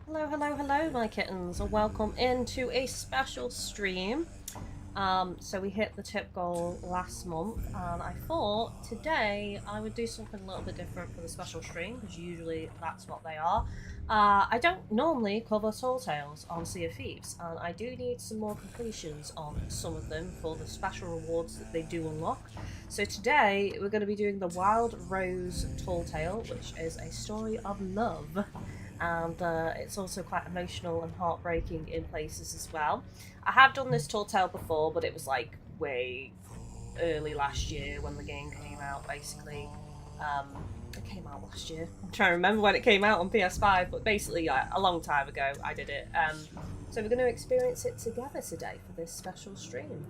Hello, hello, hello, my kittens. Welcome into a special stream. So we hit the tip goal last month, and I thought today I would do something a little bit different for the special stream, because usually that's what they are. I don't normally cover Tall Tales on Sea of Thieves, and I do need some more completions on some of them for the special rewards that they do unlock. So today we're going to be doing the Wild Rose Tall Tale, which is a story of love. And it's also quite emotional and heartbreaking in places as well. I have done this tall tale before, but it was like way early last year when the game came out, basically. It came out last year. I'm trying to remember when it came out on PS5, but basically a long time ago I did it. So we're going to experience it together today for this special stream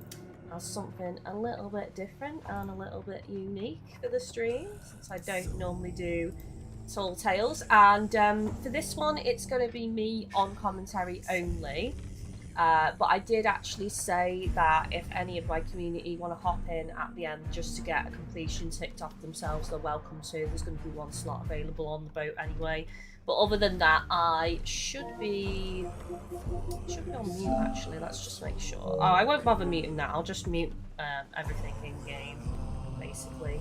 as something a little bit different and a little bit unique for the stream, since I don't normally do Tall Tales. And for this one it's going to be me on commentary only, but I did actually say that if any of my community want to hop in at the end just to get a completion ticked off themselves, they're welcome to. There's going to be one slot available on the boat anyway, but other than that I should be on mute. Actually, let's just make sure. Oh, I won't bother muting that. I'll just mute everything in game basically.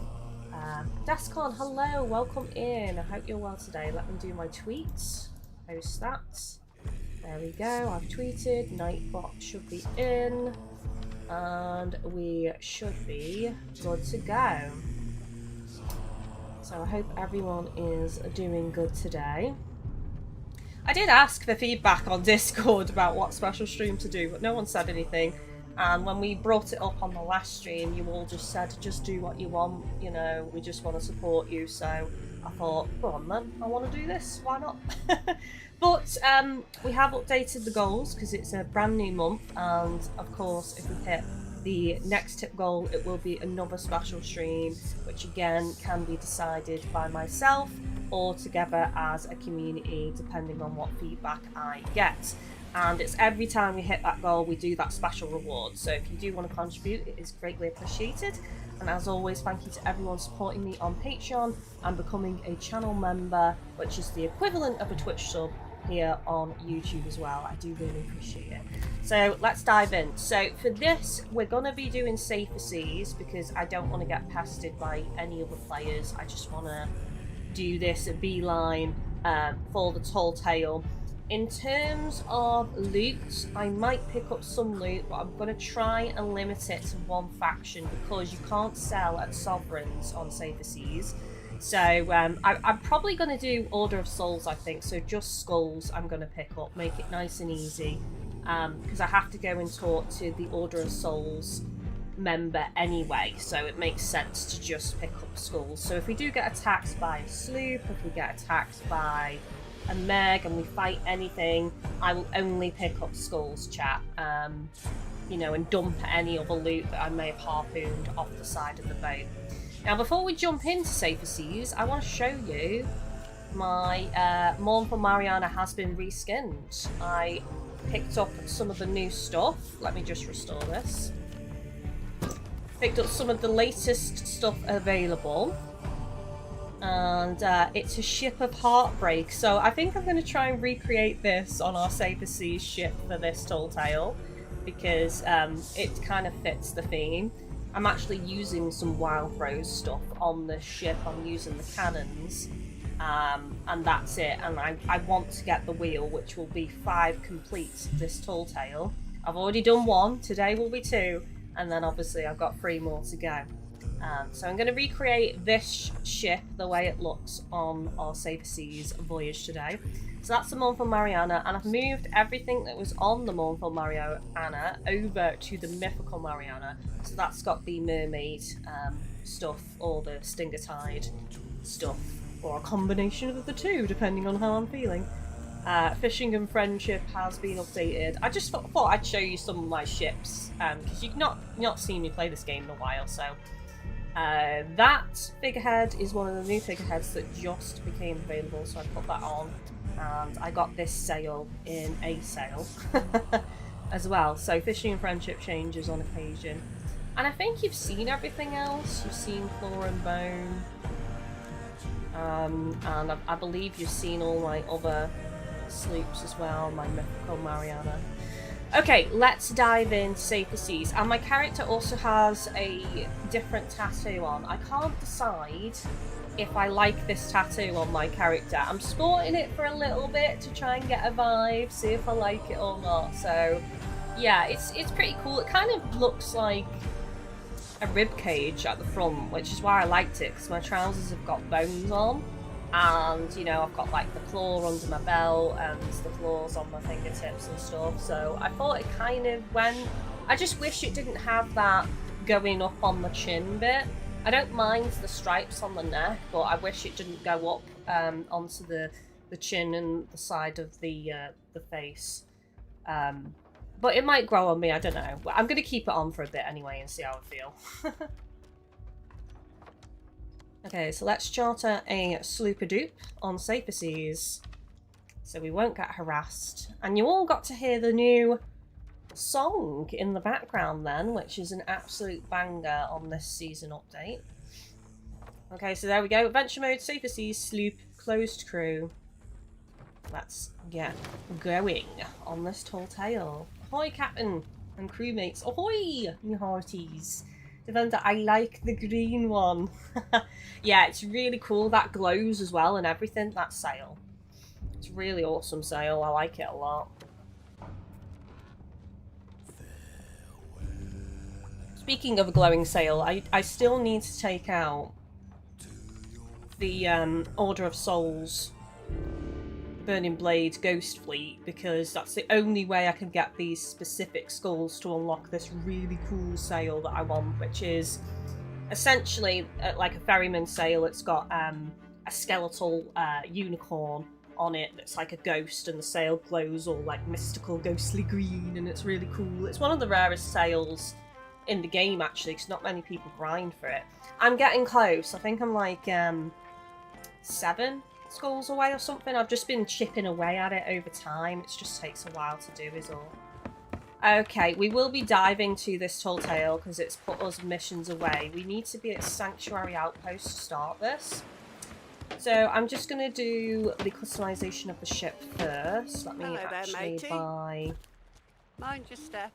Dascon, hello, welcome in. I hope you're well today. Let me do my tweets. Post that. There we go. I've tweeted. Nightbot should be in. And we should be good to go. So I hope everyone is doing good today. I did ask for feedback on Discord about what special stream to do, but no one said anything. And when we brought it up on the last stream, you all just said, just do what you want, you know, we just want to support you. So I thought, go on then, I want to do this, why not? But we have updated the goals because it's a brand new month, and of course if we hit the next tip goal it will be another special stream, which again can be decided by myself or together as a community depending on what feedback I get. And it's every time we hit that goal we do that special reward, so if you do want to contribute it is greatly appreciated. And as always, thank you to everyone supporting me on Patreon and becoming a channel member, which is the equivalent of a Twitch sub here on YouTube as well. I do really appreciate it. So let's dive in. So for this we're going to be doing safer seas because I don't want to get pestered by any other players. I just want to do this at beeline for the tall tale. In terms of loot, I might pick up some loot, but I'm going to try and limit it to one faction because you can't sell at Sovereigns on Safer Seas. So I'm probably going to do Order of Souls, I think, so just skulls I'm going to pick up, make it nice and easy, because I have to go and talk to the Order of Souls member anyway, so it makes sense to just pick up skulls. So if we do get attacked by a sloop, if we get attacked by a Meg and we fight anything, I will only pick up skulls, chat, you know, and dump any other loot that I may have harpooned off the side of the boat. Now before we jump into Safer Seas, I want to show you my Mournful Mariana has been reskinned. I picked up some of the new stuff. Let me just restore this. Picked up some of the latest stuff available. And it's a ship of heartbreak, so I think I'm going to try and recreate this on our Safer Seas ship for this tall tale because it kind of fits the theme. I'm actually using some Wild Rose stuff on the ship. I'm using the cannons, and that's it. And I want to get the wheel, which will be 5 complete this tall tale. I've already done 1, today will be 2, and then obviously I've got 3 more to go. So I'm going to recreate this ship the way it looks on our Safer Seas voyage today. So that's the Mournful Mariana, and I've moved everything that was on the Mournful Mariana over to the Mythical Mariana. So that's got the mermaid stuff or the stinger tide stuff, or a combination of the two depending on how I'm feeling. Fishing and Friendship has been updated. I just thought I'd show you some of my ships because you've not seen me play this game in a while, so that figurehead is one of the new figureheads that just became available, so I put that on, and I got this sail in a sail as well. So Fishing and Friendship changes on occasion, and I think you've seen everything else. You've seen Claw and Bone, and I believe you've seen all my other sloops as well, my Mythical Mariana. Okay, let's dive into Safer Seas. And my character also has a different tattoo on. I can't decide if I like this tattoo on my character. I'm sporting it for a little bit to try and get a vibe, see if I like it or not. So, yeah, it's pretty cool. It kind of looks like a rib cage at the front, which is why I liked it, because my trousers have got bones on. And, you know, I've got like the claw under my belt and the claws on my fingertips and stuff. So I thought it kind of went... I just wish it didn't have that going up on the chin bit. I don't mind the stripes on the neck, but I wish it didn't go up onto the chin and the side of the face. But it might grow on me, I don't know. I'm going to keep it on for a bit anyway and see how I feel. Okay, so let's charter a slooper-doop on Safer Seas, so we won't get harassed. And you all got to hear the new song in the background then, which is an absolute banger on this season update. Okay, so there we go. Adventure mode, Safer Seas, sloop, closed crew. Let's get going on this tall tale. Ahoy, Captain and crewmates. Ahoy, you hearties. Defender, I like the green one. Yeah, it's really cool. That glows as well and everything. That sail. It's a really awesome sail. I like it a lot. Speaking of a glowing sail, I still need to take out the Order of Souls Burning Blade Ghost Fleet, because that's the only way I can get these specific skulls to unlock this really cool sail that I want, which is essentially like a ferryman sail. It's got a skeletal unicorn on it that's like a ghost, and the sail glows all like mystical ghostly green, and it's really cool. It's one of the rarest sails in the game actually, because not many people grind for it. I'm getting close. I think I'm like 7 skulls away or something. I've just been chipping away at it over time. It just takes a while to do is all. Okay, we will be diving to this tall tale because it's put us missions away. We need to be at Sanctuary Outpost to start this. So I'm just going to do the customization of the ship first. Let me actually buy... Mind your step.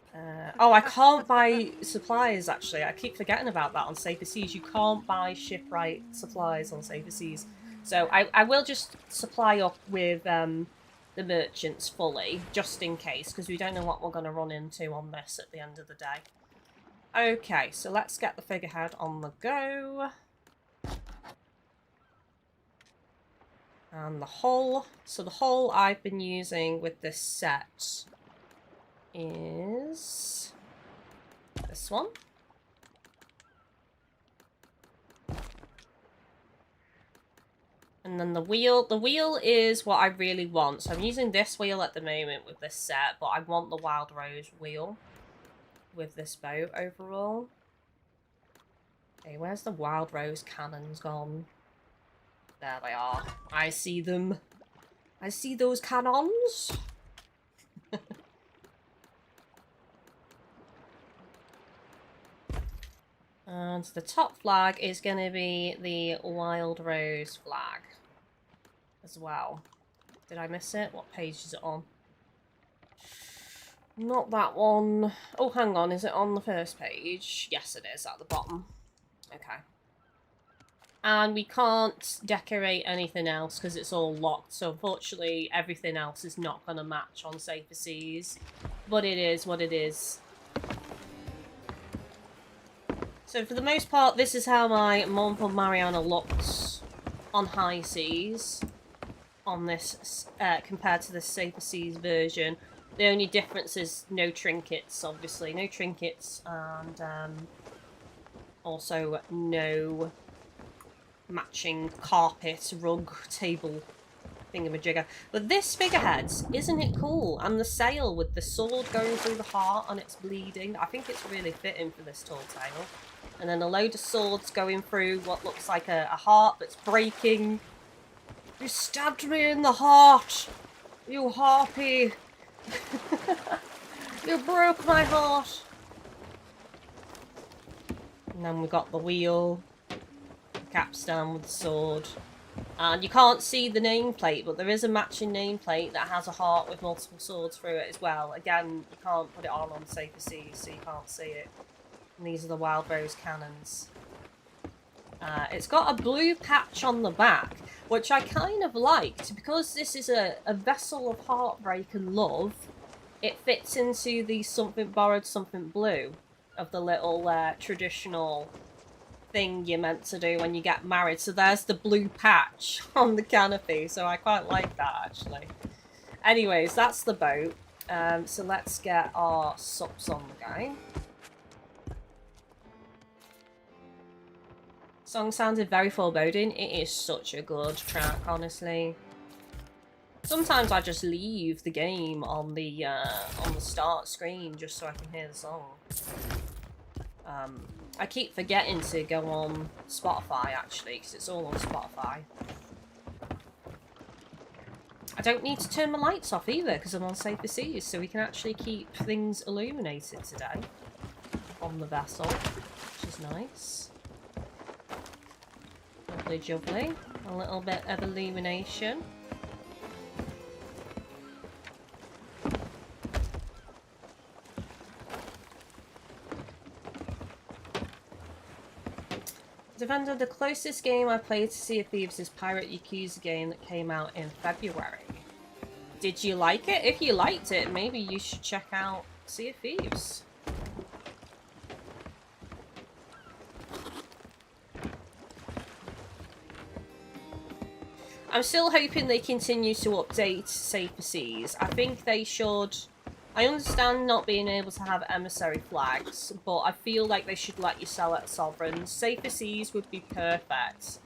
Oh, I can't buy supplies actually. I keep forgetting about that on Safer Seas. You can't buy shipwright supplies on Safer Seas. So I will just supply up with the merchants fully, just in case, because we don't know what we're going to run into on this at the end of the day. Okay, so let's get the figurehead on the go. And the hull. So the hull I've been using with this set is this one. And then the wheel is what I really want. So I'm using this wheel at the moment with this set, but I want the Wild Rose wheel with this boat overall. Okay, where's the Wild Rose cannons gone? There they are. I see them. I see those cannons. And the top flag is going to be the Wild Rose flag as well. Did I miss it? What page is it on? Not that one. Oh, hang on. Is it on the first page? Yes, it is at the bottom. Okay. And we can't decorate anything else because it's all locked. So unfortunately, everything else is not going to match on Safer Seas. But it is what it is. So for the most part, this is how my Mournful Mariana looks on high seas on this compared to the Safer Seas version. The only difference is no trinkets, obviously. No trinkets and also no matching carpet, rug, table thingamajigger. But this figurehead, isn't it cool? And the sail with the sword going through the heart and it's bleeding. I think it's really fitting for this tall tale. And then a load of swords going through what looks like a heart that's breaking. You stabbed me in the heart, you harpy. You broke my heart. And then we got the wheel, the capstan with the sword, And you can't see the nameplate, but there is a matching nameplate that has a heart with multiple swords through it as well. Again, you can't put it on Safer Seas, so you can't see it. And these are the Wild Rose cannons. It's got a blue patch on the back, which I kind of liked, because this is a vessel of heartbreak and love. It fits into the something borrowed, something blue of the little traditional thing you're meant to do when you get married. So there's the blue patch on the canopy, so I quite like that actually. Anyways, that's the boat. So let's get our sups on the go. Song sounded very foreboding. It is such a good track, honestly. Sometimes I just leave the game on the start screen just so I can hear the song. I keep forgetting to go on Spotify actually, because it's all on Spotify. I don't need to turn my lights off either because I'm on Safer Seas, so we can actually keep things illuminated today on the vessel, which is nice. Lovely jubbly. A little bit of illumination. Defender, the closest game I played to Sea of Thieves is Pirate Yakuza game that came out in February. Did you like it? If you liked it, maybe you should check out Sea of Thieves. I'm still hoping they continue to update Safer Seas. I think they should... I understand not being able to have emissary flags, but I feel like they should let you sell at sovereigns. Safer Seas would be perfect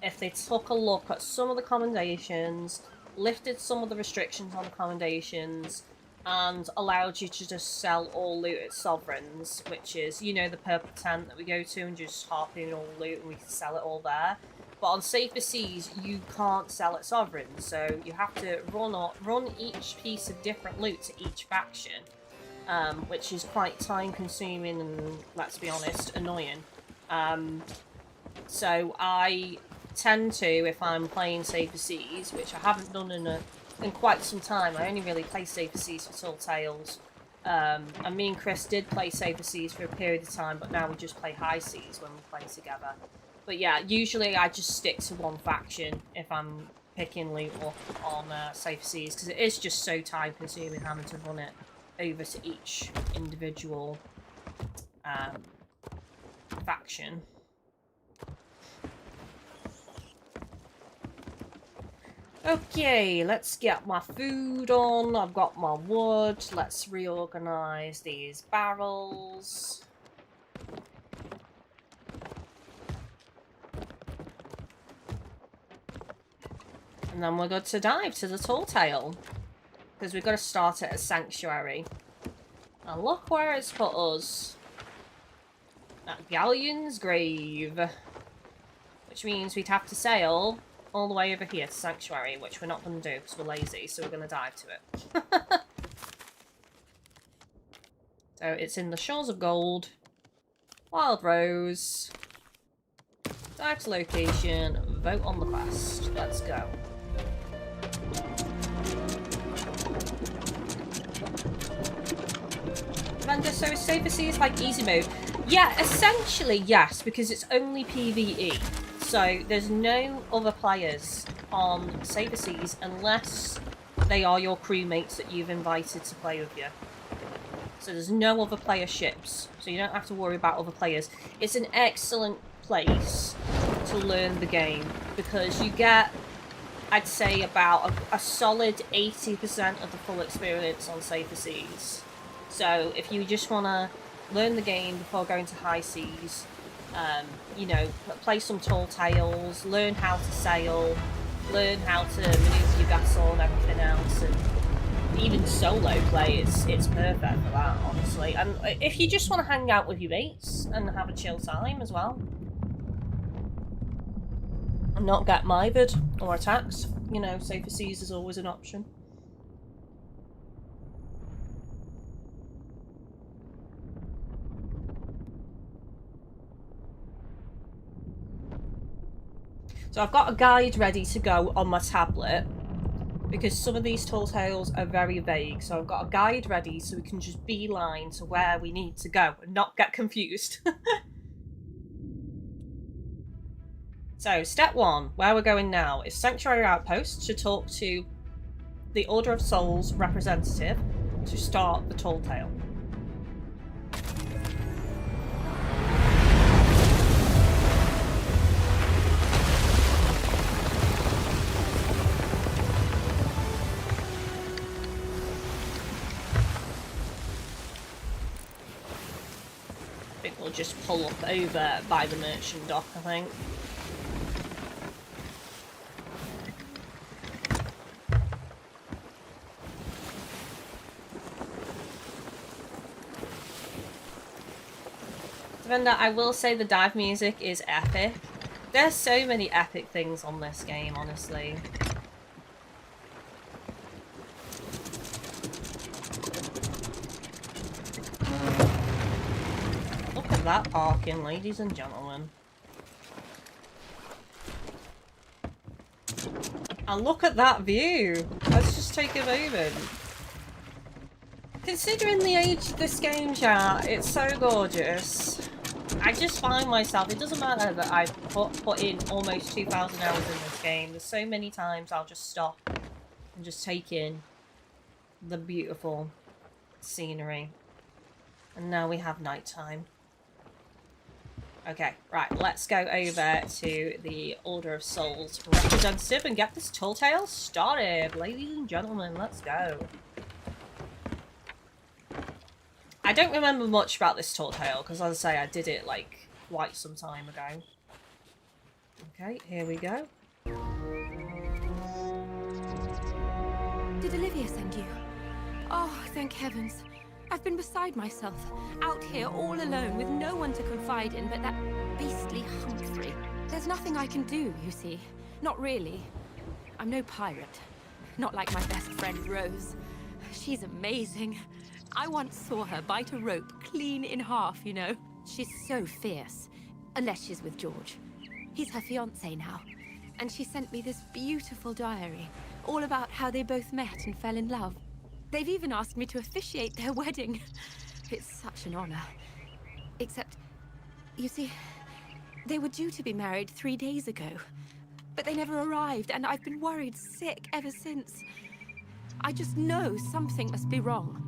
if they took a look at some of the commendations, lifted some of the restrictions on the commendations, and allowed you to just sell all loot at sovereigns, which is, you know, the purple tent that we go to and just harpoon all loot and we can sell it all there. But on Safer Seas, you can't sell at sovereigns, so you have to run each piece of different loot to each faction, which is quite time-consuming and, let's be honest, annoying. So I tend to, if I'm playing Safer Seas, which I haven't done in quite some time, I only really play Safer Seas for Tall Tales, and me and Chris did play Safer Seas for a period of time, but now we just play High Seas when we play together. But yeah, usually I just stick to one faction if I'm picking loot up on Safer Seas, because it is just so time consuming having to run it over to each individual faction. Okay, let's get my food on. I've got my wood. Let's reorganise these barrels. And then we're good to dive to the Tall Tale, because we've got to start at a sanctuary. And look where it's put us. At Galleon's grave. Which means we'd have to sail all the way over here to Sanctuary, which we're not going to do because we're lazy, so we're going to dive to it. So it's in the Shores of Gold. Wild Rose. Dive to location. Vote on the quest. Let's go. So is Safer Seas like easy mode? Yeah, essentially yes, because it's only PvE. So there's no other players on Safer Seas unless they are your crewmates that you've invited to play with you. So there's no other player ships, so you don't have to worry about other players. It's an excellent place to learn the game because you get, I'd say, about a solid 80% of the full experience on Safer Seas. So if you just want to learn the game before going to High Seas, you know, play some Tall Tales, learn how to sail, learn how to maneuver your vessel and everything else, and even solo play, it's perfect for that, honestly. And if you just want to hang out with your mates and have a chill time as well, and not get mithered or attacked, you know, Safer Seas is always an option. So I've got a guide ready to go on my tablet because some of these tall tales are very vague. So I've got a guide ready so we can just beeline to where we need to go and not get confused. So step 1, where we're going now, is Sanctuary Outpost to talk to the Order of Souls representative to start the tall tale. I think we'll just pull up over by the merchant dock, I think. Defender, I will say the dive music is epic. There's so many epic things on this game, honestly. Look at that parking, ladies and gentlemen. And look at that view. Let's just take a moment. Considering the age of this game, chat, it's so gorgeous. I just find myself, it doesn't matter that I've put in almost 2,000 hours in this game, there's so many times I'll just stop and just take in the beautiful scenery. And now we have nighttime. Okay, right, let's go over to the Order of Souls representative and get this tall tale started. Ladies and gentlemen, let's go. I don't remember much about this tall tale, because as I say, I did it, like, quite some time ago. Okay, here we go. Did Olivia send you? Oh, thank heavens. I've been beside myself, out here all alone with no one to confide in but that beastly Humphrey. There's nothing I can do, you see. Not really. I'm no pirate. Not like my best friend Rose. She's amazing. I once saw her bite a rope clean in half, you know. She's so fierce. Unless she's with George. He's her fiancé now. And she sent me this beautiful diary, all about how they both met and fell in love. They've even asked me to officiate their wedding. It's such an honor. Except, you see, they were due to be married 3 days ago. But they never arrived, and I've been worried sick ever since. I just know something must be wrong.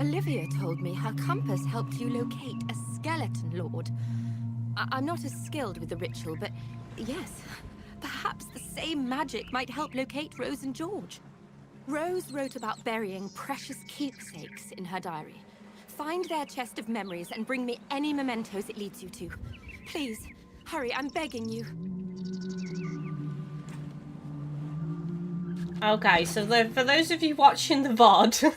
Olivia told me her compass helped you locate a skeleton lord. I'm not as skilled with the ritual, but yes, perhaps the same magic might help locate Rose and George. Rose wrote about burying precious keepsakes in her diary. Find their chest of memories and bring me any mementos it leads you to. Please, hurry, I'm begging you. Okay, so for those of you watching the VOD,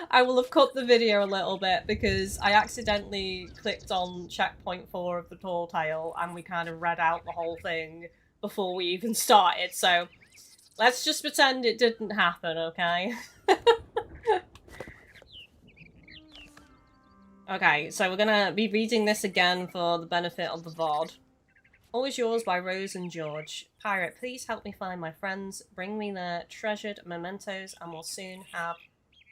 I will have cut the video a little bit because I accidentally clicked on checkpoint 4 of the tall tale and we kind of read out the whole thing before we even started, so let's just pretend it didn't happen, okay? Okay, so we're gonna be reading this again for the benefit of the VOD. Always Yours by Rose and George. Pirate, please help me find my friends, bring me their treasured mementos, and we'll soon have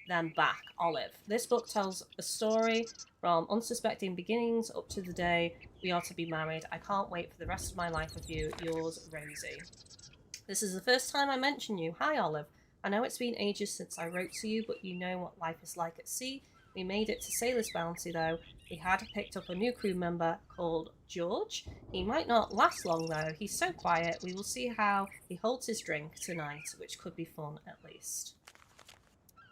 them back. Olive. This book tells a story from unsuspecting beginnings up to the day we are to be married. I can't wait for the rest of my life with you. Yours, Rosie. This is the first time I mention you. Hi, Olive. I know it's been ages since I wrote to you, but you know what life is like at sea. We made it to Sailor's Bounty, though. We had picked up a new crew member called George. He might not last long, though. He's so quiet. We will see how he holds his drink tonight, which could be fun at least.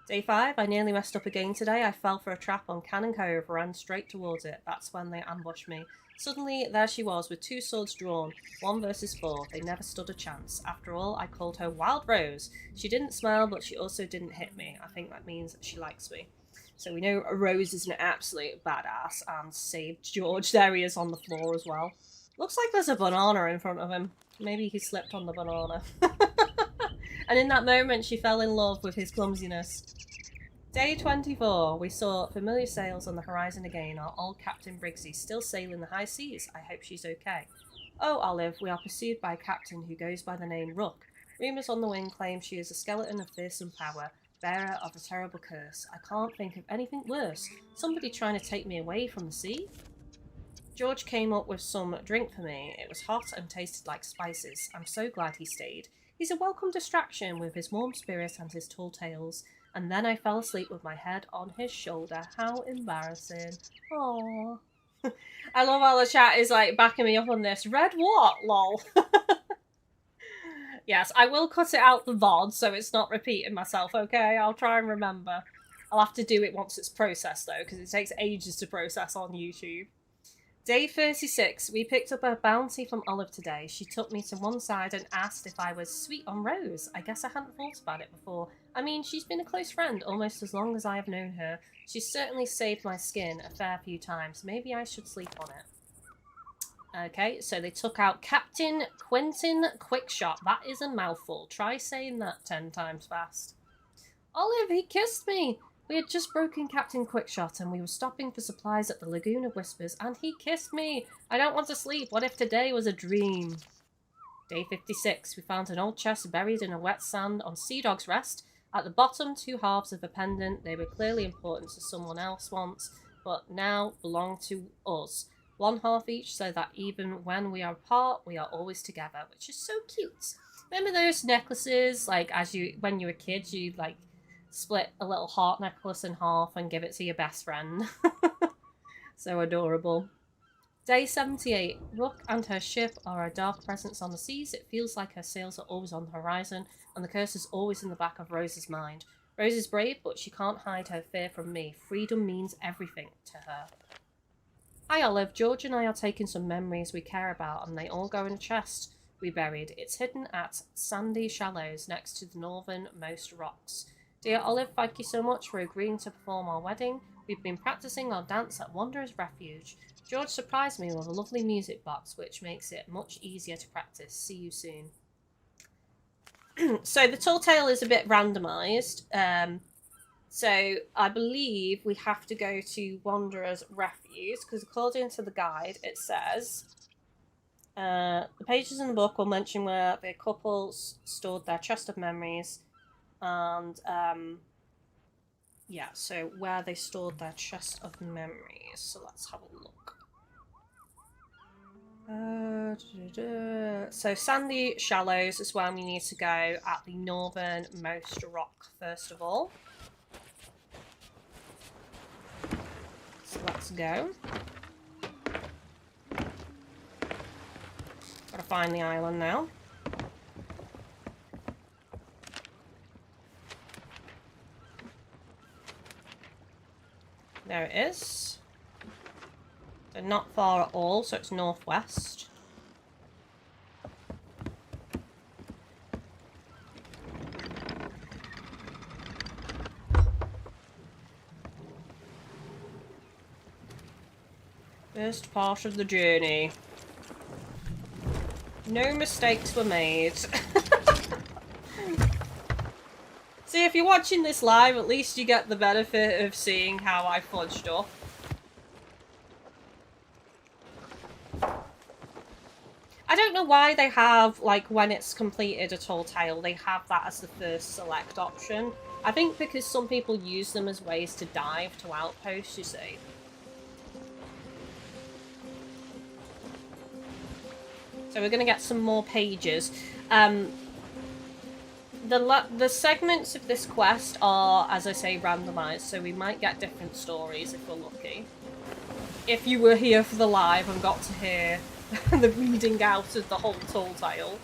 Day 5. I nearly messed up again today. I fell for a trap on Cannon Cove, ran straight towards it. That's when they ambushed me. Suddenly, there she was, with 2 swords drawn, 1 versus 4. They never stood a chance. After all, I called her Wild Rose. She didn't smile, but she also didn't hit me. I think that means she likes me. So we know Rose is an absolute badass and saved George. There he is on the floor as well. Looks like there's a banana in front of him. Maybe he slipped on the banana. And in that moment, she fell in love with his clumsiness. Day 24. We saw familiar sails on the horizon again. Our old Captain Briggsy still sailing the high seas. I hope she's okay. Oh, Olive, we are pursued by a captain who goes by the name Rook. Rumours on the wind claim she is a skeleton of fearsome power, bearer of a terrible curse. I can't think of anything worse. Somebody trying to take me away from the sea? George came up with some drink for me. It was hot and tasted like spices. I'm so glad he stayed. He's a welcome distraction with his warm spirit and his tall tales. And then I fell asleep with my head on his shoulder. How embarrassing. Aww. I love how the chat is like backing me up on this. Red what? Lol. Yes, I will cut it out the VOD so it's not repeating myself, okay? I'll try and remember. I'll have to do it once it's processed though, because it takes ages to process on YouTube. Day 36. We picked up a bounty from Olive today. She took me to one side and asked if I was sweet on Rose. I guess I hadn't thought about it before. I mean, she's been a close friend almost as long as I have known her. She's certainly saved my skin a fair few times. Maybe I should sleep on it. Okay, so they took out Captain Quentin Quickshot. That is a mouthful. Try saying that 10 times fast. Olive, he kissed me! We had just broken Captain Quickshot and we were stopping for supplies at the Lagoon of Whispers and he kissed me! I don't want to sleep. What if today was a dream? Day 56. We found an old chest buried in a wet sand on Sea Dog's Rest. At the bottom, 2 halves of a pendant. They were clearly important to someone else once, but now belong to us. 1 half each so that even when we are apart, we are always together, which is so cute. Remember those necklaces, like when you were kids, you like split a little heart necklace in half and give it to your best friend. So adorable. Day 78. Rook and her ship are a dark presence on the seas. It feels like her sails are always on the horizon, and the curse is always in the back of Rose's mind. Rose is brave, but she can't hide her fear from me. Freedom means everything to her. Hi Olive, George and I are taking some memories we care about, and they all go in a chest we buried. It's hidden at Sandy Shallows next to the northernmost rocks. Dear Olive, thank you so much for agreeing to perform our wedding. We've been practicing our dance at Wanderer's Refuge. George surprised me with a lovely music box, which makes it much easier to practice. See you soon. So the tall tale is a bit randomised. So I believe we have to go to Wanderer's Refuge, because according to the guide, it says the pages in the book will mention where the couple stored their chest of memories. And, yeah, so where they stored their chest of memories. So let's have a look. So Sandy Shallows is where we need to go at the northernmost rock, first of all. So let's go. Gotta find the island now. There it is. They're not far at all, so it's northwest. First part of the journey. No mistakes were made. See, if you're watching this live, at least you get the benefit of seeing how I fudged up. I don't know why they have, like, when it's completed a tall tale, they have that as the first select option. I think because some people use them as ways to dive to outposts, you see. So we're going to get some more pages. The segments of this quest are, as I say, randomised, so we might get different stories if we're lucky. If you were here for the live and got to hear the reading out of the whole tall tale.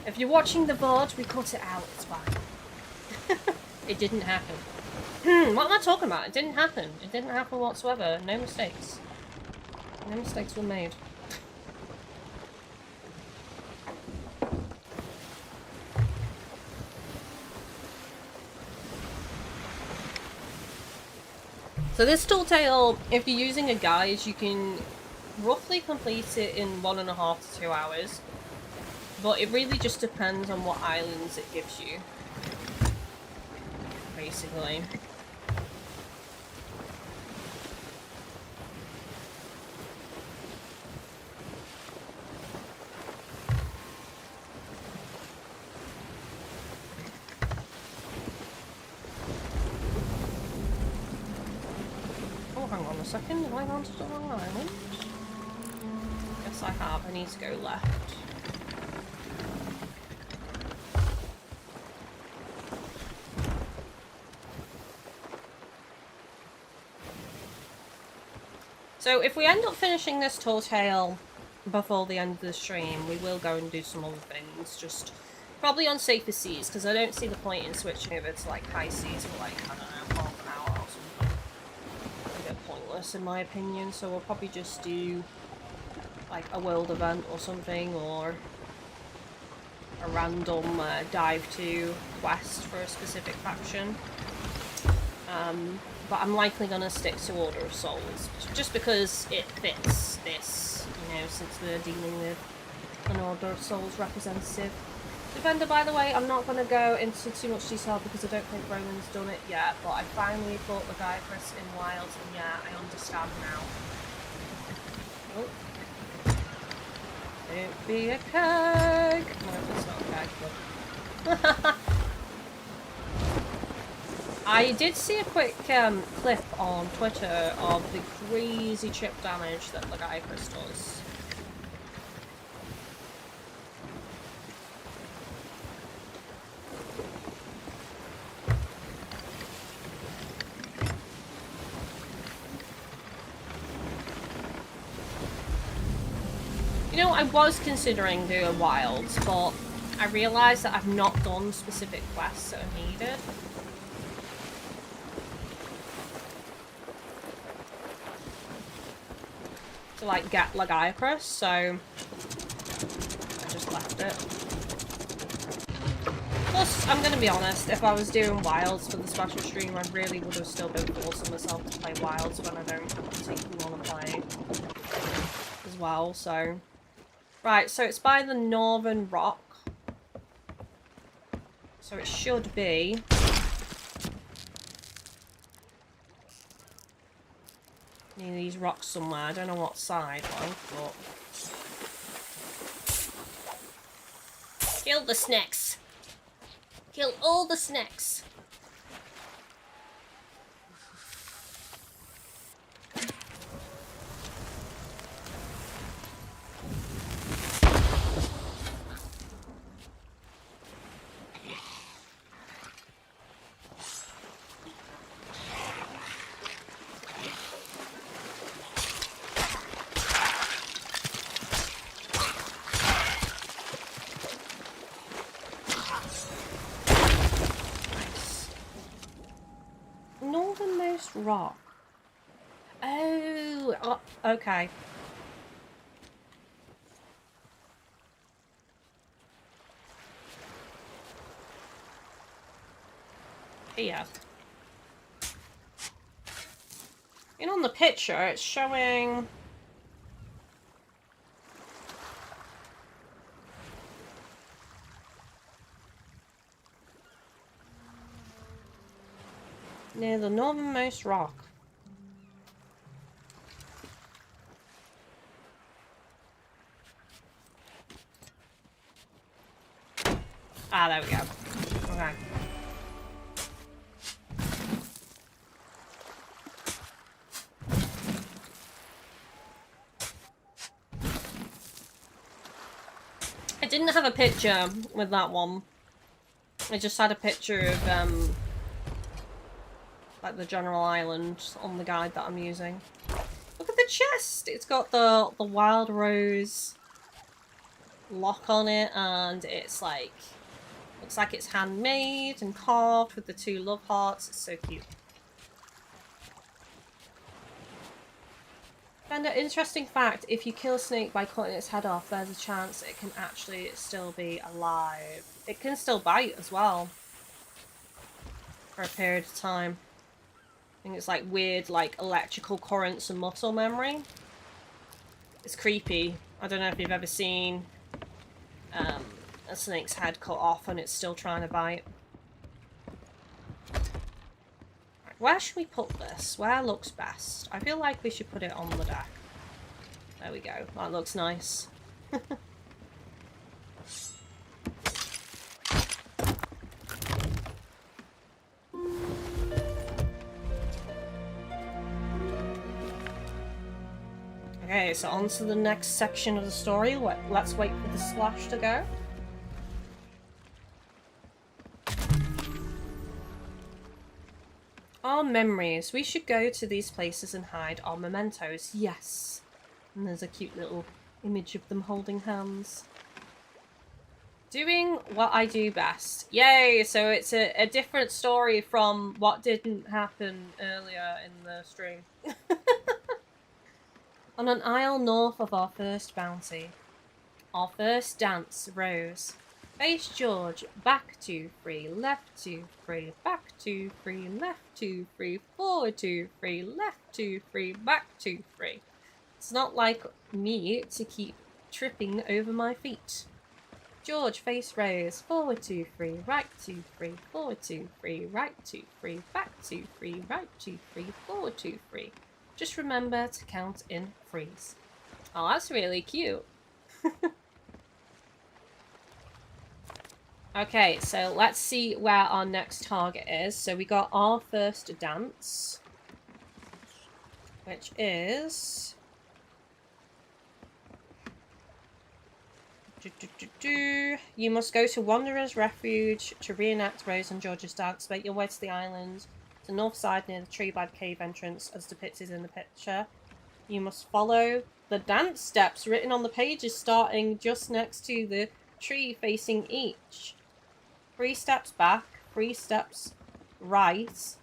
If you're watching the VOD, we cut it out, it's fine. It didn't happen. What am I talking about? It didn't happen. It didn't happen whatsoever. No mistakes. No mistakes were made. So this tall tale, if you're using a guide, you can roughly complete it in 1.5 to 2 hours. But it really just depends on what islands it gives you. Basically. a second, have I gone to the wrong island? Yes, I have. I need to go left. So if we end up finishing this tall tale before the end of the stream, we will go and do some other things, just probably on safer seas, because I don't see the point in switching over to like high seas for like, I don't know, half an hour or something. A bit pointless in my opinion, so we'll probably just do like a world event or something, or a random dive to quest for a specific faction. But I'm likely going to stick to Order of Souls, just because it fits this, you know, since we're dealing with an Order of Souls representative. Defender, by the way, I'm not going to go into too much detail because I don't think Roman's done it yet, but I finally fought the guy Chris in Wilds, and yeah, I understand now. Oh. Don't be a keg! No, it's not a keg, but... I did see a quick clip on Twitter of the crazy chip damage that the guy Chris does. You know, I was considering doing Wilds, but I realised that I've not done specific quests that are needed. To like get Lagiacrus, so I just left it. Plus, I'm gonna be honest, if I was doing Wilds for the special stream, I really would have still been forcing myself to play Wilds when I don't particularly want to play as well, so... Right, so it's by the Northern Rock. So it should be... near these rocks somewhere. I don't know what side, though, but... Kill the snakes! Kill all the snakes! Northernmost rock. Oh, okay. Here. And on the picture, it's showing... near the northernmost rock. Ah, there we go. Okay. I didn't have a picture with that one. I just had a picture of, like the general island on the guide that I'm using. Look at the chest! It's got the wild rose lock on it, and it's like, looks like it's handmade and carved with the 2 love hearts. It's so cute. And an interesting fact, if you kill a snake by cutting its head off, there's a chance it can actually still be alive. It can still bite as well. For a period of time. I think it's like weird, like electrical currents and muscle memory. It's creepy. I don't know if you've ever seen a snake's head cut off and it's still trying to bite. Right, where should we put this? Where looks best? I feel like we should put it on the deck. There we go. That looks nice. Okay, so on to the next section of the story. Let's wait for the splash to go. Our memories. We should go to these places and hide our mementos. Yes. And there's a cute little image of them holding hands. Doing what I do best. Yay! So it's a different story from what didn't happen earlier in the stream. On an isle north of our first bounty. Our first dance rose. Face George, back 2, 3, left 2, 3, back 2, 3, left 2, 3, forward 2, 3, left 2, 3, back 2, 3. It's not like me to keep tripping over my feet. George, face Rose, forward 2, 3, right 2, 3, forward 2, 3, right 2, 3, back 2, 3, right 2, 3, forward 2, 3. Just remember to count in threes. Oh, that's really cute. Okay, so let's see where our next target is. So we got our first dance, which is... You must go to Wanderer's Refuge to reenact Rose and George's dance. Make your way to the island, to the north side near the tree by the cave entrance, as depicted in the picture. You must follow the dance steps written on the pages, starting just next to the tree facing each. 3 steps back, 3 steps right.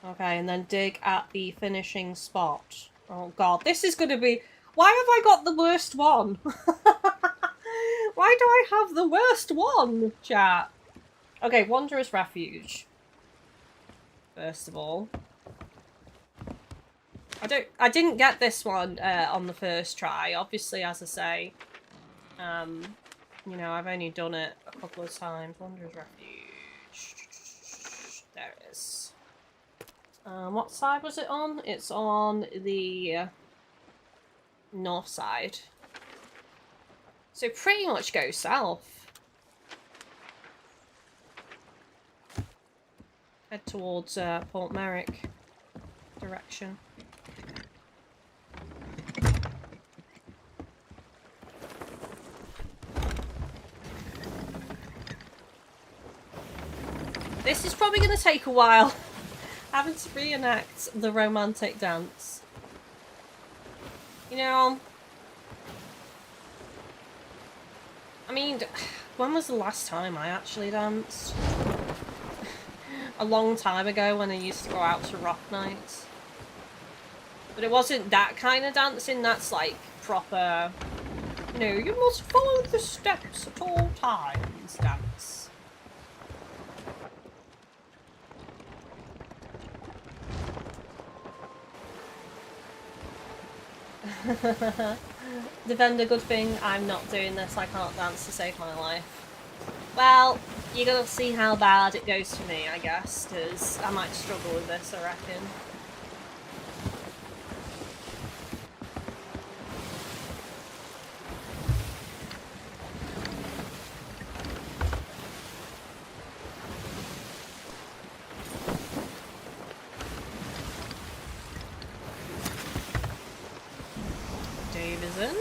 Okay, and then dig at the finishing spot. Oh god, this is gonna be... Why have I got the worst one? Why do I have the worst one, chat? Okay, Wanderer's Refuge. First of all. I didn't get this one on the first try, obviously, as I say. You know, I've only done it a couple of times. Wanderer's Refuge. There it is. What side was it on? It's on the north side. So pretty much go south. Head towards Port Merrick direction. This is probably going to take a while. Having to reenact the romantic dance. You know, I mean, when was the last time I actually danced? A long time ago when I used to go out to rock nights. But it wasn't that kind of dancing, that's like proper, you know, you must follow the steps at all times dance. The vendor, good thing I'm not doing this, I can't dance to save my life. Well, you're gonna see how bad it goes for me, I guess, because I might struggle with this, I reckon. Davison.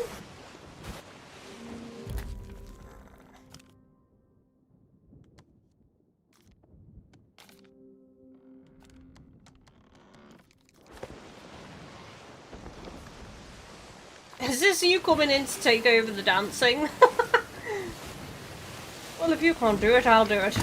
Is this you coming in to take over the dancing? Well, if you can't do it, I'll do it.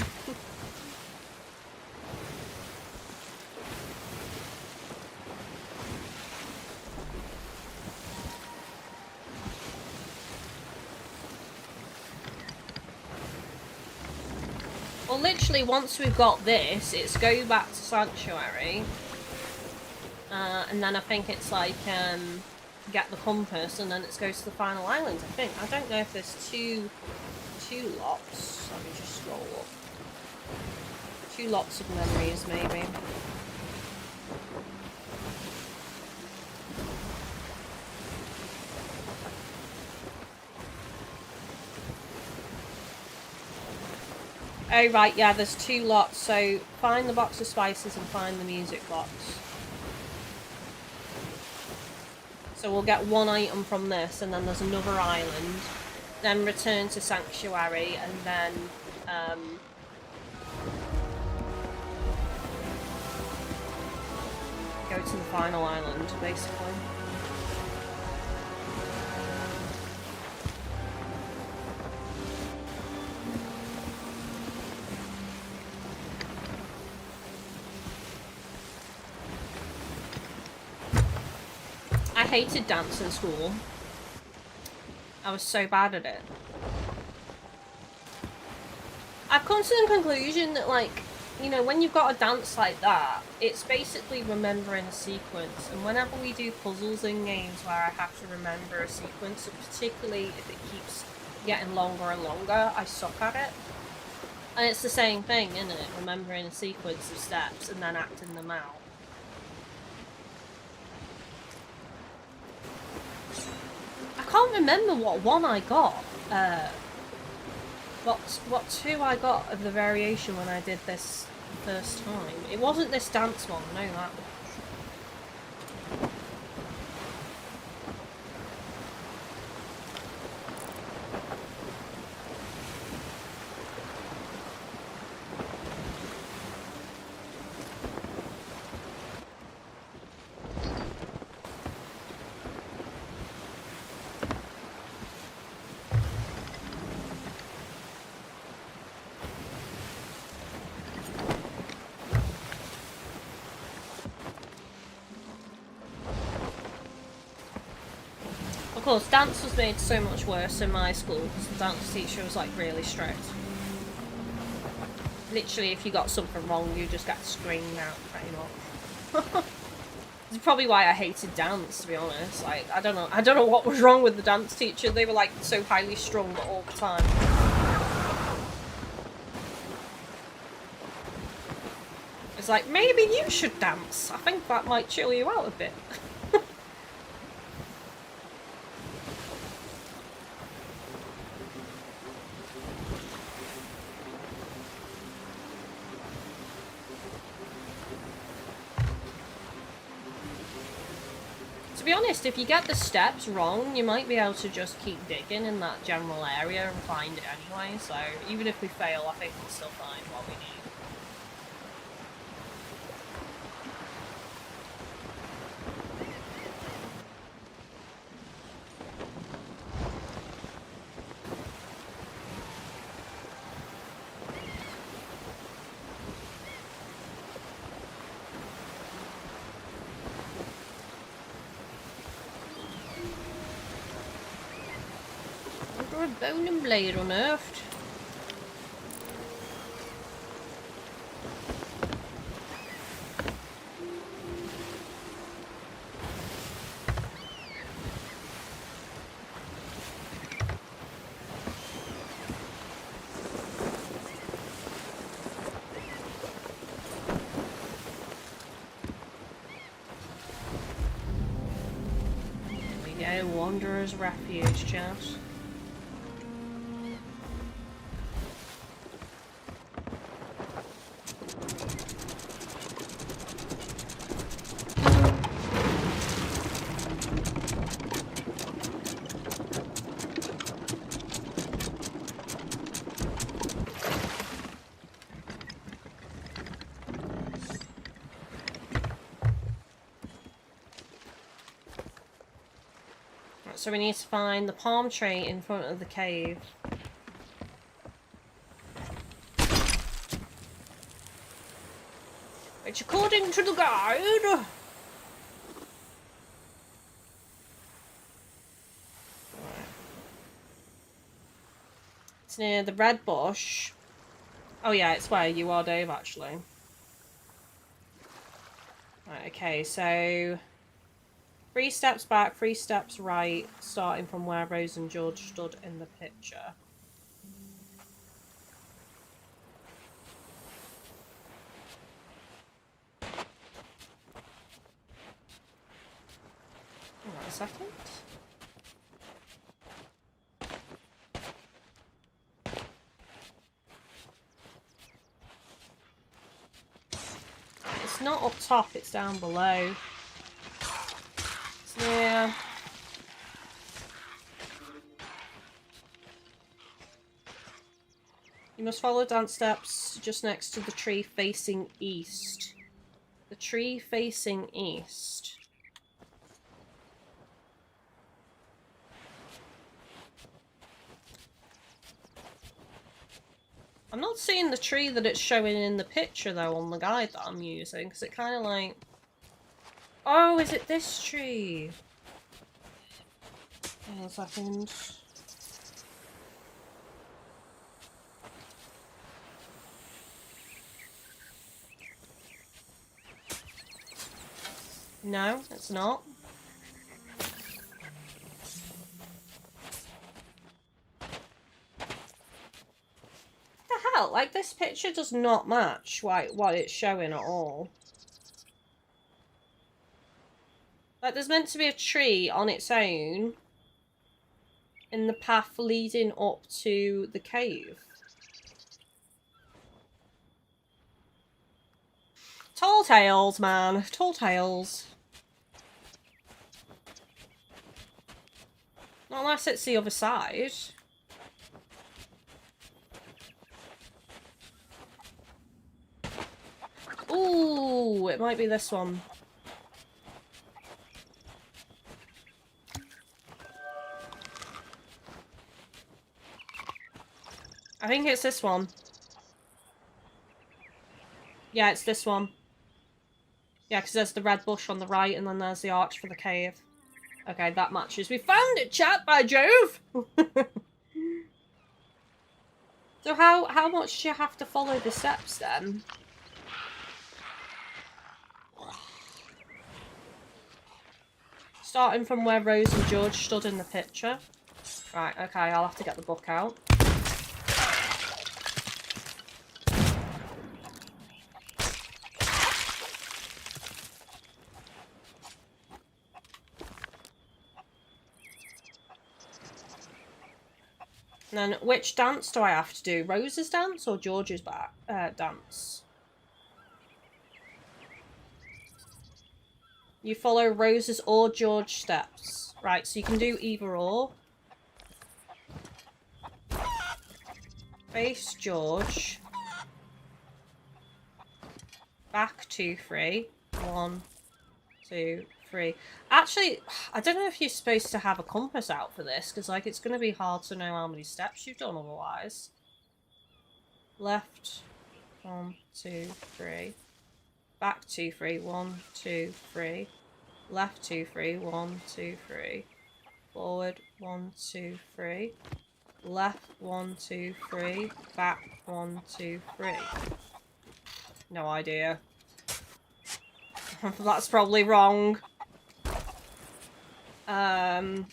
Well, literally, once we've got this, it's go back to Sanctuary. And then I think it's like, get the compass, and then it goes to the final island, I think. I don't know if there's two lots. Let me just scroll up. 2 lots of memories, maybe. Oh, right, yeah, there's 2 lots, so find the box of spices and find the music box. So we'll get one item from this, and then there's another island. Then return to Sanctuary, and then go to the final island, basically. I hated dance in school. I was so bad at it. I've come to the conclusion that, like, you know, when you've got a dance like that, it's basically remembering a sequence. And whenever we do puzzles in games where I have to remember a sequence, and particularly if it keeps getting longer and longer, I suck at it. And it's the same thing, isn't it? Remembering a sequence of steps and then acting them out. I can't remember what one I got. What two I got of the variation when I did this the first time. It wasn't this dance one, I know that much. Of course, dance was made so much worse in my school because the dance teacher was like really strict. Literally, if you got something wrong, you just got screamed out pretty much. It's probably why I hated dance, to be honest. Like, I don't know what was wrong with the dance teacher. They were like so highly strung all the time. It's like, maybe you should dance. I think that might chill you out a bit. To be honest, if you get the steps wrong, you might be able to just keep digging in that general area and find it anyway, so even if we fail, I think we'll still find what we need. Bone and blade unearthed. We go, Wanderer's Refuge, chat. So we need to find the palm tree in front of the cave. Which, according to the guide, it's near the red bush. Oh yeah, it's where you are, Dave, actually. Right, okay, so 3 steps back, 3 steps right, starting from where Rose and George stood in the picture. Hold on a second. It's not up top, it's down below. It's near must follow dance steps just next to the tree facing east. The tree facing east. I'm not seeing the tree that it's showing in the picture though on the guide that I'm using, because it kind of like... Oh, is it this tree? Hang on a second. No, it's not. The hell? Like, this picture does not match what it's showing at all. Like, there's meant to be a tree on its own in the path leading up to the cave. Tall tales, man. Tall tales. Not unless it's the other side. Ooh, it might be this one. I think it's this one. Yeah, it's this one. Yeah, because there's the red bush on the right, and then there's the arch for the cave. Okay, that matches. We found it, chat, by Jove! So how much do you have to follow the steps, then? Starting from where Rose and George stood in the picture. Right, okay, I'll have to get the book out. And then, which dance do I have to do? Rose's dance or George's dance? You follow Rose's or George's steps. Right, so you can do either or. Face George. Back 2, 3. 1, 2, 3. Actually, I don't know if you're supposed to have a compass out for this, because like it's going to be hard to know how many steps you've done otherwise. Left. 1, 2, 3. Back 2, 3. 1, 2, 3. Left 2, 3. 1, 2, 3. Forward 1, 2, 3. Left 1, 2, 3. Back 1, 2, 3. No idea. That's probably wrong. I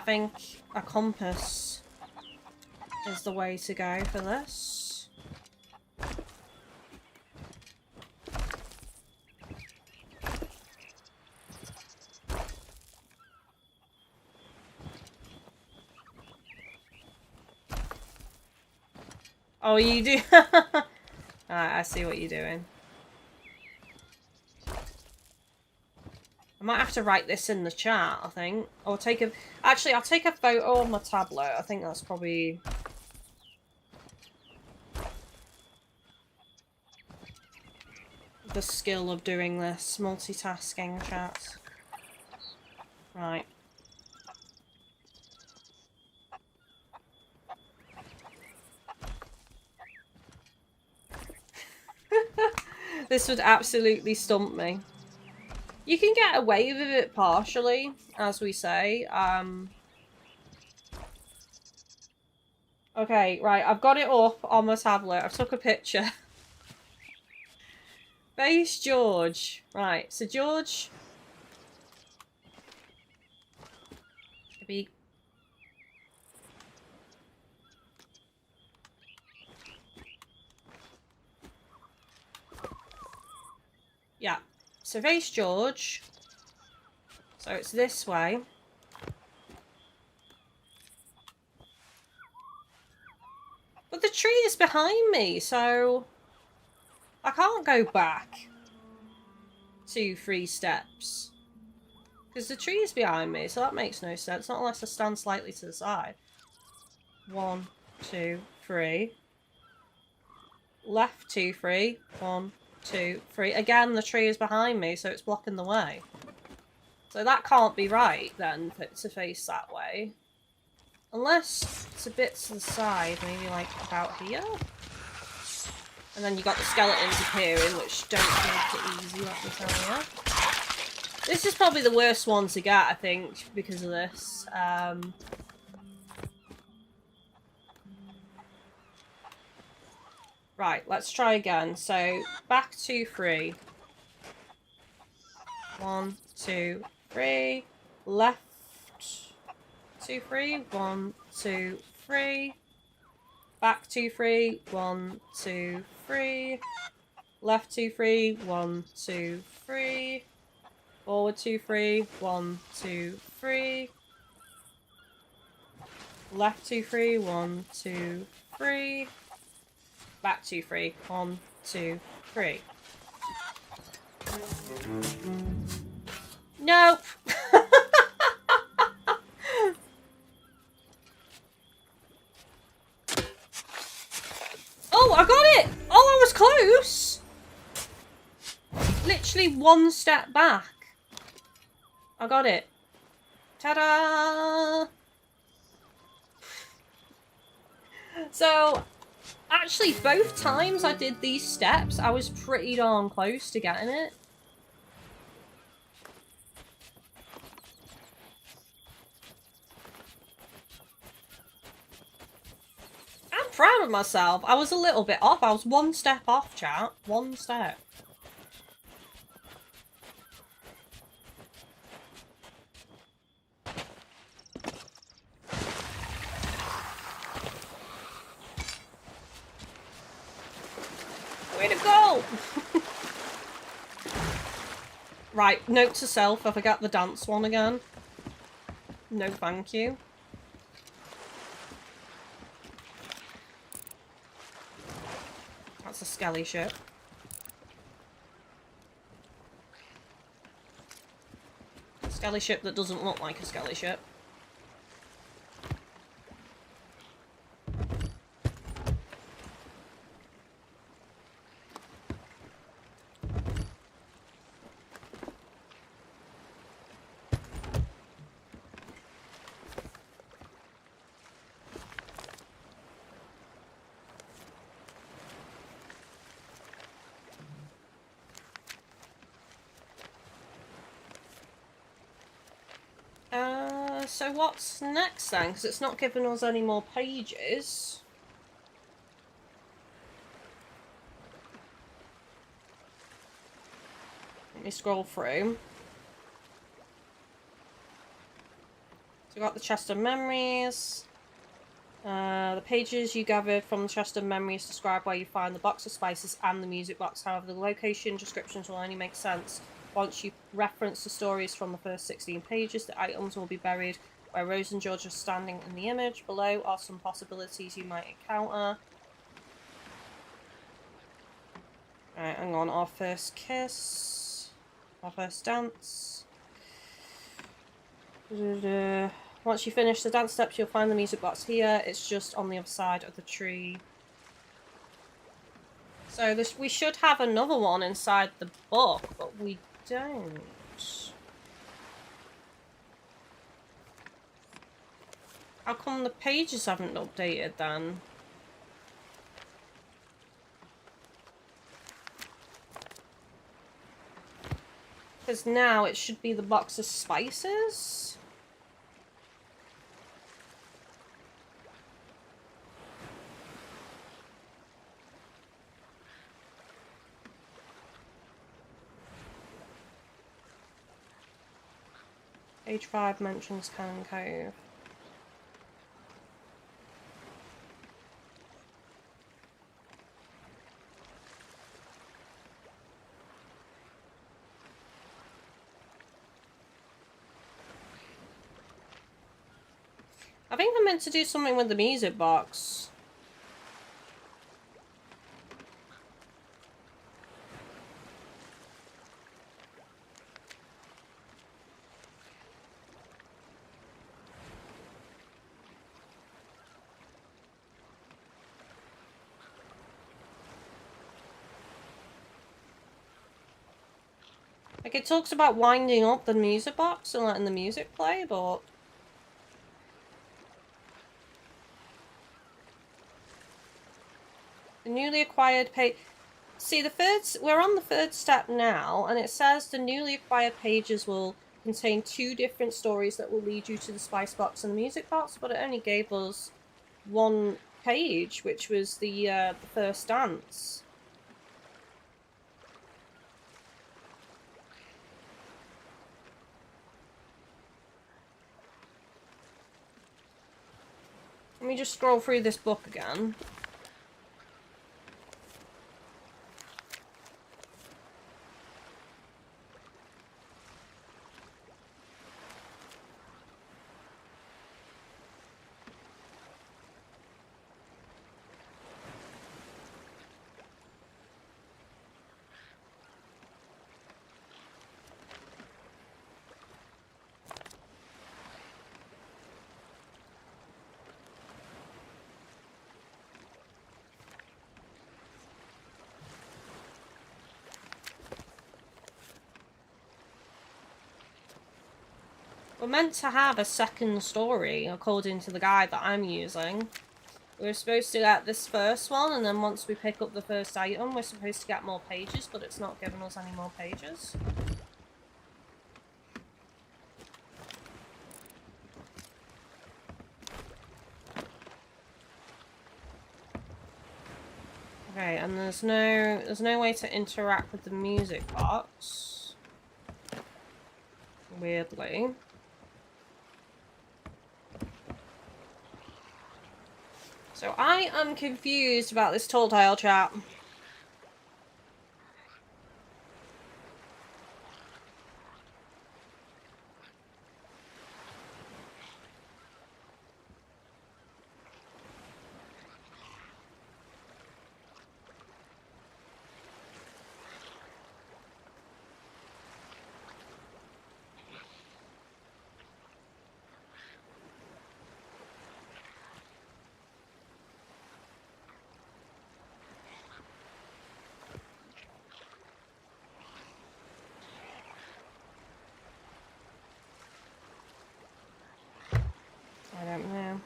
think a compass is the way to go for this. Oh, you do? Alright, I see what you're doing. I might have to write this in the chat, I think. Or take a... Actually, I'll take a photo on my tablet. I think that's probably... the skill of doing this. Multitasking, chat. Right. This would absolutely stump me. You can get away with it partially, as we say. Okay, right, I've got it up on my tablet. I've took a picture. Face George. Right, so George... Maybe... Yeah. So face George. So it's this way. But the tree is behind me, so I can't go back 2, 3 steps. Because the tree is behind me, so that makes no sense. Not unless I stand slightly to the side. 1, 2, 3. Left 2, 3. 1, 2, 3. Again, the tree is behind me, so it's blocking the way. So that can't be right, then, to face that way. Unless it's a bit to the side, maybe like about here? And then you got the skeletons appearing, which don't make it easy, let me tell you. This is probably the worst one to get, I think, because of this. Right, let's try again. So, back 2, 3. 1, 2, 3. Left 2, 3. 1, 2, 3. Back 2, 3. 1, 2, 3. Left 2, 3. 1, 2, 3. Forward 2, 3. 1, 2, 3. Left 2, 3. 1, 2, 3. Back 2, 3. 1, 2, 3. Nope. Oh, I got it! Oh, I was close! Literally one step back. I got it. Ta-da! So, actually, both times I did these steps, I was pretty darn close to getting it. I'm proud of myself. I was a little bit off. I was one step off, chat. One step. Way to go! Right, note to self, I forgot the dance one again. No thank you. That's a skelly ship. Skelly ship that doesn't look like a skelly ship. So what's next then? Because it's not giving us any more pages. Let me scroll through. So we got the chest of memories. The pages you gathered from the chest of memories describe where you find the box of spices and the music box. However, the location descriptions will only make sense once you reference the stories from the first 16 pages. The items will be buried where Rose and George are standing in the image. Below are some possibilities you might encounter. Alright, hang on. Our first kiss. Our first dance. Once you finish the dance steps, you'll find the music box here. It's just on the other side of the tree. So we should have another one inside the book, but we don't. How come the pages haven't updated then? Because now it should be the box of spices. Page 5 mentions Cannon Cove. I think I'm meant to do something with the music box. Like, it talks about winding up the music box and letting the music play, but... The newly acquired page... See, we're on the third step now, and it says the newly acquired pages will contain 2 different stories that will lead you to the spice box and the music box, but it only gave us 1 page, which was the first dance. Let me just scroll through this book again. We're meant to have a second story, according to the guide that I'm using. We're supposed to get this first one, and then once we pick up the first item, we're supposed to get more pages, but it's not giving us any more pages. Okay, and there's no way to interact with the music box. Weirdly. So I am confused about this tall tale chat. I don't know.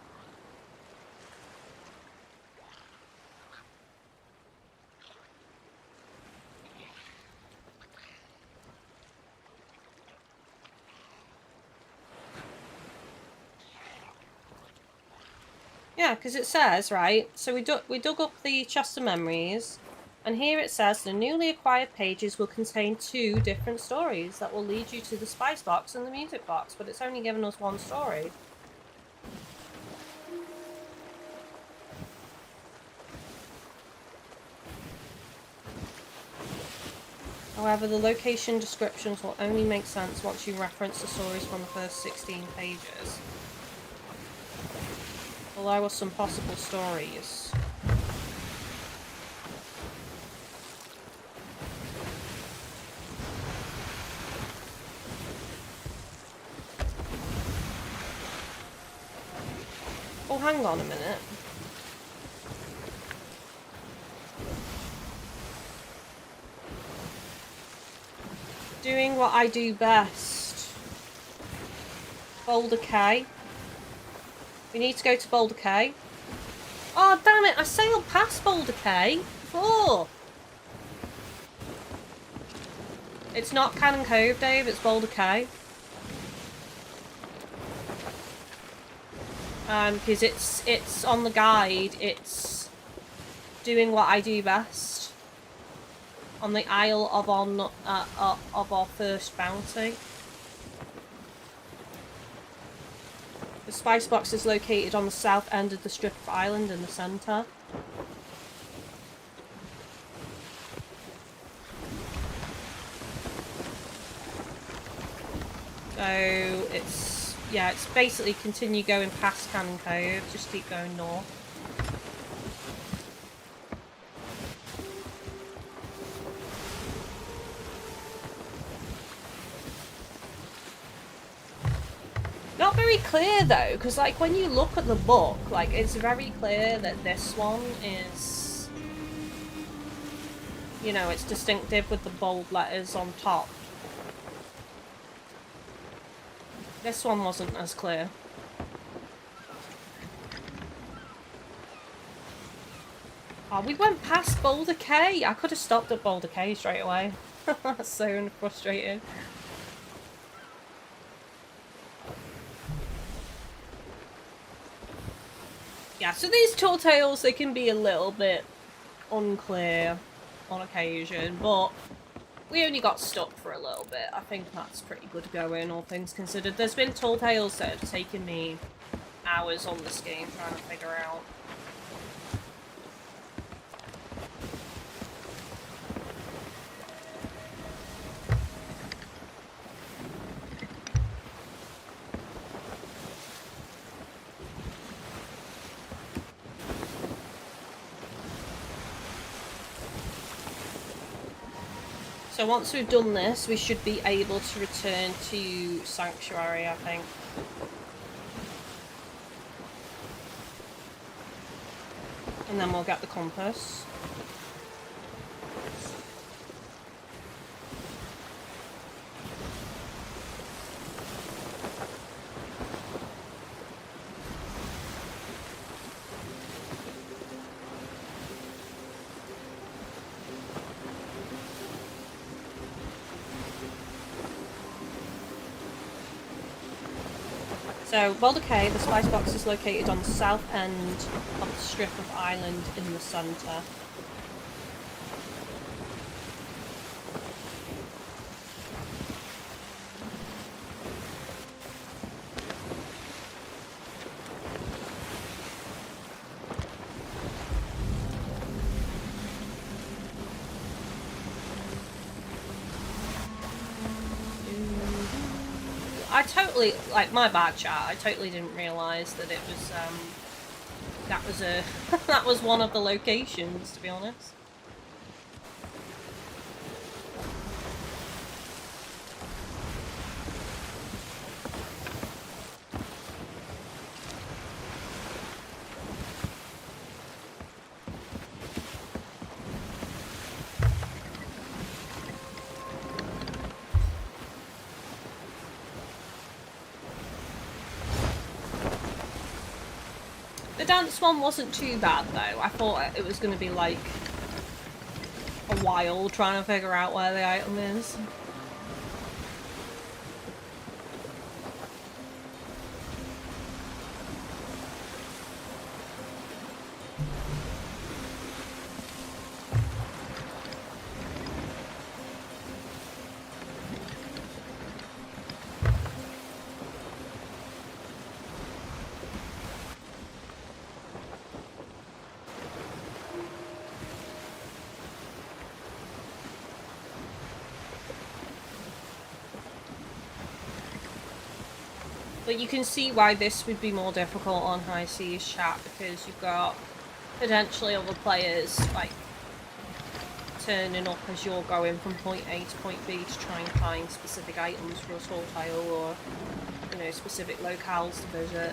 Yeah, because it says, right, so we dug up the chest of memories, and here it says the newly acquired pages will contain 2 different stories that will lead you to the spice box and the music box, but it's only given us 1 story. However, the location descriptions will only make sense once you reference the stories from the first 16 pages. Allow us some possible stories. Oh, hang on a minute. Doing what I do best. Boulder K. We need to go to Boulder K. Oh, damn it, I sailed past Boulder K before. It's not Cannon Cove, Dave, it's Boulder K. Because it's on the guide, it's doing what I do best. On the Isle of our first bounty. The spice box is located on the south end of the strip of island in the centre. So it's basically continue going past Cannon Cove, just keep going north. Not very clear though, because like when you look at the book, like it's very clear that this one is, you know, it's distinctive with the bold letters on top. This one wasn't as clear. Oh, we went past Boulder K. I could have stopped at Boulder K straight away. That's so frustrating. Yeah, so these tall tales, they can be a little bit unclear on occasion, but we only got stuck for a little bit. I think that's pretty good going, all things considered. There's been tall tales that have taken me hours on this game trying to figure out. So once we've done this, we should be able to return to Sanctuary, I think. And then we'll get the compass. So, Boulder Cay, the spice box is located on the south end of the strip of island in the centre. I totally, like, my bad chat, I totally didn't realise that it was, that was a, that was one of the locations, to be honest. The dance one wasn't too bad though. I thought it was going to be like a while trying to figure out where the item is. But you can see why this would be more difficult on High Seas chat, because you've got potentially other players like turning up as you're going from point A to point B to try and find specific items for a tall tale, or, you know, specific locales to visit.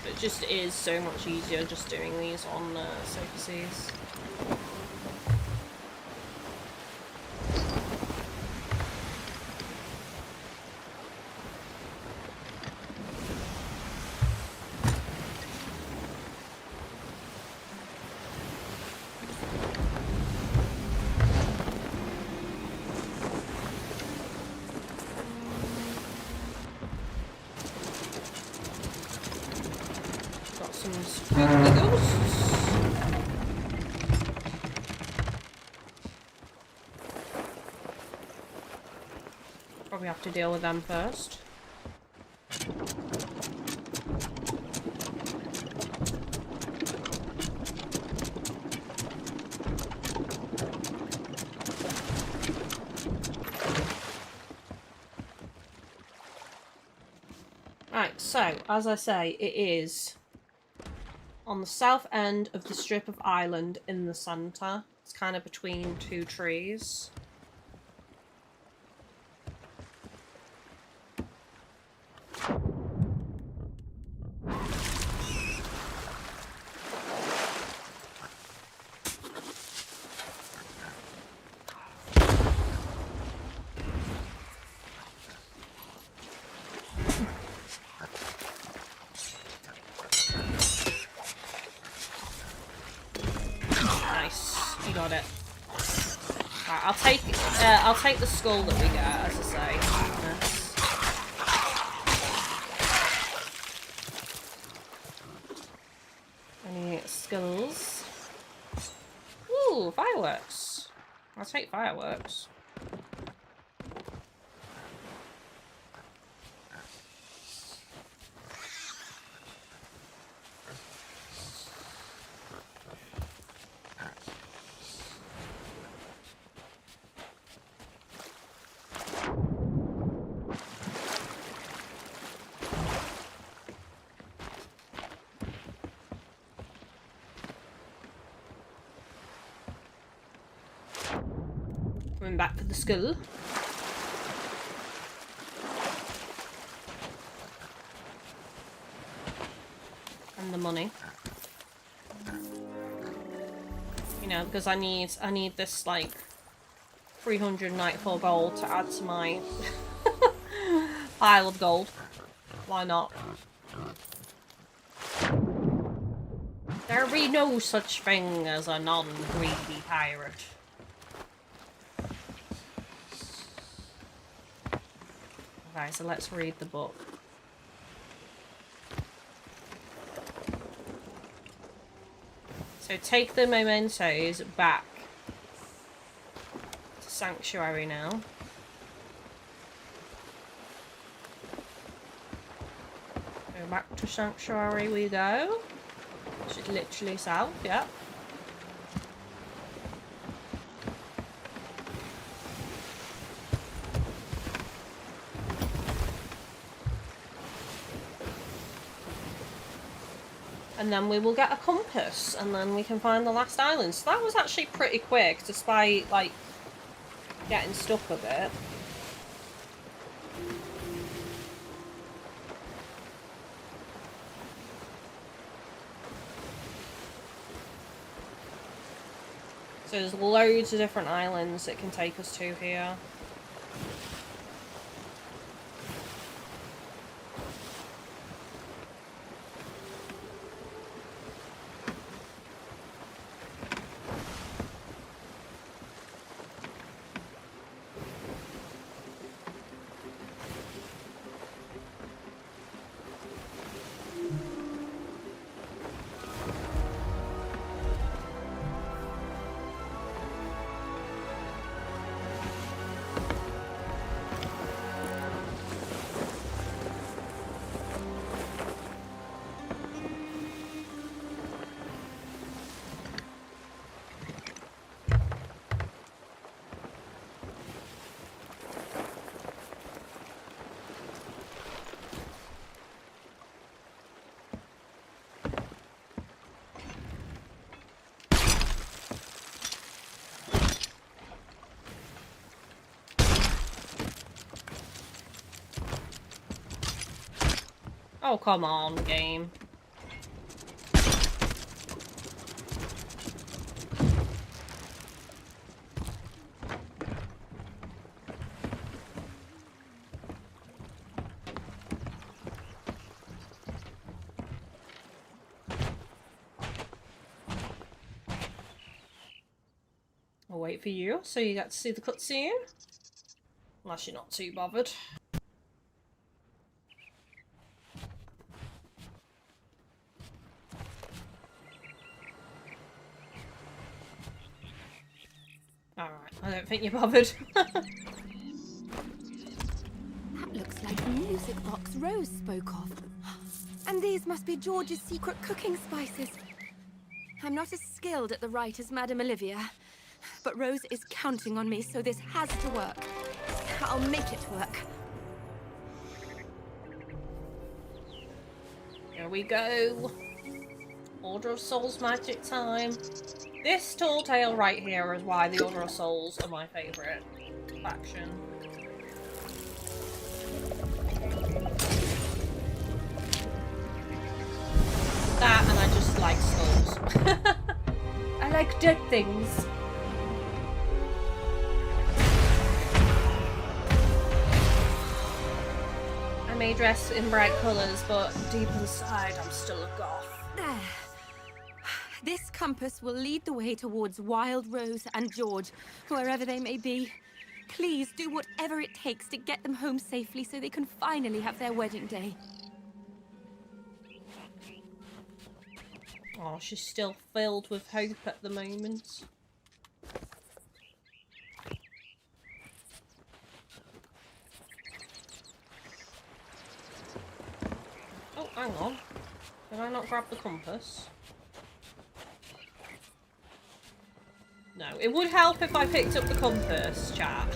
It just is so much easier just doing these on safer seas. Probably have to deal with them first. Right, so, as I say, it is on the south end of the strip of island in the centre. It's kind of between two trees. You got it. Right, I'll take the skull that we get, as I say. Any skulls? Ooh, fireworks. I'll take fireworks. Coming back for the skull. And the money. You know, because I need this like 394 gold to add to my pile of gold. Why not? There be no such thing as a non-greedy pirate. Okay, so let's read the book. So take the mementos back to Sanctuary now. Go back to Sanctuary we go. Should literally south, yeah. And then we will get a compass, and then we can find the last island. So that was actually pretty quick, despite, like, getting stuck a bit. So there's loads of different islands it can take us to here. Oh, come on, game. I'll wait for you so you get to see the cutscene. Unless you're not too bothered. Alright, I don't think you're bothered. That looks like the music box Rose spoke of. And these must be George's secret cooking spices. I'm not as skilled at the rite as Madame Olivia, but Rose is counting on me, so this has to work. I'll make it work. Here we go. Order of Souls magic time. This tall tale right here is why the Order of Souls are my favourite faction. That, and I just like skulls. I like dead things. I may dress in bright colours, but deep inside I'm still a goth. There. This compass will lead the way towards Wild Rose and George, wherever they may be. Please do whatever it takes to get them home safely so they can finally have their wedding day. Oh, she's still filled with hope at the moment. Oh, hang on. Did I not grab the compass? No, it would help if I picked up the compass, chat.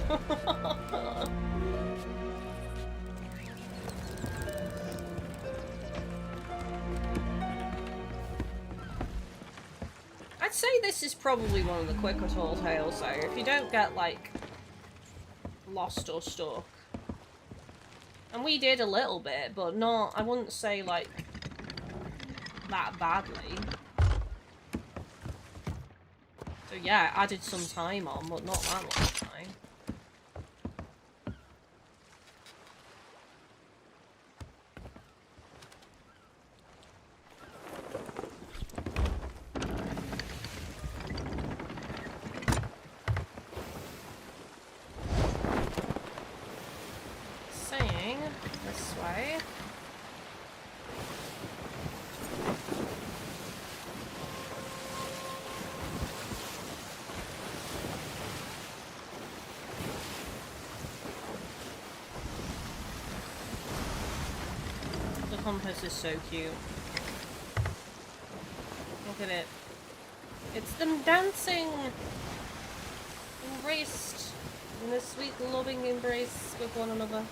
I'd say this is probably one of the quicker tall tales though, if you don't get like lost or stuck. And we did a little bit, but not, I wouldn't say like that badly. So yeah, it added some time on, but not that much time. Saying this way. The compass is so cute. Look at it. It's them dancing! Embraced in a sweet loving embrace with one another.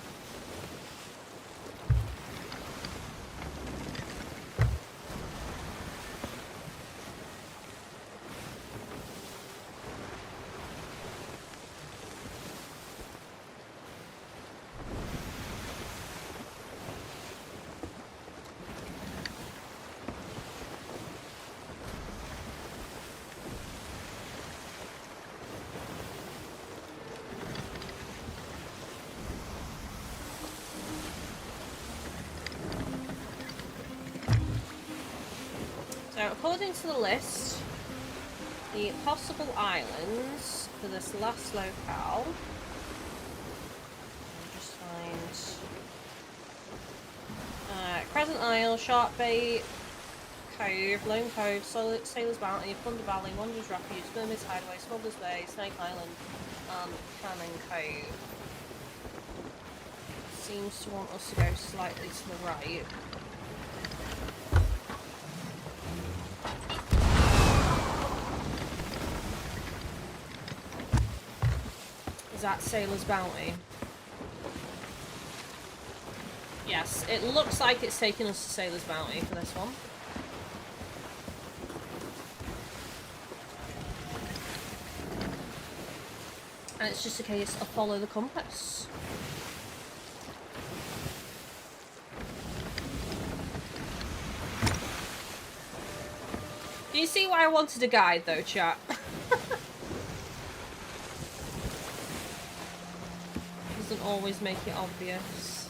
So, according to the list, the possible islands for this last locale. I'll just find Crescent Isle, Sharkbait Cove, Lone Cove, Sailor's Bounty, Plunder Valley, Wanderer's Refuge, Mermaid's Hideaway, Smuggler's Bay, Snake Island, and Cannon Cove. Seems to want us to go slightly to the right. Is that Sailor's Bounty? Yes, it looks like it's taking us to Sailor's Bounty for this one. And it's just a case of follow the compass. Do you see why I wanted a guide though, chat? Doesn't always make it obvious.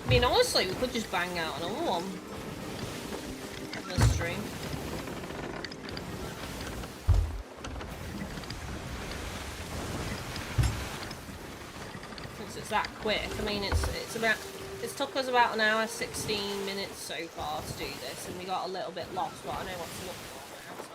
I mean, honestly, we could just bang out another one on this stream. Since it's that quick, I mean, it's took us about an hour, 16 minutes so far to do this, and we got a little bit lost, but I know what to look for now, so.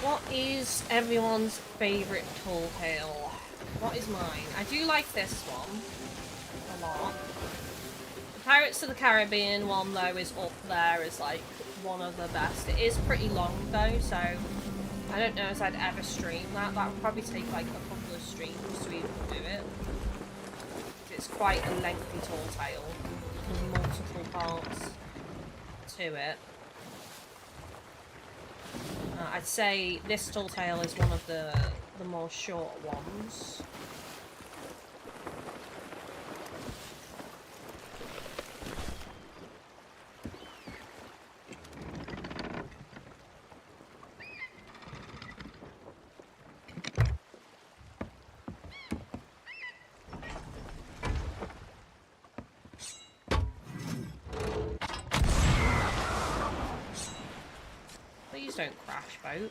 What is everyone's favourite tall tale? What is mine? I do like this one a lot. Pirates of the Caribbean one, though, is up there as, like, one of the best. It is pretty long, though, so I don't know if I'd ever stream that. That would probably take, like, a couple of streams to even do it. It's quite a lengthy tall tale. There's multiple parts to it. I'd say this tall tale is one of the more short ones. Please don't crash, boat.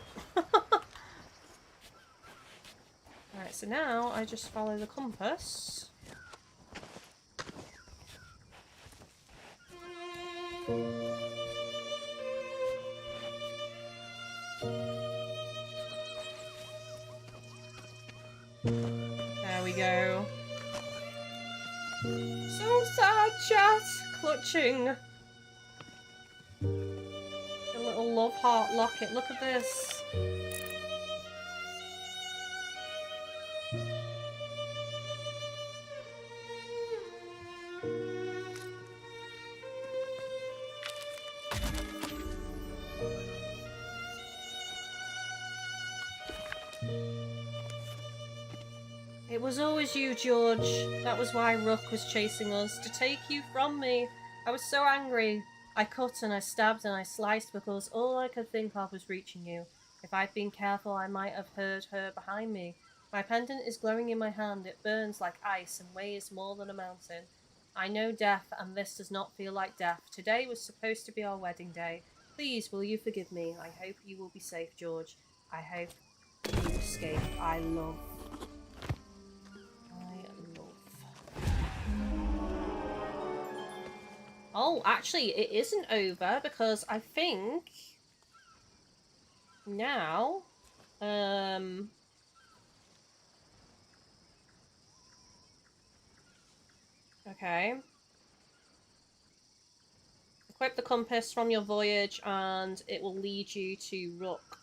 Alright, so now I just follow the compass. There we go. So sad, chat! Clutching. A little love heart locket. Look at this. It was always you, George. That was why Rook was chasing us, to take you from me. I was so angry. I cut and I stabbed and I sliced because all I could think of was reaching you. If I'd been careful, I might have heard her behind me. My pendant is glowing in my hand. It burns like ice and weighs more than a mountain. I know death, and this does not feel like death. Today was supposed to be our wedding day. Please, will you forgive me? I hope you will be safe, George. I hope you escape. I love. Oh, actually, it isn't over because I think now, okay. Equip the compass from your voyage and it will lead you to Rook.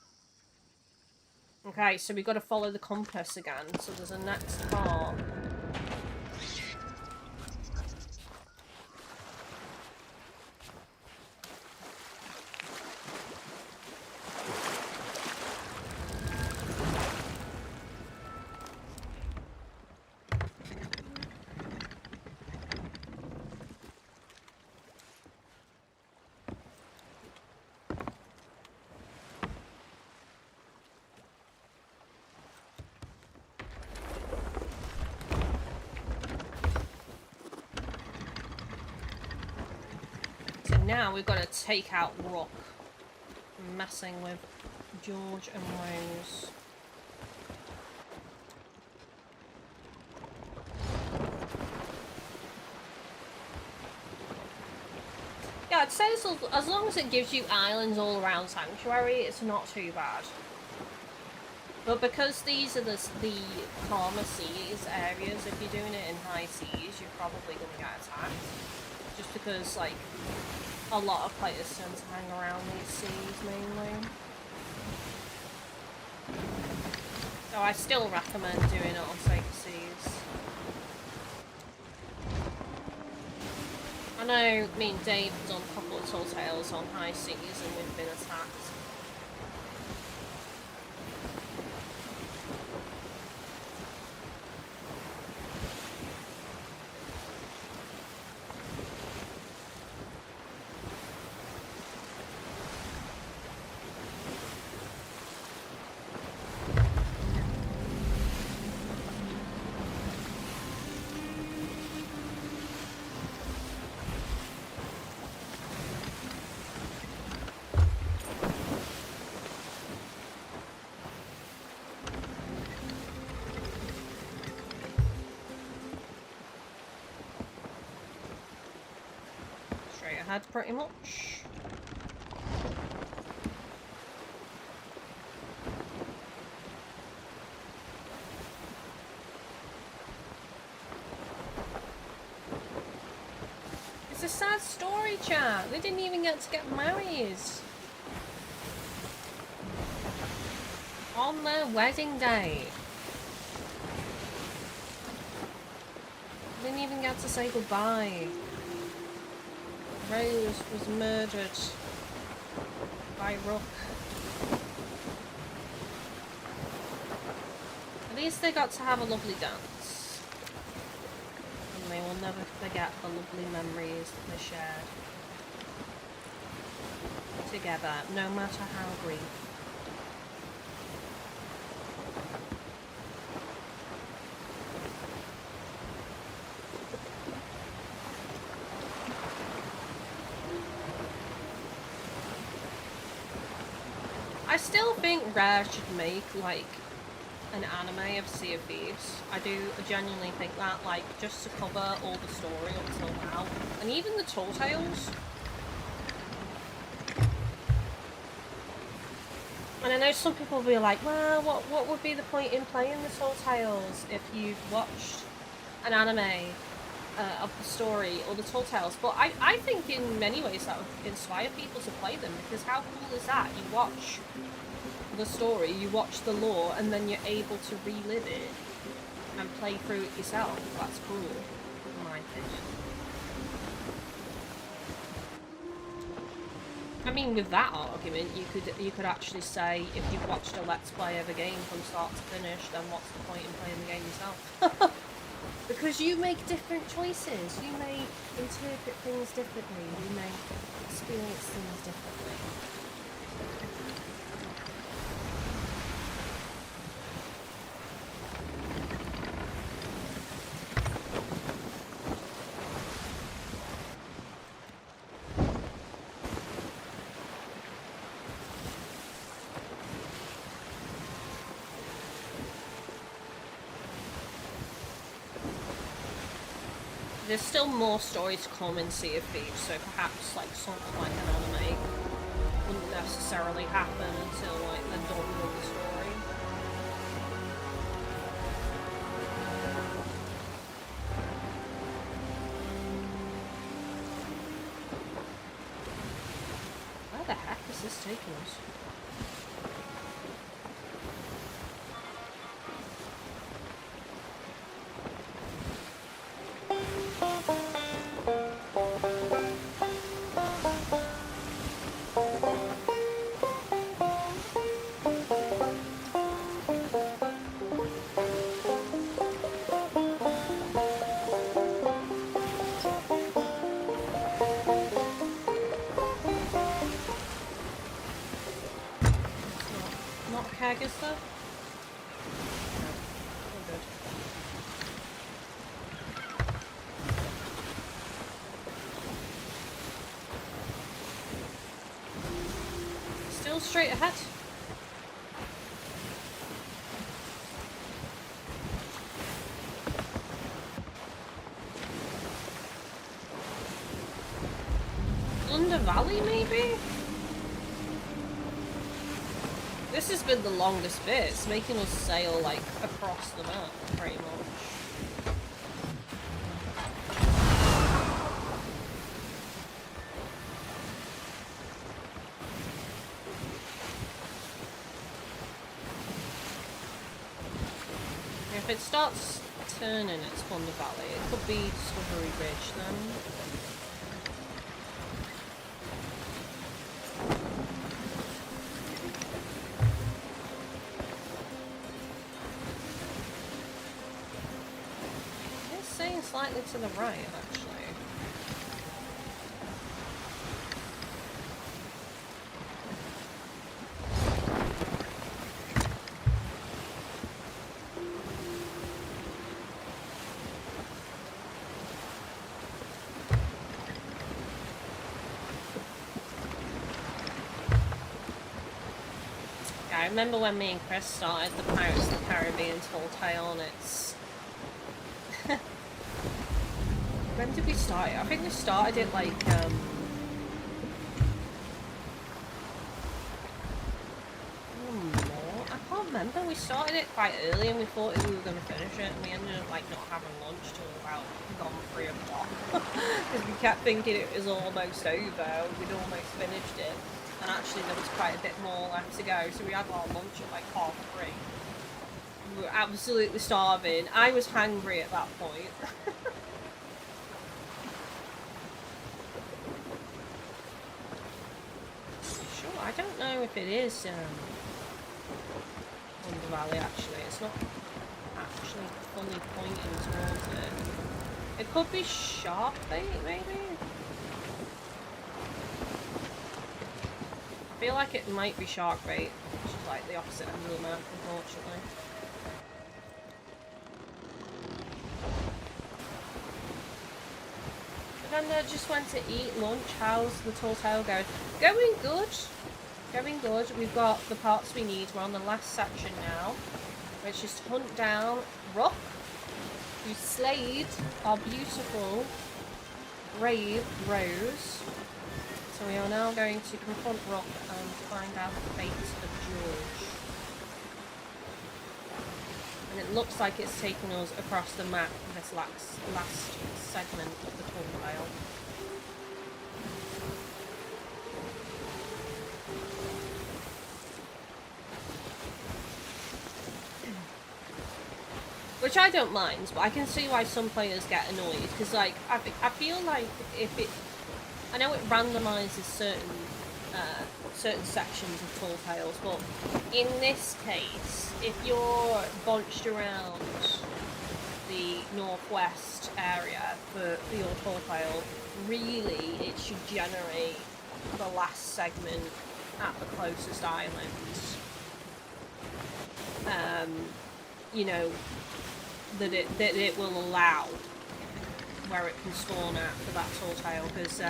Okay, so we've got to follow the compass again. So there's a next part. Now we've got to take out Rook, messing with George and Rose. Yeah, I'd say as long as it gives you islands all around Sanctuary, it's not too bad. But because these are the calmer seas areas, if you're doing it in high seas, you're probably going to get attacked. Just because, like, a lot of players tend to hang around these seas mainly. So I still recommend doing it on safer seas. I know me and Dave have done a couple of tall tales on high seas and we've been attacked. Ahead, pretty much. Is this story, chat. They didn't even get to get married. On their wedding day. They didn't even get to say goodbye. Rose was murdered by Rook. At least they got to have a lovely dance. And they will never forget the lovely memories that they shared together, no matter how brief. I still think Rare should make, like, an anime of Sea of Thieves. I do genuinely think that, like, just to cover all the story until now. And even the Tall Tales. And I know some people will be like, well, what would be the point in playing the Tall Tales if you've watched an anime of the story or the Tall Tales? But I think in many ways that would inspire people to play them, because how cool is that? You watch the story, you watch the lore, and then you're able to relive it and play through it yourself. That's cool, in my opinion. I mean, with that argument, you could actually say, if you've watched a Let's Play of a game from start to finish, then what's the point in playing the game yourself? Because you make different choices, you may interpret things differently, you may experience things differently. There's still more story to come in Sea of Thieves, so perhaps like something like an anime wouldn't necessarily happen until like they're done with the story. Where the heck is this taking us? Pegasus? No. Oh, good. Still straight ahead. Under Valley, maybe? This has been the longest bit. It's making us sail, like, across the map, pretty much. If it starts turning at Thunder Valley, it could be Discovery Ridge then. Slightly to the right, actually. Yeah, I remember when me and Chris started the Pirates of the Caribbean Tall Tale, and it's... When did we start it? I think we started it like, I can't remember remember we started it quite early and we thought we were going to finish it, and we ended up like not having lunch till about gone 3 o'clock because we kept thinking it was almost over, we'd almost finished it, and actually there was quite a bit more left to go, so we had our lunch at like 3:30. We were absolutely starving. I was hungry at that point. Sure, I don't know if it is Undervalley actually. It's not actually fully pointing towards it. It could be shark bait, maybe? I feel like it might be shark bait, which is like the opposite end of the map, unfortunately. Amanda just went to eat lunch. How's the tall tale going? Going good. Going good. We've got the parts we need. We're on the last section now, which is to hunt down Rook, who slayed our beautiful brave Rose. So we are now going to confront Rook and find out the fate of George. And it looks like it's taking us across the map for this last segment of the tall tale. Which I don't mind, but I can see why some players get annoyed, because like I feel like if it, I know it randomises certain sections of tall tales, but in this case, if you're bunched around the northwest area for your tall tale, really it should generate the last segment at the closest island. You know, that it will allow where it can spawn at for that tall tale, because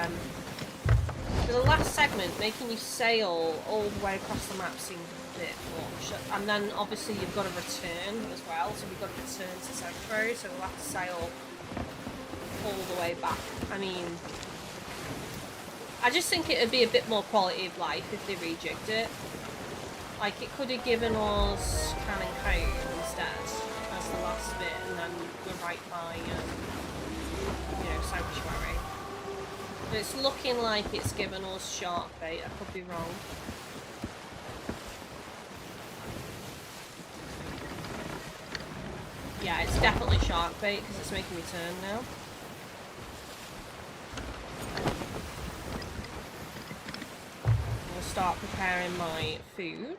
for the last segment, making you sail all the way across the map seems a bit much. And then obviously you've got to return as well, so we've got to return to Sanctuary, so we'll have to sail all the way back. I mean, I just think it would be a bit more quality of life if they rejigged it. Like, it could have given us Canning Cove instead as the last bit, and then we're right by, you know, Sanctuary. But it's looking like it's given us shark bait. I could be wrong. Yeah, it's definitely shark bait because it's making me turn now. We'll start preparing my food.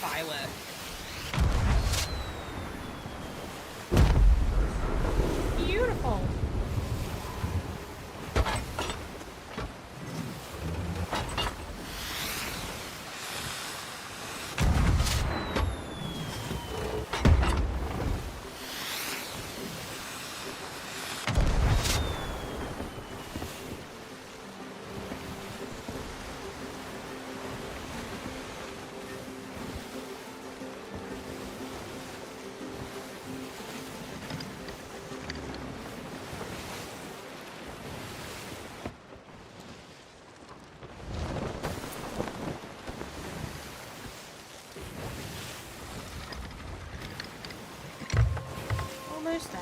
Firework. Beautiful. Almost there.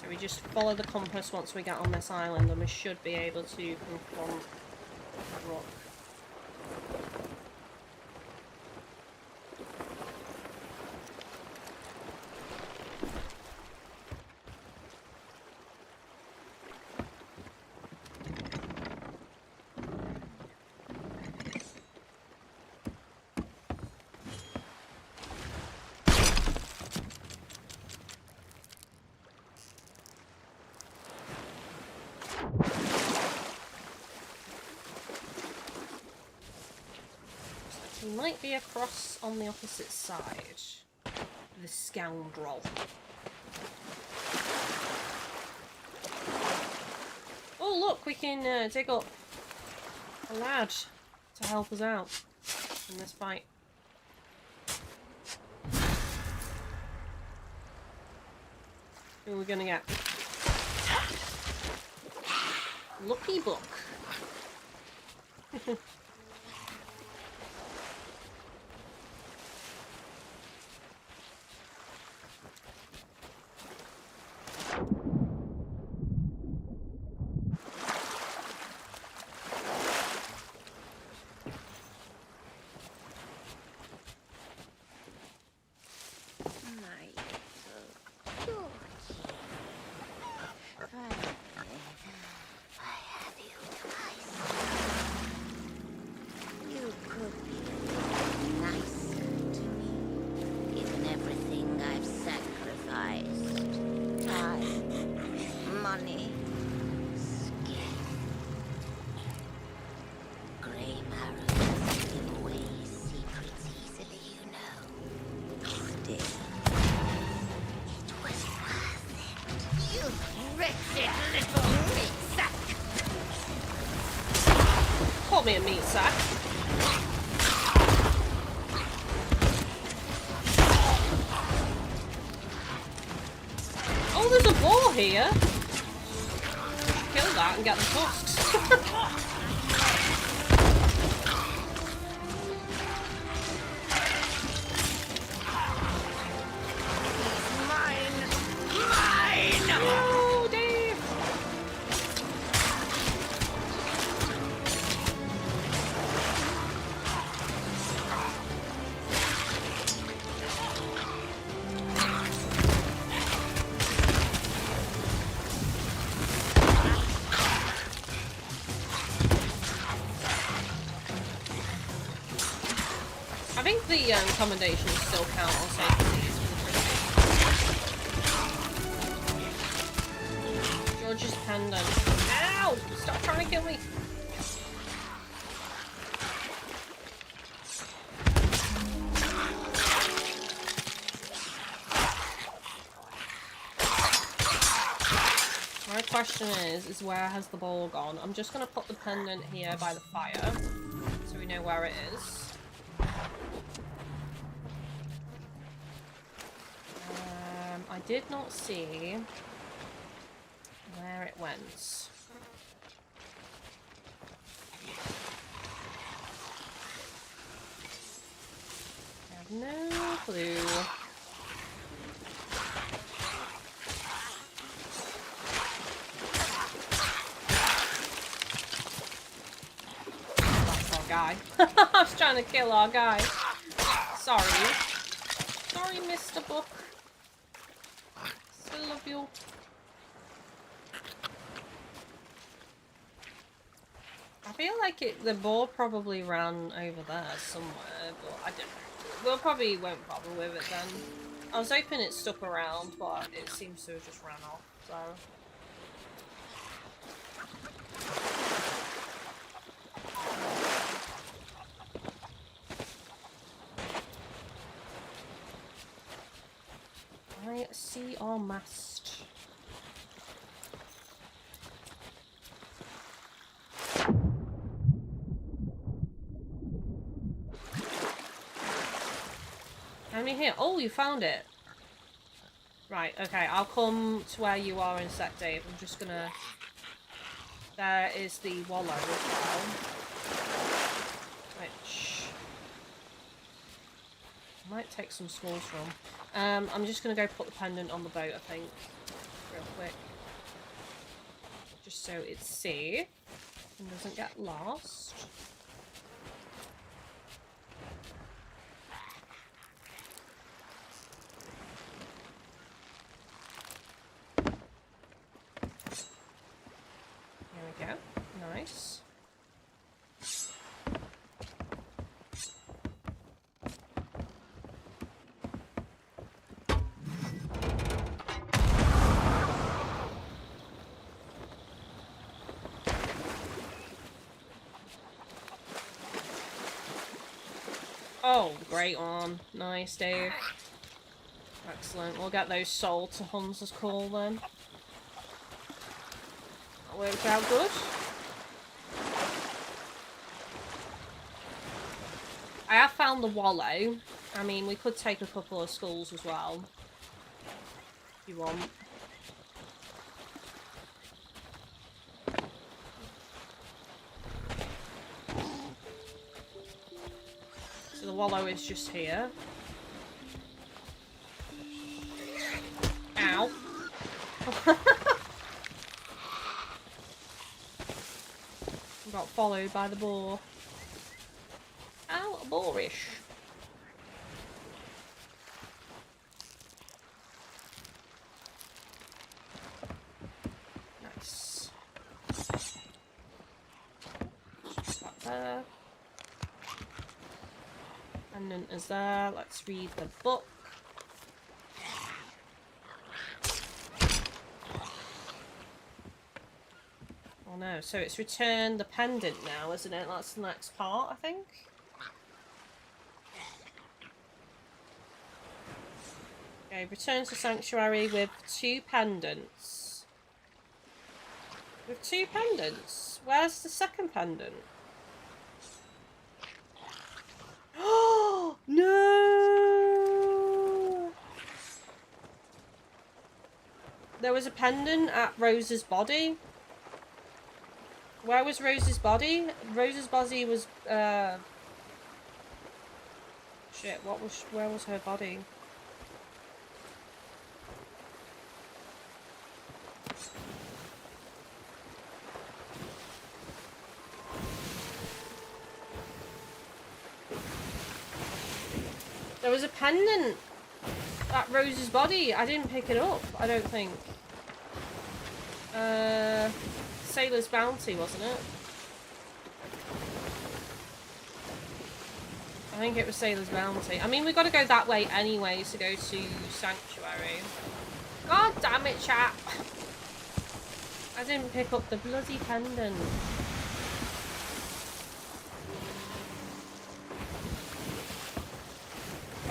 We just follow the compass once we get on this island and we should be able to confront Rook. might be across on the opposite side. The scoundrel. Oh look, we can dig up a lad to help us out in this fight. Who are we gonna get? Lucky Book. Call me a meat sack. Oh, there's a boar here. Kill that and get the tusks. I think the commendations still count on safety for the George's pendant. Ow! Stop trying to kill me! My question is where has the ball gone? I'm just gonna put the pendant here by the fire, so we know where it is. I did not see where it went. I have no clue. That's our guy. I was trying to kill our guy. Sorry. Sorry, Mr. Book. I love you. I feel like the ball probably ran over there somewhere, but I don't know. We'll probably won't bother with it then. I was hoping it stuck around, but it seems to have just ran off, so. I see our mast. How many here? Oh, you found it. Right, okay, I'll come to where you are in a sec, Dave. I'm just gonna... There is the wallow as well. Which... I might take some smalls from. I'm just gonna go put the pendant on the boat, I think. Real quick. Just so it's safe and doesn't get lost. There we go. Nice. Oh, great one. Nice, Dave. Excellent. We'll get those sold to Hunter's Call then. That worked out good. I have found the wallow. I mean, we could take a couple of skulls as well. If you want. So the wallow is just here. Ow. Got followed by the boar. Ow, boorish. Nice. Just that there. Pendant is there. Let's read the book. Oh no, so it's returned the pendant now, isn't it? That's the next part, I think. Okay, return to Sanctuary with 2 pendants. With 2 pendants? Where's the second pendant? Oh no! There was a pendant at Rose's body. Where was Rose's body? Rose's body was shit, where was her body? There was a pendant at Rose's body. I didn't pick it up, I don't think. Sailor's Bounty, wasn't it? I think it was Sailor's Bounty. I mean, we've got to go that way anyway to go to Sanctuary. God damn it, chap! I didn't pick up the bloody pendant.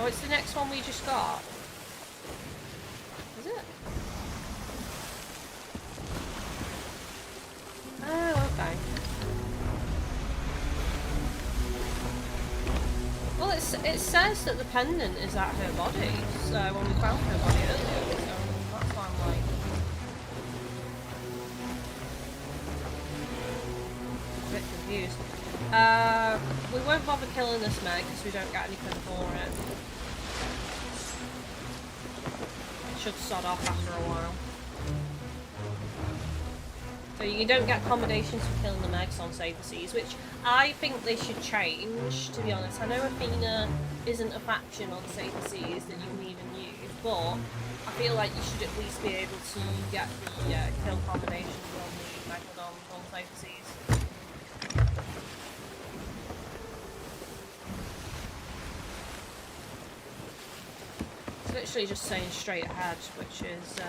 Oh, it's the next one we just got. Is it? Oh, okay. Well, it says that the pendant is at her body, so when we found her body earlier, so that's why I'm like... a bit confused. We won't bother killing this Meg because we don't get anything for it. Should sod off after a while. So you don't get accommodations for killing the Megs on Safer Seas, which I think they should change, to be honest. I know Athena isn't a faction on Safer Seas that you can even use, but I feel like you should at least be able to get the kill accommodations on the Megalodons on Safer Seas. It's literally just saying straight ahead, which is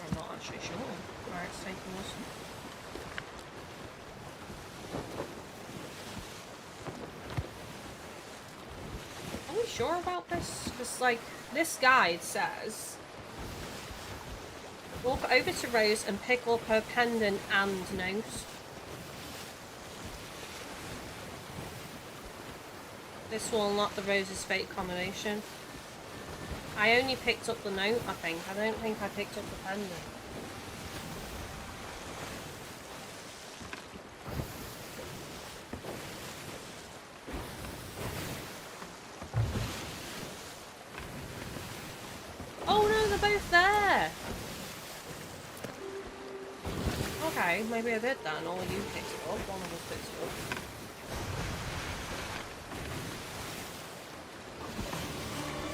I'm not actually sure where it's taking us. Are we sure about this? Because, like, this guide says walk over to Rose and pick up her pendant and note. This will unlock the Rose's fate combination. I only picked up the note, I think. I don't think I picked up the pendant. Oh no, they're both there! Okay, maybe I did then, or you picked it up, one of us picked it up.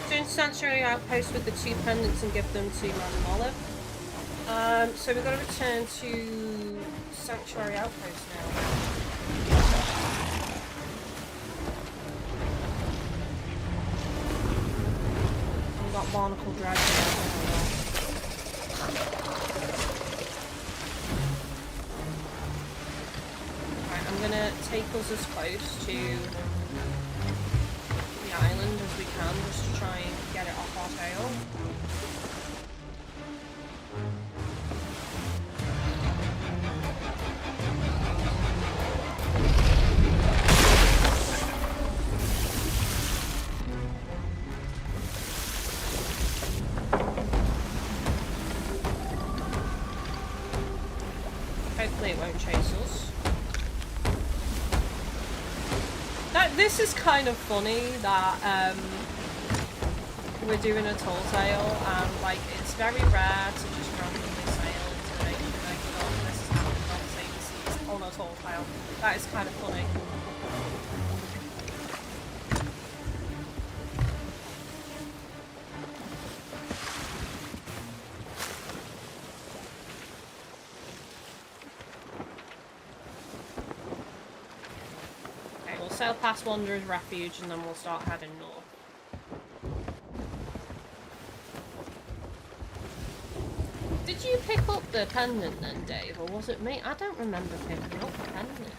Doing Sanctuary Outpost with the 2 pendants and give them to Madame Olive. So we've got to return to Sanctuary Outpost now. We've got Barnacle Dragon now. I'm gonna take us as close to the island as we can, just to try and get it off our tail. Hopefully it won't chase us. This is kind of funny that we're doing a tall tale and like it's very rare to just randomly sail into an ancient megalodon. This is happening on the seas on a tall tale. That is kind of funny. Sail past Wanderer's Refuge and then we'll start heading north. Did you pick up the pendant then, Dave, or was it me? I don't remember picking up the pendant.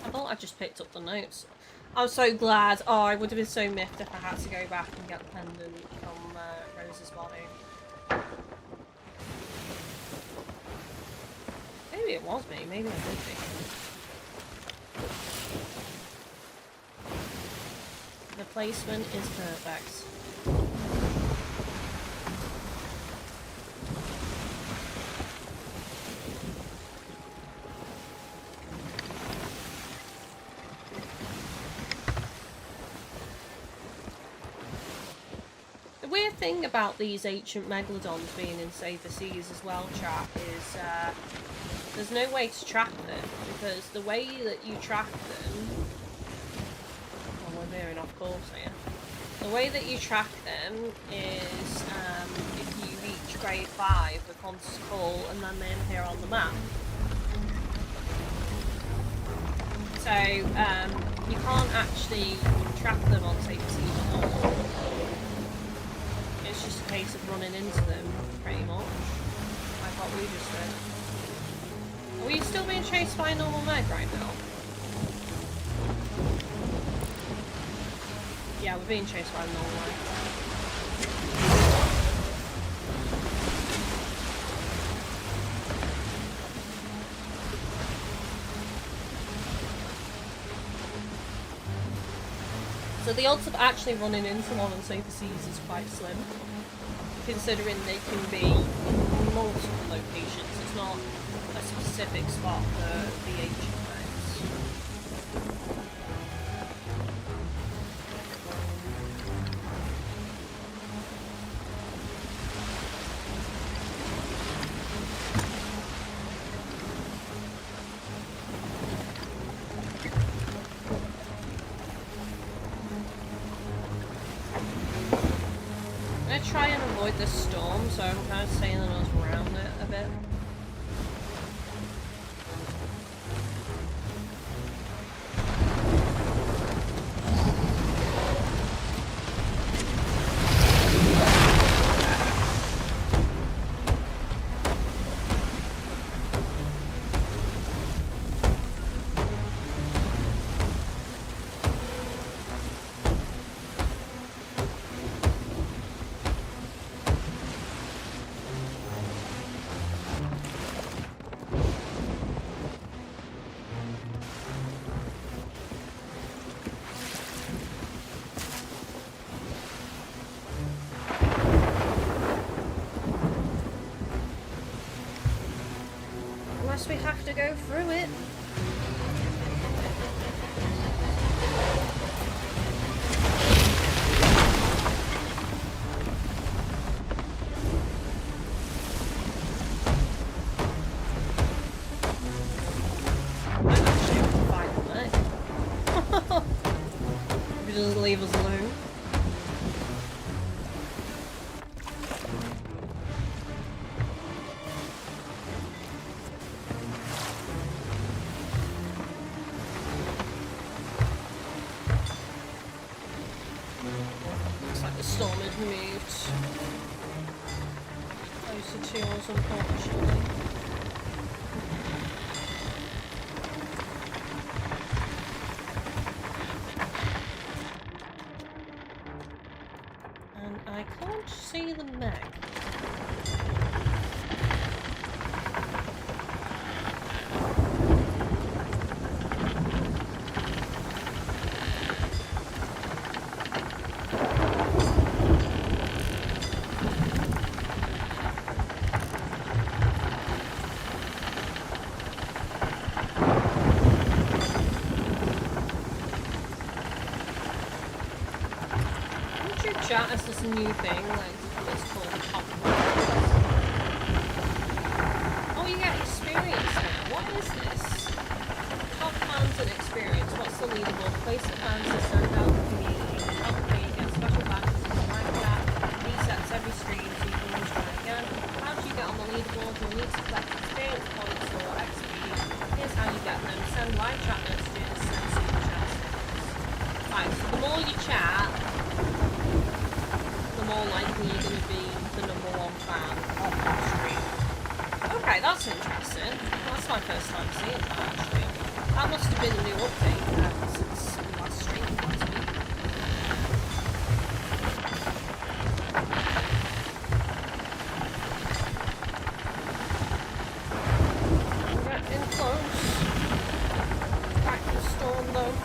I thought I just picked up the notes. I'm so glad. Oh, I would have been so miffed if I had to go back and get the pendant from Rose's body. Maybe it was me. Maybe I did pick it. The placement is perfect. The weird thing about these ancient megalodons being in safer seas as well, chat, is there's no way to track them, because the way that you track them... Oh, we're veering off course here. The way that you track them is if you reach grade 5 with Hunter's Call and then they appear on the map. So, you can't actually track them on safer seas at all. It's just a case of running into them, pretty much. Like what we just did. Are we still being chased by a normal Meg right now? Yeah, we're being chased by a normal Meg. So the odds of actually running into one on safer seas is quite slim, considering they can be in multiple locations. It's not a specific spot for the ancient Megs. I'm going to try and avoid this storm, so I'm kind of sailing us around it a bit. We have to go through it. I'm actually able to fight them there. If you just leave us alone. Unfortunately. Meg. Chat is this new thing, like it's called top plans. Oh, you get experience now. What is this? Top plans and experience. What's the leaderboard? Place the plans to send out the community. Okay, you get special badges like that. Resets every stream so you can always try again. How do you get on the leaderboard? You'll need to collect experience points or XP. Here's how you get them. Send live chat messages, send super chats. Right, so the more you chat, the more likely you're going to be the #1 fan of that stream. Okay, that's interesting. That's my first time seeing that, actually. That must have been a new update since the last stream last week. We're getting close. Back to the storm, though.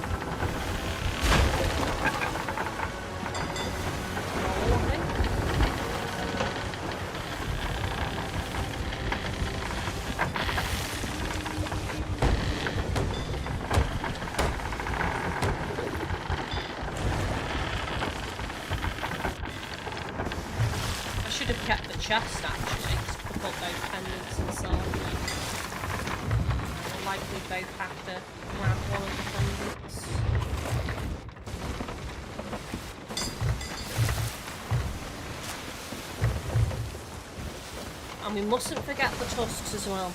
Chest actually, just put up those pendants inside. We'll likely both have to grab one of the pendants. And we mustn't forget the tusks as well.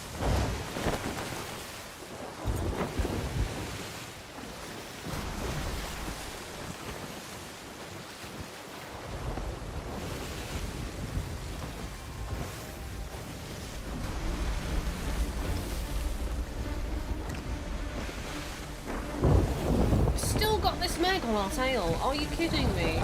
On our tail. Are you kidding me?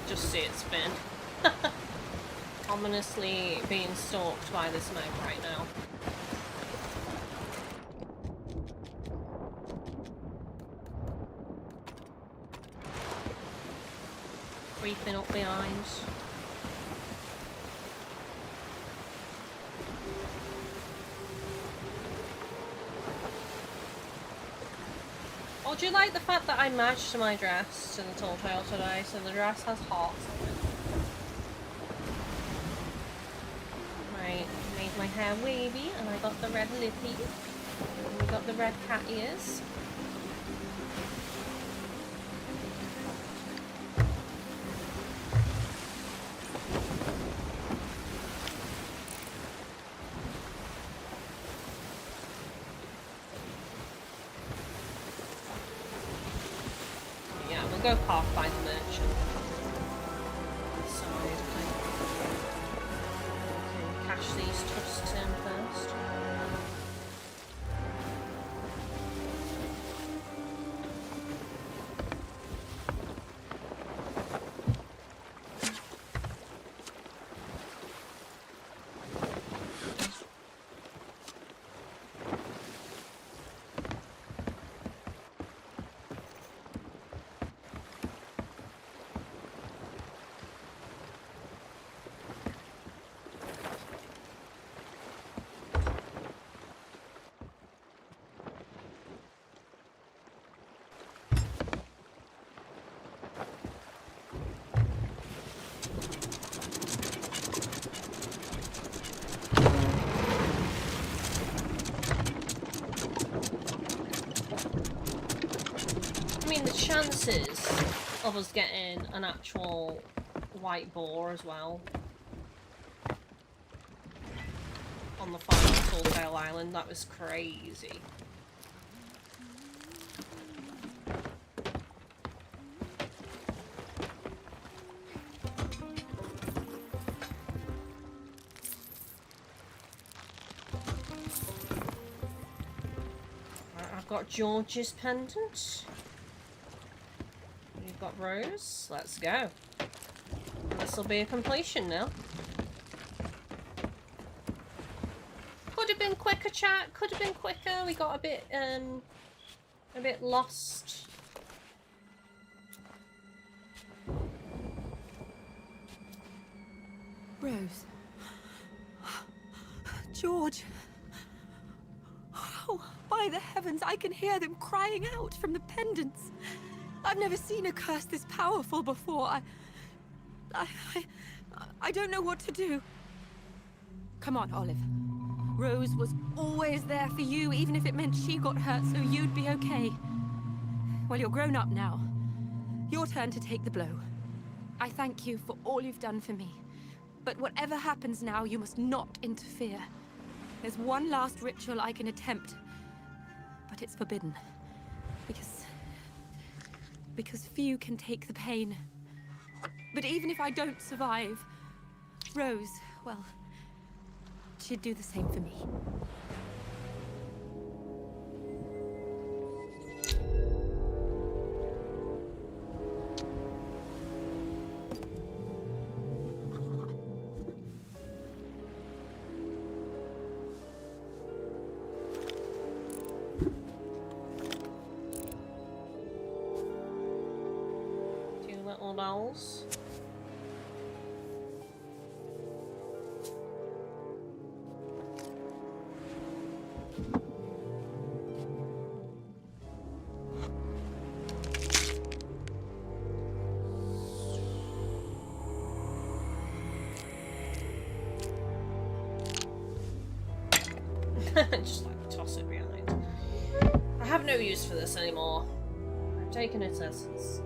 Just see it spin. Ominously being stalked by this Meg right now. Creeping up behind. Oh, do you like the fact that I matched my dress to the tall tale today? So the dress has hearts on it. Right, made my hair wavy and I got the red lippy. And we got the red cat ears. Go park by the merchant. Side, okay, cash these tusks in first. mean, the chances of us getting an actual white boar as well on the final Telltale Island, that was crazy. I've got George's pendant. You've got Rose. Let's go. This will be a completion now. Could have been quicker, chat. Could have been quicker. We got a bit lost. Rose. George. Oh, by the heavens, I can hear them crying out from the pendants. I've never seen a curse this powerful before. I don't know what to do. Come on, Olive. Rose was always there for you, even if it meant she got hurt so you'd be okay. Well, you're grown up now. Your turn to take the blow. I thank you for all you've done for me. But whatever happens now, you must not interfere. There's one last ritual I can attempt, but it's forbidden. Because few can take the pain. But even if I don't survive, Rose, well, she'd do the same for me. Dolls. Just like toss it behind. I have no use for this anymore. I've taken its essence.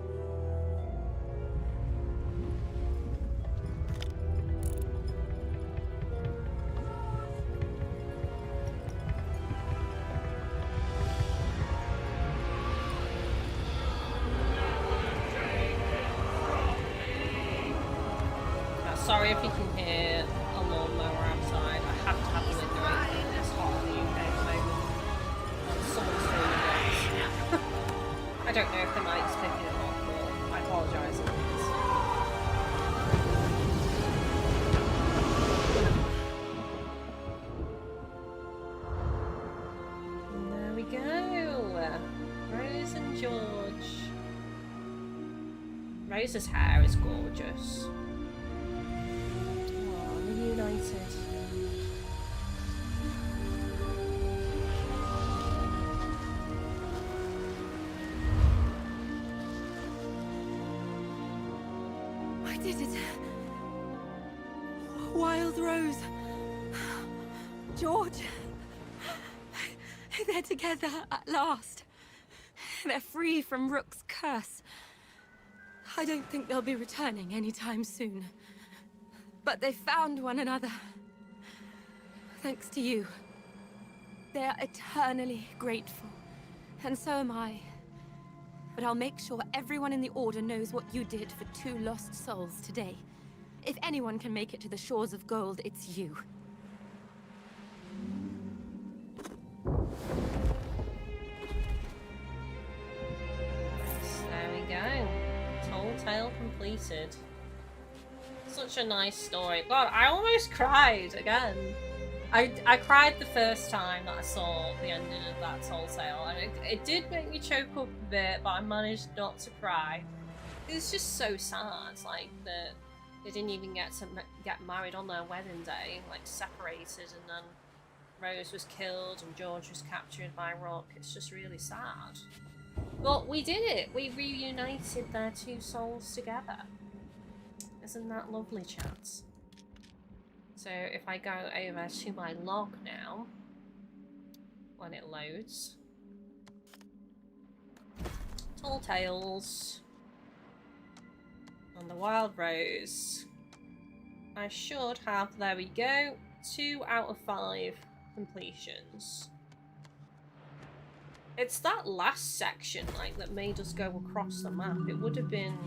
Sorry if you can hear a lawnmower outside. I have to have the window open. It's hot in the UK at the moment. Someone's throwing a I don't know if the mic's picking it up, but I apologise if it is. And there we go. Rose and George. Rose's hair is gorgeous. United. I did it. Wild Rose. George. They're together at last. They're free from Rook's curse. I don't think they'll be returning anytime soon. But they found one another. Thanks to you. They're eternally grateful. And so am I. But I'll make sure everyone in the Order knows what you did for two lost souls today. If anyone can make it to the shores of gold, it's you. There we go. Telltale completed. Such a nice story. God, I almost cried again. I cried the first time that I saw the ending of that Telltale, and it did make me choke up a bit, but I managed not to cry. It's just so sad, like, that they didn't even get to get married on their wedding day, like, separated, and then Rose was killed and George was captured by Rook. It's just really sad. But we did it! We reunited their two souls together. Isn't that lovely, chat? So if I go over to my log now, Tall Tales. And the Wild Rose. I should have, there we go, 2 out of 5 completions. It's that last section, like, that made us go across the map. It would have been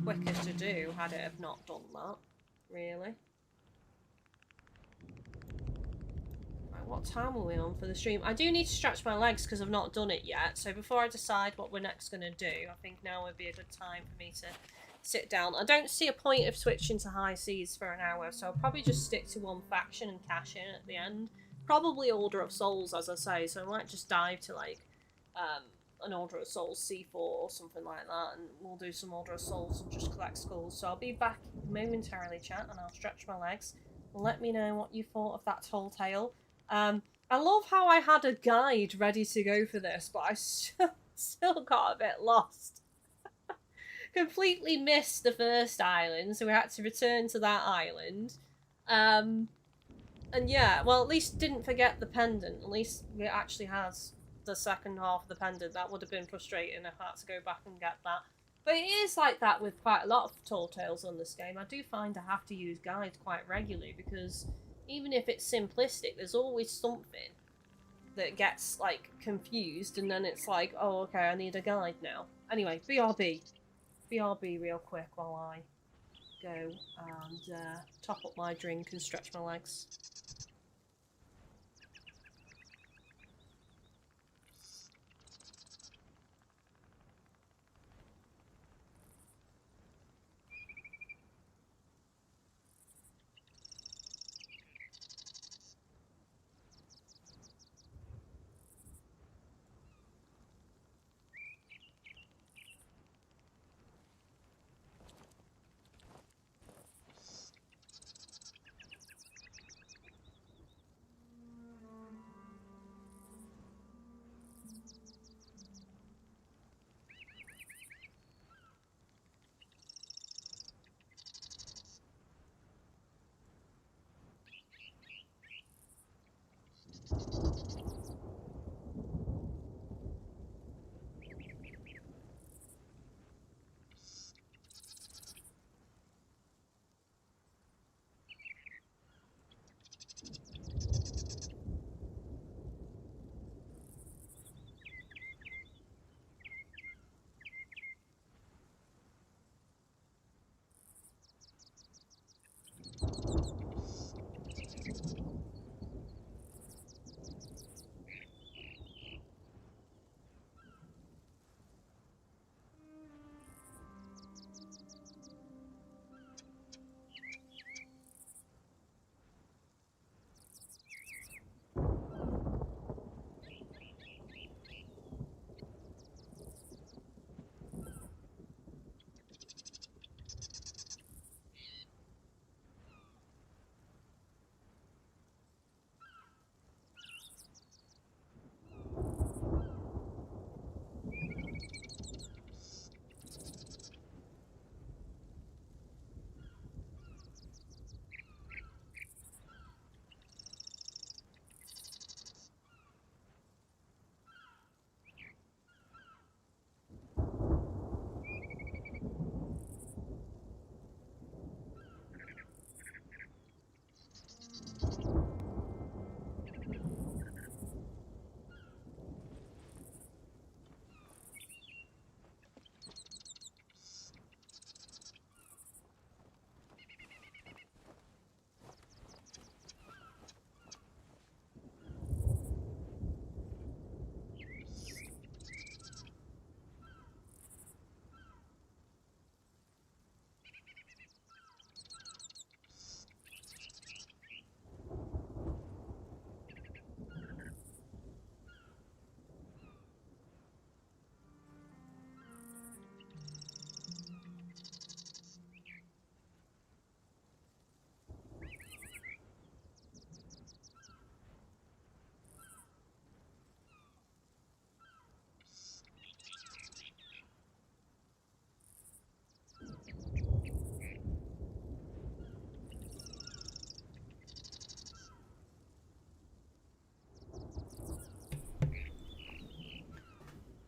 quicker to do had it have not done that, really. Right, what time are we on for the stream? I do need to stretch my legs because I've not done it yet, so before I decide what we're next going to do, I think now would be a good time for me to sit down. I don't see a point of switching to high seas for an hour, so I'll probably just stick to one faction and cash in at the end. Probably Order of Souls, as I say, so I might just dive to, like, an Order of Souls C4 or something like that, and we'll do some Order of Souls and just collect skulls. So I'll be back momentarily, chat, and I'll stretch my legs. Let me know what you thought of that Tall Tale. I love how I had a guide ready to go for this, but I still got a bit lost. Completely missed the first island, so we had to return to that island. And yeah, well, at least didn't forget the pendant. At least it actually has the second half of the pendant. That would have been frustrating if I had to go back and get that. But it is like that with quite a lot of Tall Tales on this game. I do find I have to use guides quite regularly because even if it's simplistic, there's always something that gets, like, confused, and then it's like, oh, okay, I need a guide now. Anyway, BRB. BRB real quick while I go and top up my drink and stretch my legs.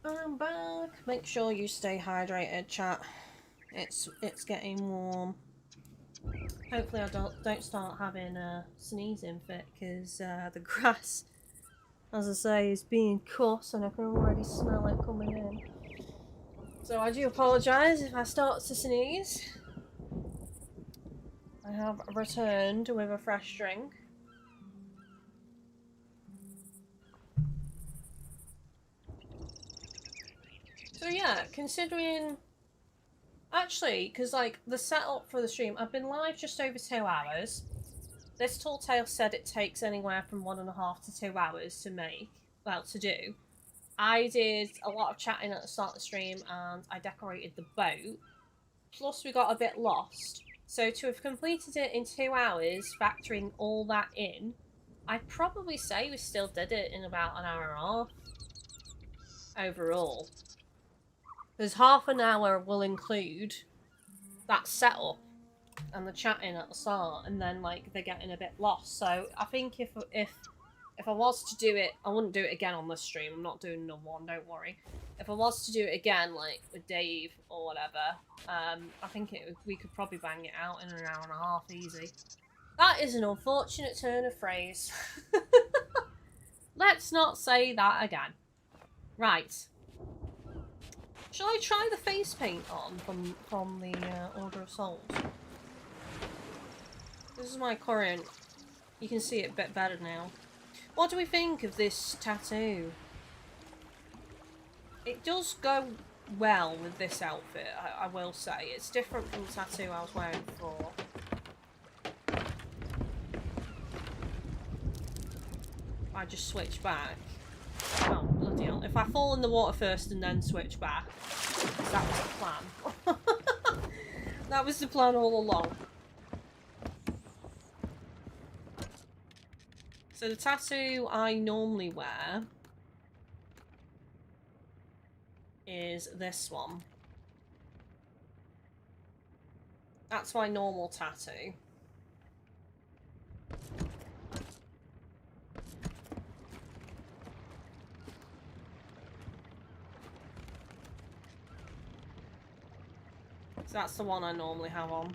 I'm back. Make sure you stay hydrated, chat. It's getting warm. Hopefully I don't start having a sneezing fit because the grass, as I say, is being cut and I can already smell it coming in. So I do apologise if I start to sneeze. I have returned with a fresh drink. So yeah, considering... Actually, because like the setup for the stream, I've been live just over 2 hours. This Tall Tale said it takes anywhere from 1.5 to 2 hours to make, well, to do. I did a lot of chatting at the start of the stream and I decorated the boat. Plus we got a bit lost. So to have completed it in 2 hours, factoring all that in, I'd probably say we still did it in about 1.5 hours overall. Because half an hour will include that setup and the chatting at the start, and then like they're getting a bit lost. So I think if I was to do it, I wouldn't do it again on this stream. I'm not doing another one, don't worry. If I was to do it again, like with Dave or whatever, I think we could probably bang it out in 1.5 hours easy. That is an unfortunate turn of phrase. Let's not say that again. Right. Shall I try the face paint on from the Order of Souls? This is my current... You can see it a bit better now. What do we think of this tattoo? It does go well with this outfit, I will say. It's different from the tattoo I was wearing before. I just switch back. Oh, bloody hell. If I fall in the water first and then switch back. That was the plan. That was the plan all along. So the tattoo I normally wear is this one. That's my normal tattoo. So that's the one I normally have on.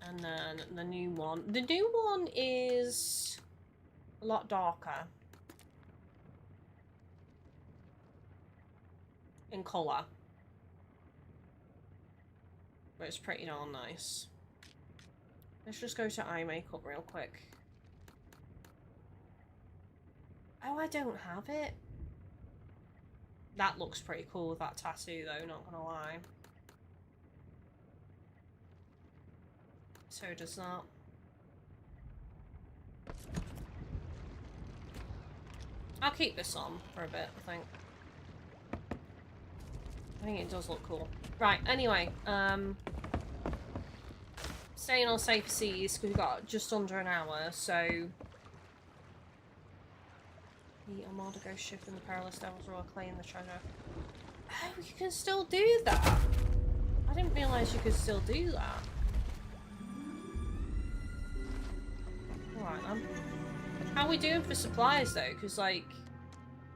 And then the new one. The new one is a lot darker in colour. But it's pretty darn nice. Let's just go to eye makeup real quick. Oh, I don't have it. That looks pretty cool with that tattoo though, not gonna lie. So does that. I'll keep this on for a bit, I think. I think it does look cool. Right, anyway, staying on safer seas, because we've got just under an hour, so... The Armada Ghost Ship and the Perilous Devils Royal claim the treasure. Oh, you can still do that! I didn't realise you could still do that. Alright then. How are we doing for supplies though? Because like...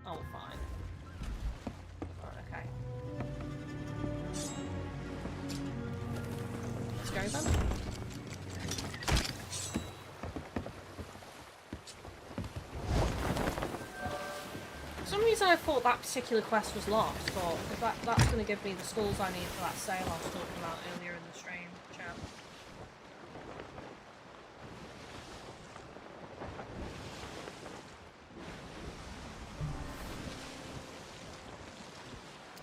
Oh, fine. Alright, okay. Let's go then. For some reason I thought that particular quest was lost, but if that's going to give me the skulls I need for that sale I was talking about earlier in the stream, chat.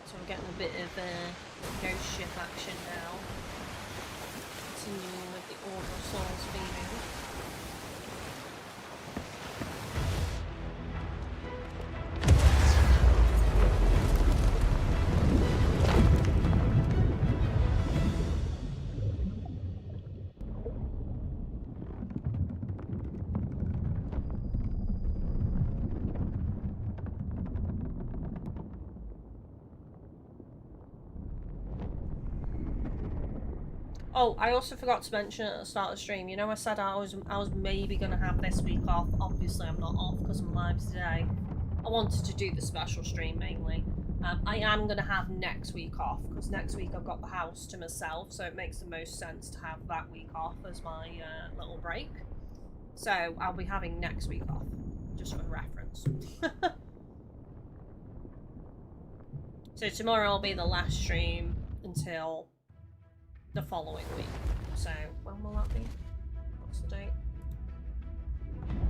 So I'm getting a bit of ghost ship action now. Continuing with the Order of Souls theming. Oh, I also forgot to mention at the start of the stream, you know I said I was maybe going to have this week off. Obviously I'm not off because I'm live today. I wanted to do the special stream mainly. I am going to have next week off because next week I've got the house to myself, so it makes the most sense to have that week off as my little break. So I'll be having next week off, just for reference. So tomorrow will be the last stream until the following week. So when will that be? What's the date?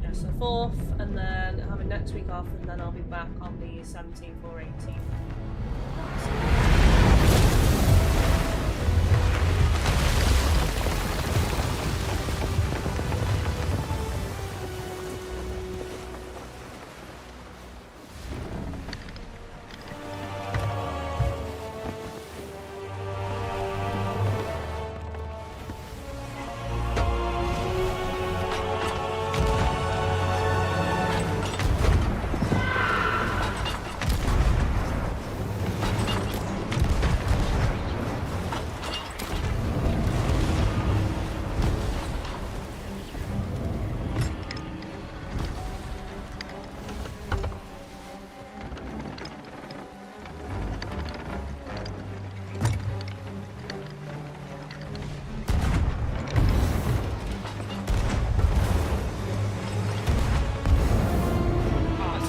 Yeah, so 4th, and then having next week off, and then I'll be back on the 17th or 18th.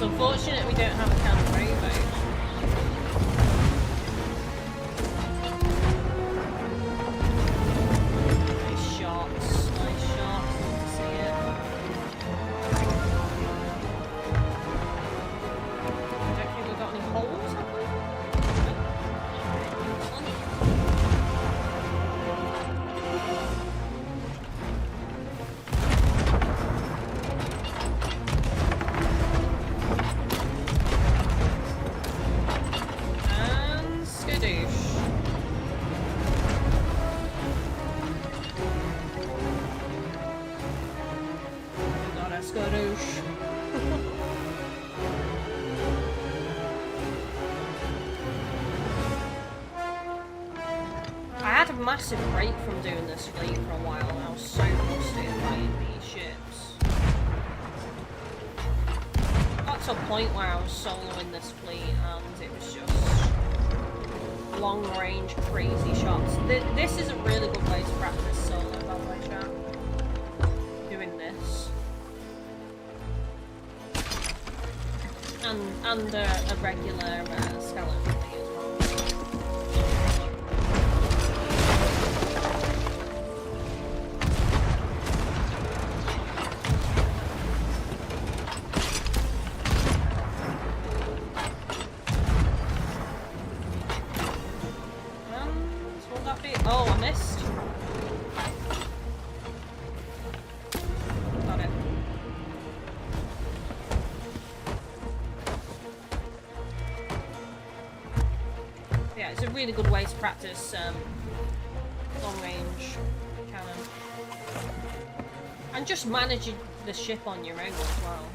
Unfortunate we don't have a camera rowboat. Nice shots, nice shots, love to see it. I don't think we've got any holes, have we? Massive break from doing this fleet for a while, and I was so frustrated by these ships. Got to a point where I was soloing this fleet and it was just long range crazy shots. This is a really good way to practice solo, by the way, chat. Doing this. And a regular skeleton fleet as well. Oh, I missed. Got it. Yeah, it's a really good way to practice long range cannon. And just managing the ship on your own as well.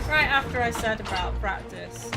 Right after I said about practice.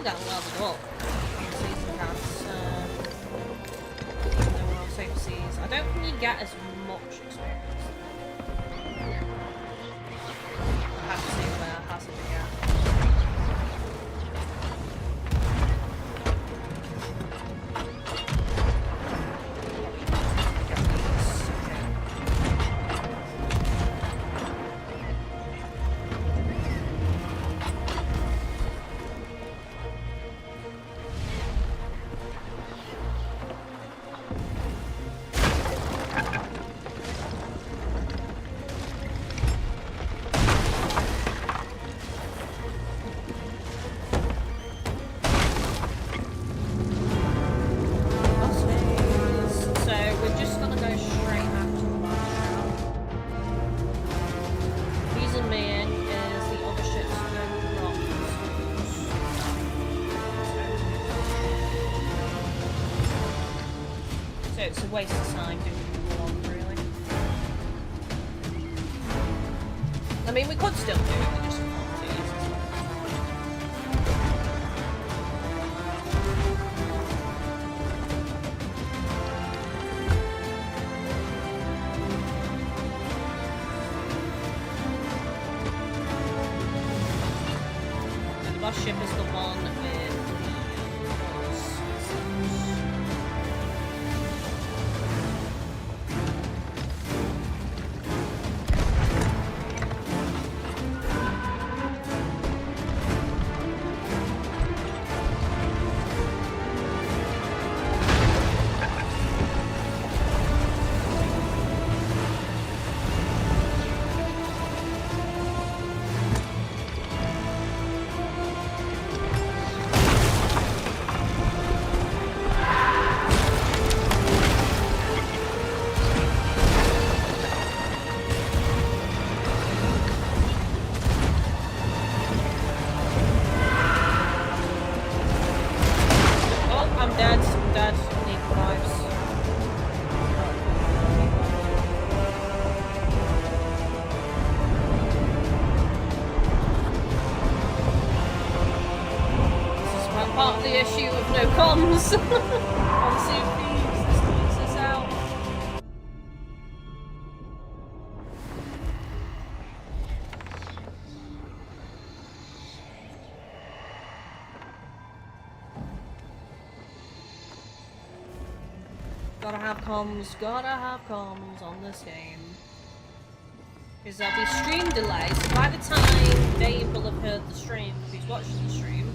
getting leveled up on the season pass. Even though we're on safer seas. I don't think you get as much experience. I have to see where hazard we get. It's a waste of time doing one, really. I mean, we could still do it, we just want to use it. The boss ship is the one with comms on Sea of Thieves. This knocks us out. Gotta have comms on this game. Because there'll be stream delays. So by the time Dave will have heard the stream, if he's watching the stream,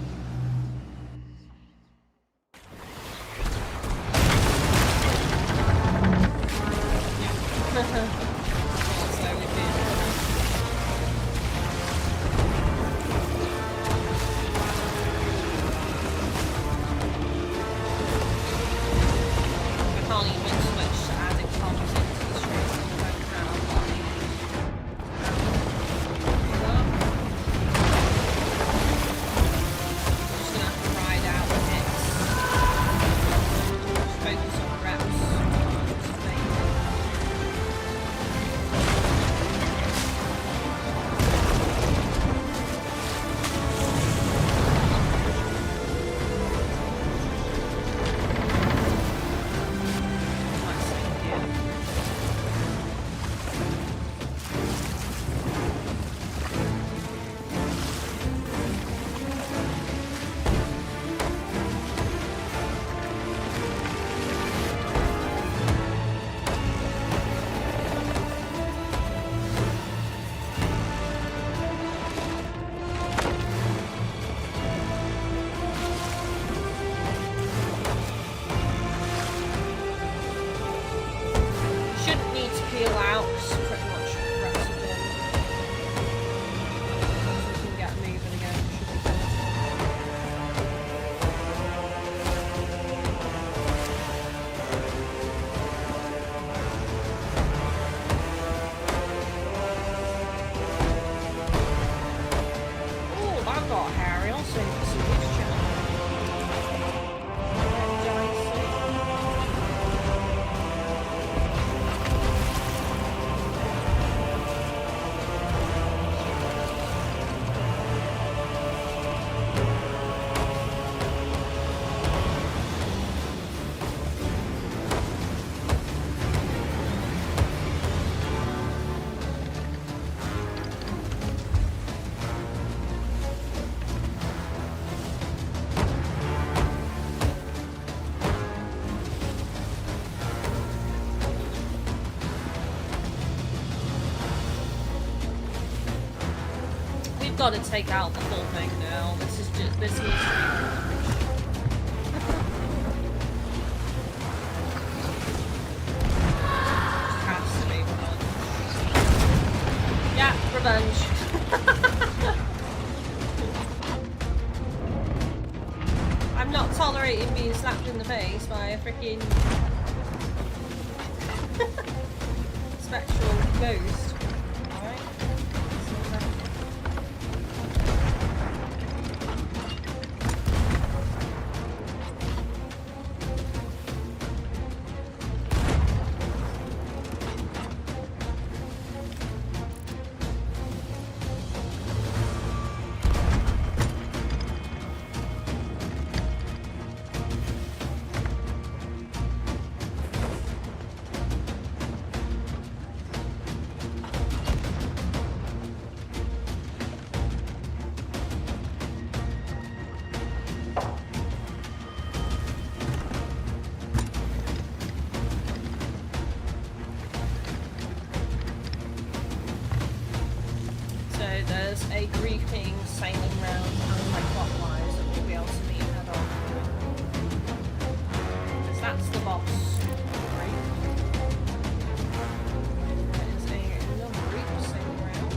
got to take out the full thing now. This needs to be has to be revenge. Yeah, revenge. I'm not tolerating being slapped in the face by a freaking spectral ghost. Alright. There's a grouping sailing round anti-clockwise that we'll be able to meet head on. Because that's the boss group. There's another group sailing round.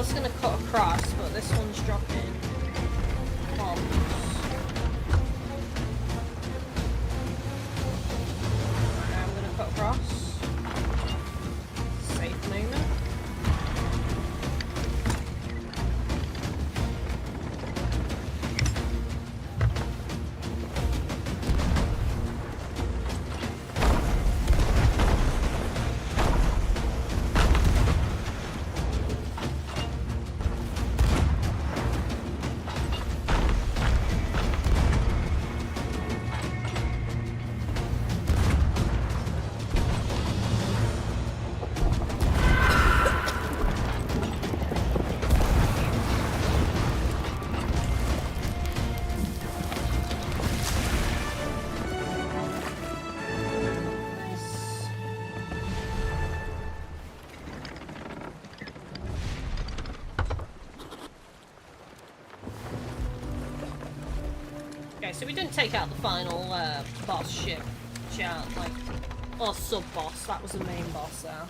was going to cut across, but this one's dropping bombs. Now I'm going to cut across. Safe moment. So we didn't take out the final boss ship, like, or sub-boss. That was the main boss there.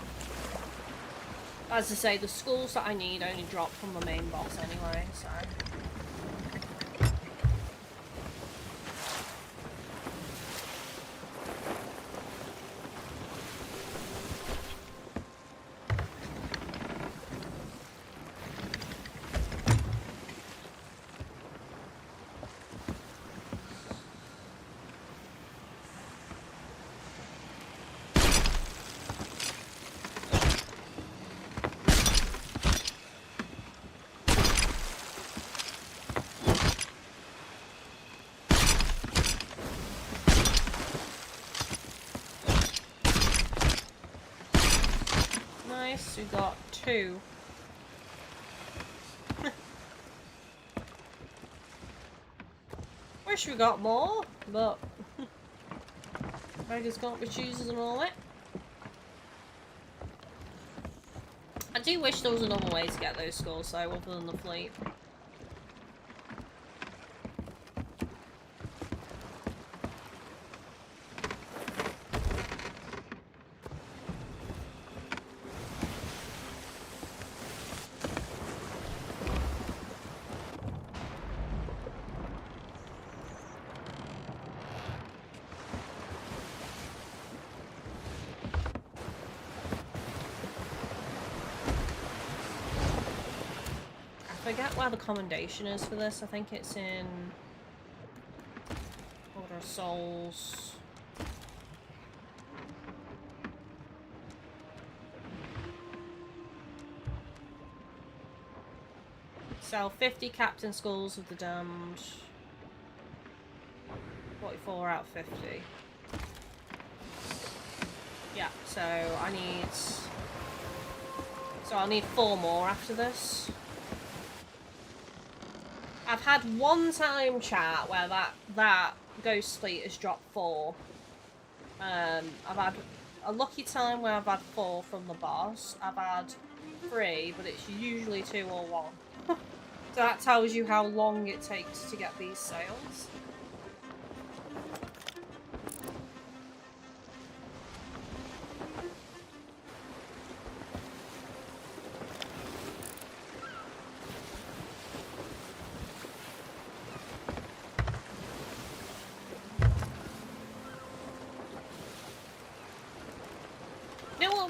As I say, the skulls that I need only drop from the main boss anyway, so... We got 2. Wish we got more, but beggars can't be choosers and all that. I do wish there was another way to get those scores though, other than the fleet. I forget where the commendation is for this. I think it's in Order of Souls. Sell 50 Captain Skulls of the Damned. 44 out of 50. Yeah, so I'll need 4 more after this. I've had one time, chat, where that ghost fleet has dropped 4. I've had a lucky time where I've had 4 from the boss. I've had 3, but it's usually 2 or 1. So that tells you how long it takes to get these sales.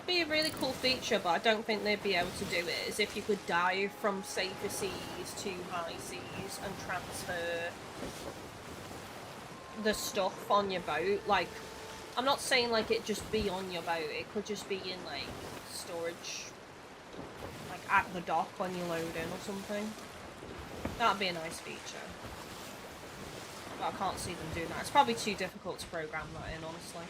Be a really cool feature, but I don't think they'd be able to do it, is if you could dive from safer seas to high seas and transfer the stuff on your boat. Like, I'm not saying like it just be on your boat, it could just be in like storage, like at the dock when you load in or something. That'd be a nice feature, but I can't see them doing that. It's probably too difficult to program that in, honestly.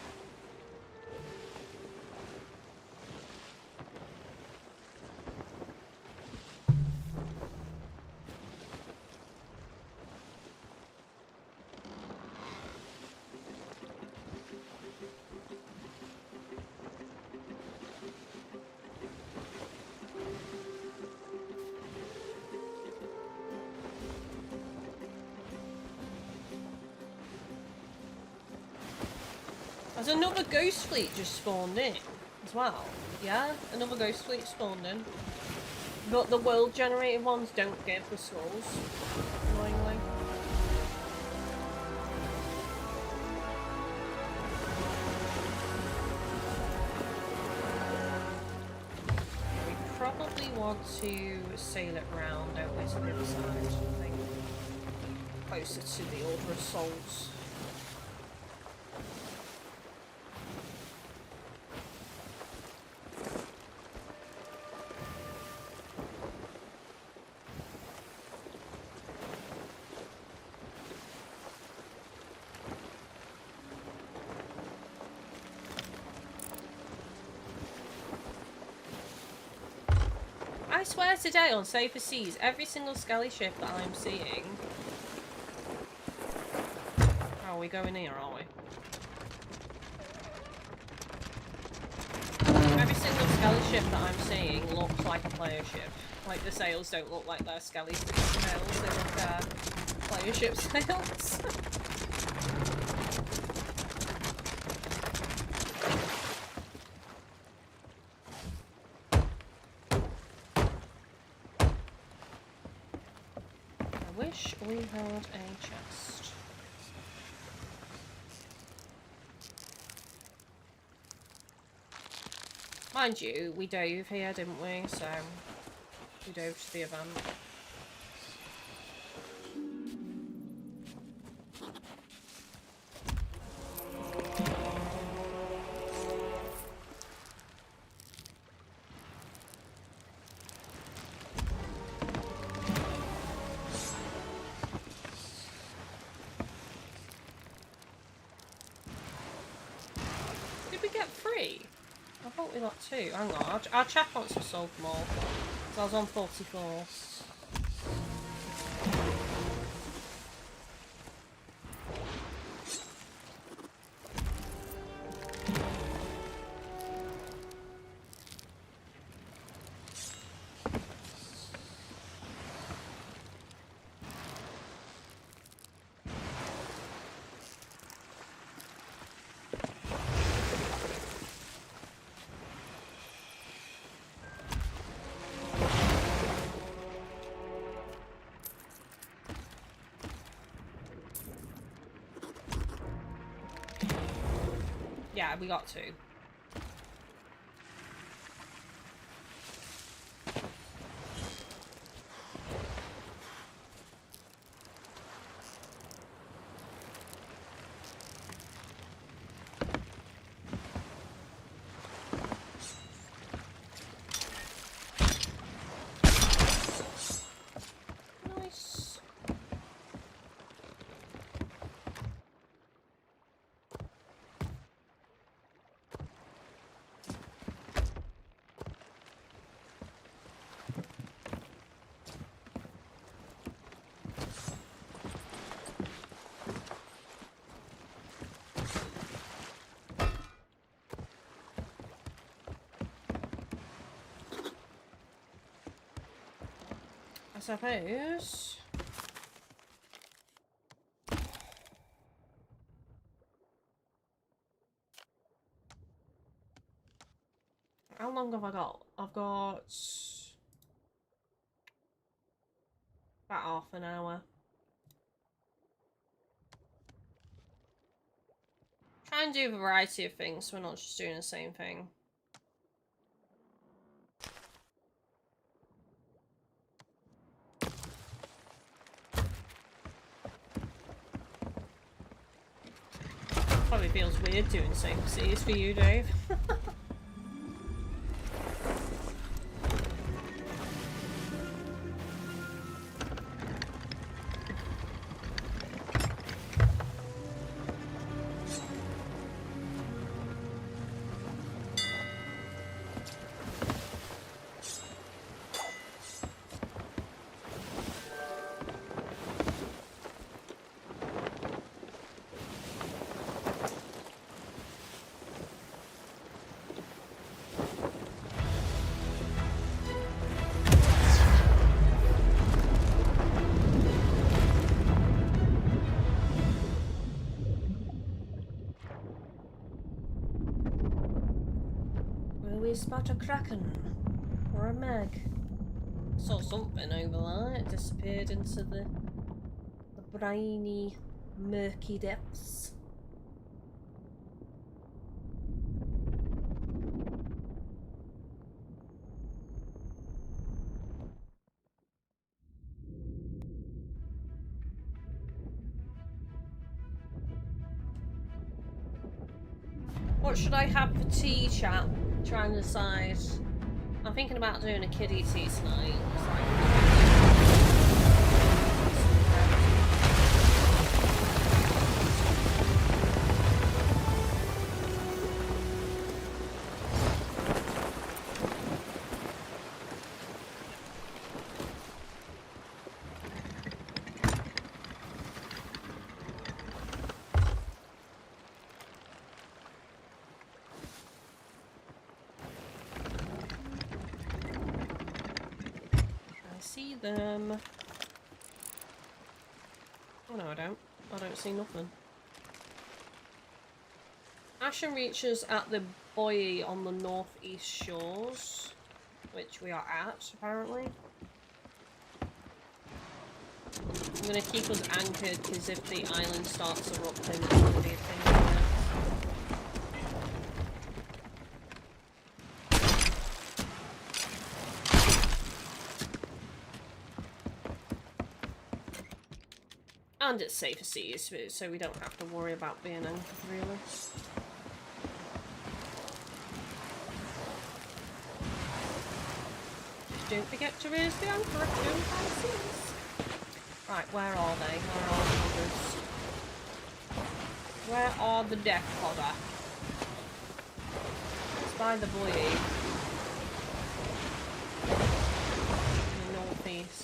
There's another ghost fleet just spawned in as well. Yeah, another ghost fleet spawned in. But the world generated ones don't give the skulls, annoyingly. We probably want to sail it round, don't we, to the other side, I think. Closer to the Order of Souls. I swear today on Safer Seas, every single Skelly ship that I'm seeing... Oh, are we going here, are we? Every single Skelly ship that I'm seeing looks like a player ship. Like, the sails don't look like they're Skelly sails, they look player ship sails. We had a chest. Mind you, we dove here, didn't we? So, we dove to the event. We got 2. Hang on, I'll check once I've sold them all. So I was on 44. Yeah, we got 2. Nice. I suppose. How long have I got? I've got about half an hour. Try and do a variety of things so we're not just doing the same thing. Probably feels weird doing the same seas for you, Dave. Spot a kraken or a meg. Saw something over there. It disappeared into the briny, murky depths. What should I have for tea, chat? Trying to decide. I'm thinking about doing a kiddie tea tonight. See them. Oh no, I don't. I don't see nothing. Ashen reaches at the buoy on the northeast shores, which we are at, apparently. I'm gonna keep us anchored, because if the island starts erupting, it's gonna be a thing. And it's safer seas, so we don't have to worry about being anchored, really. Just don't forget to raise the anchor at 2 high seas. Right, where are they? Where are the others? Where are the death fodder? It's by the buoy. In the northeast.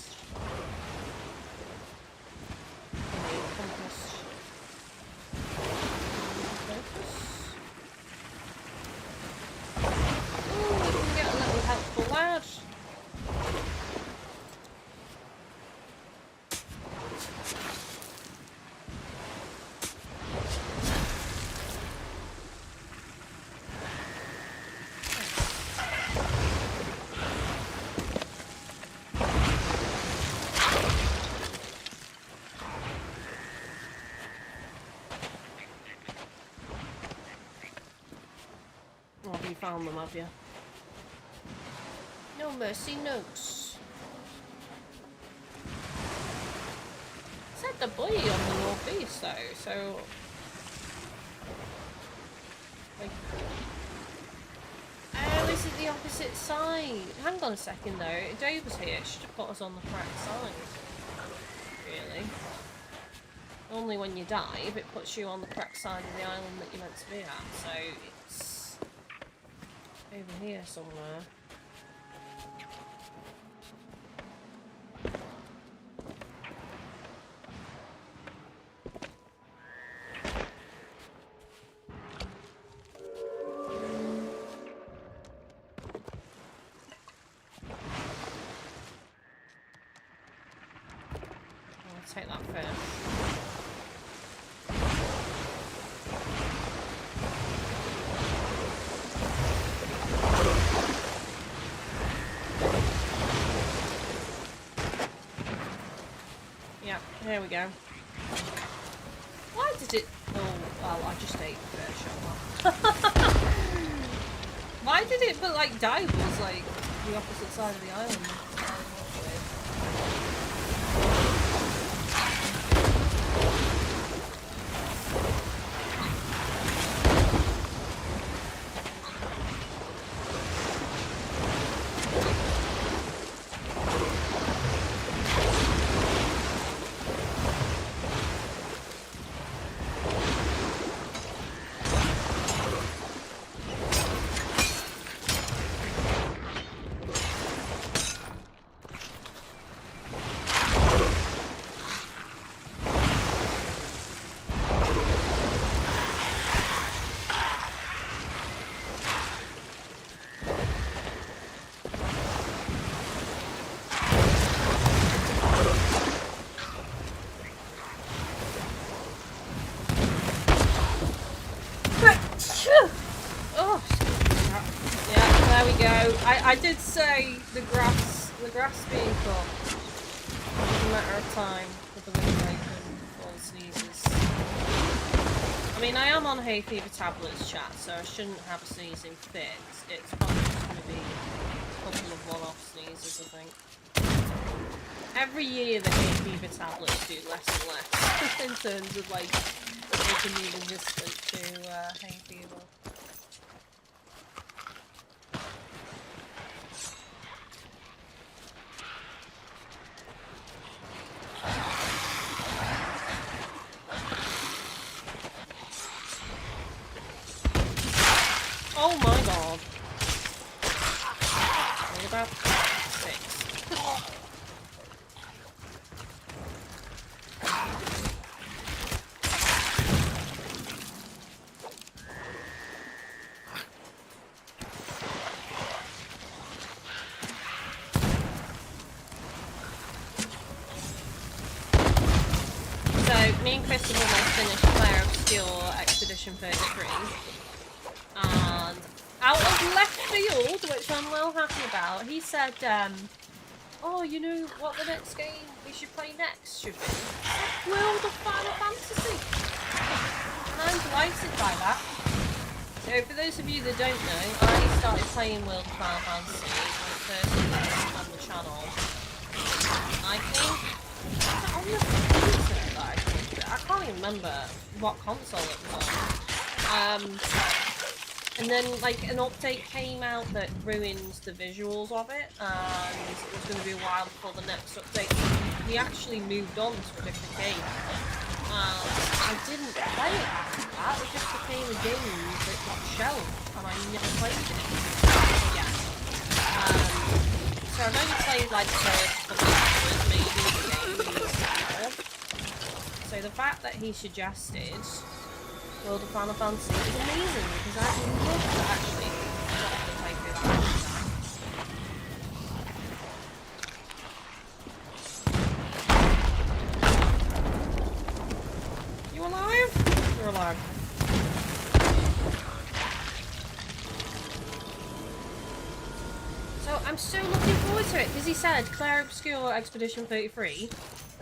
You found them, have you? No mercy notes. It's at the buoy on the northeast though, so like, oh, is it the opposite side? Hang on a second though, Dave was here, it should have put us on the correct side. Really? Only when you dive, it puts you on the correct side of the island that you're meant to be at, so it's over here somewhere. I'll take that first. There we go. Why did it... Oh, well, I just ate the first shot. Why did it put, like, dive was, like, the opposite side of the island? I did say the grass The grass being cut. It's a matter of time with the window open before the sneezes. I mean, I am on hay fever tablets, chat, so I shouldn't have a sneezing fit. It's probably just going to be a couple of one-off sneezes, I think. Every year the hay fever tablets do less and less in terms of, like, making me resistant to hay fever. Oh my god. Wait about 6. So, me and Chris have almost finished Claire Obscure Expedition 33. And out of left field, which I'm well happy about, he said, oh, you know what the next game we should play next should be? World of Final Fantasy! And I'm delighted by that. So for those of you that don't know, I started playing World of Final Fantasy when it first released on the channel. I think, on the computer that I played it. I can't even remember what console it was on. And then, like, an update came out that ruined the visuals of it, and it was going to be a while before the next update. We actually moved on to a different game. I didn't play it after that, it just became a game that got shelved, and I never played it again. So I've only played, like, the first couple of hours, maybe, of the game. So the fact that he suggested World of Final Fantasy is amazing because I would love to actually play through that. You alive? You're alive. So I'm so looking forward to it because he said Claire Obscure Expedition 33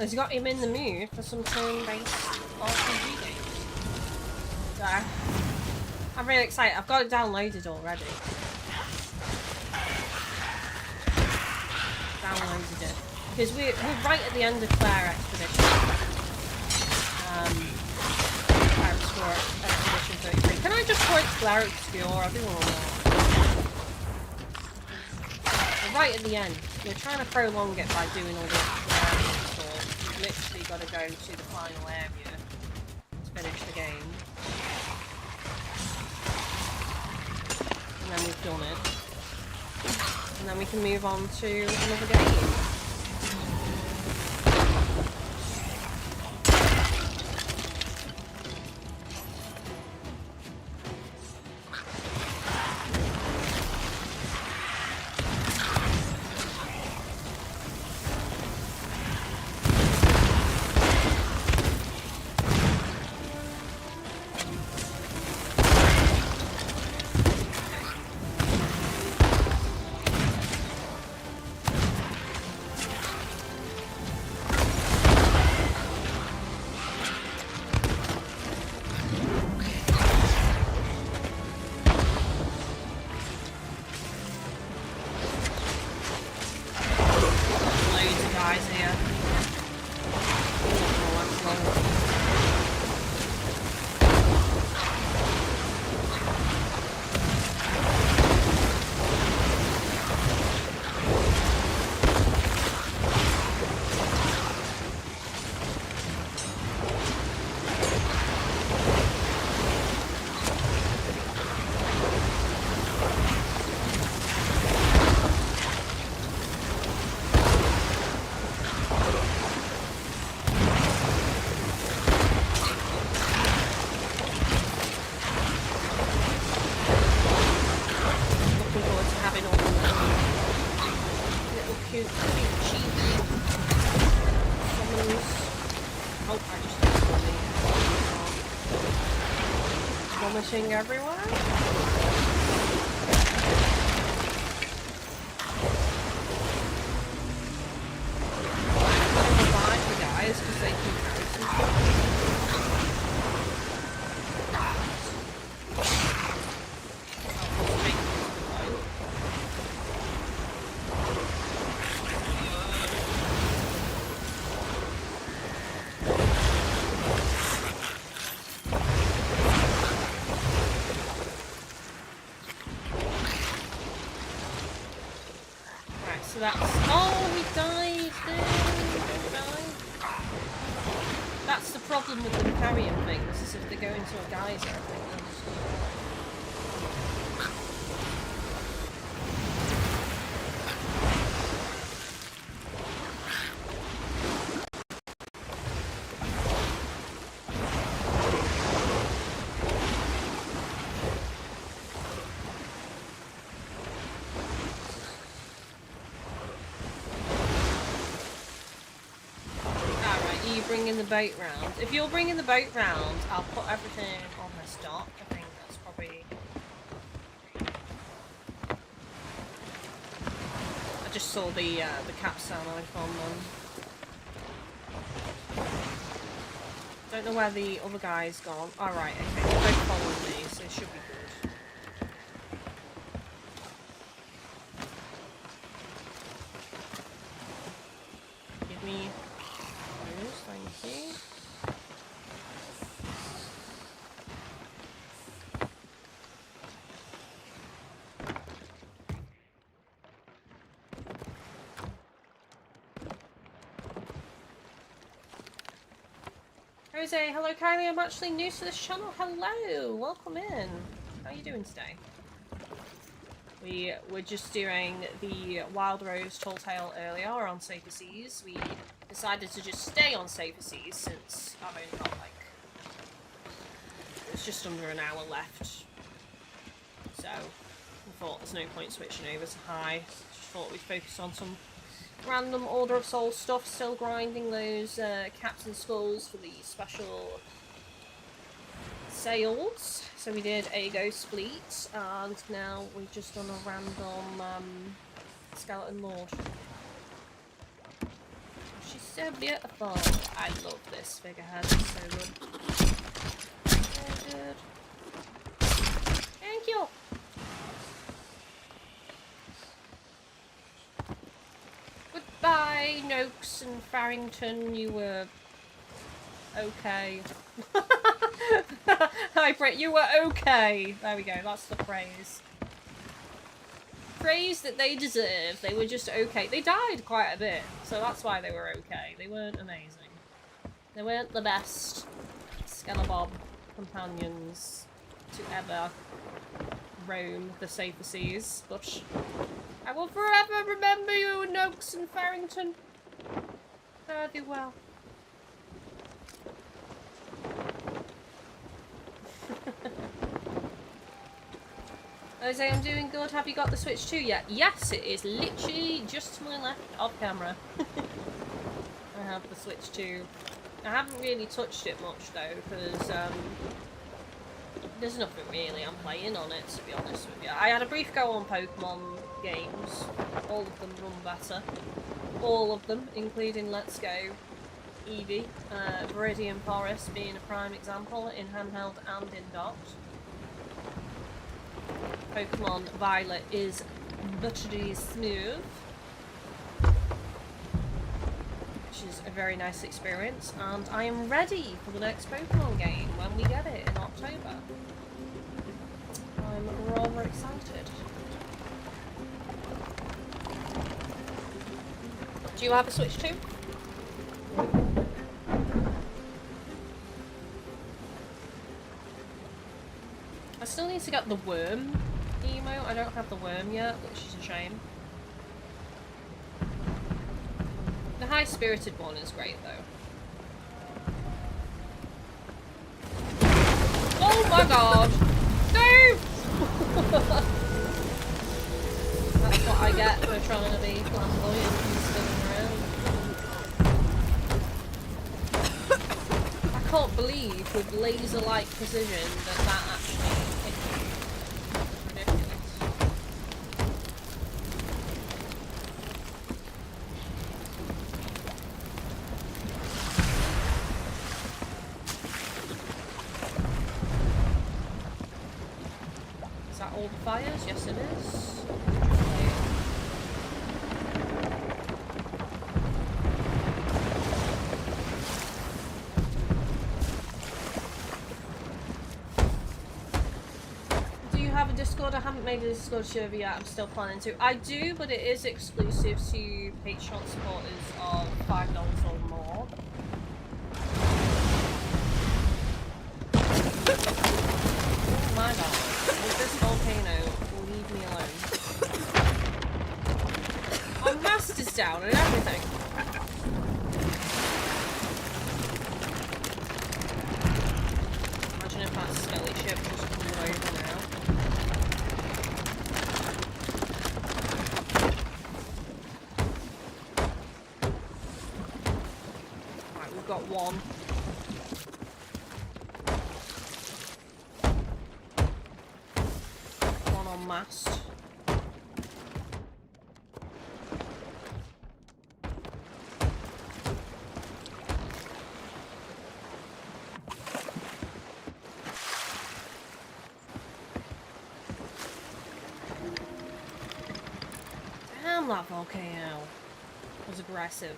has got him in the mood for some turn-based RPG games. So, I'm really excited. I've got it downloaded already. Downloaded it. Because we're right at the end of Claire Expedition. Claire Obscure Expedition 33. Can I just call it Claire Obscure? I do want to know. We're right at the end. We're trying to prolong it by doing all the areas. So we've literally got to go to the final area to finish the game. And then we've done it. And then we can move on to another game. Vomiting everywhere. because they can carry some stuff. So that's... Oh, he died! Don't die. That's the problem with them carrying things, is if they go into a geyser, I think bringing the boat round. If you're bringing the boat round, I'll put everything on this dock. I think that's probably... I just saw the capstone icon on. Don't know where the other guy's gone. Alright, okay, they're both following me, so it should be good. Give me... Thank you. Jose, hello Kylie, I'm actually new to this channel. Hello, welcome in. How are you doing today? We were just doing the Wild Rose Tall Tale earlier on Safer Seas. We decided to just stay on Safer Seas since I've only got like... It's just under an hour left. So, I thought there's no point switching over to high. Just thought we'd focus on some random Order of Souls stuff. Still grinding those Captain Skulls for the special sales. So we did a Ghost Fleet, and now we're just on a random Skeleton Lord. She's so beautiful. I love this figurehead, it's so good. So good. Thank you! Goodbye, Noakes and Farrington, you were... okay. Hi Brit, you were okay! There we go, that's the phrase. Praise that they deserve. They were just okay. They died quite a bit, so that's why they were okay. They weren't amazing. They weren't the best Skeleton companions to ever roam the Safer Seas, but I will forever remember you, Noakes and Farrington. Fare thee well. Jose, I'm doing good. Have you got the Switch 2 yet? Yes, it is literally just to my left off camera. I have the Switch 2. I haven't really touched it much though, because there's nothing really I'm playing on it, to be honest with you. I had a brief go on Pokemon games. All of them run better. All of them, including Let's Go, Eevee, Viridian Forest being a prime example in handheld and in docked. Pokemon Violet is buttery smooth, which is a very nice experience, and I am ready for the next Pokemon game when we get it in October. I'm rather excited. Do you have a Switch too? I still need to get the worm emote. I don't have the worm yet, which is a shame. The high-spirited one is great, though. Oh my god! No! That's what I get for trying to be flamboyant and spinning around. I can't believe with laser-like precision that actually hit me. It's ridiculous. fires? Yes, it is. Do you have a Discord? I haven't made a Discord server yet. I'm still planning to. I do, but it is exclusive to Patreon supporters of $5 or more. Oh my god. With this volcano, leave me alone. My mast is down and everything. Imagine if that skelly ship just comes over now. Right, we've got one. Mast. Damn, that volcano was aggressive.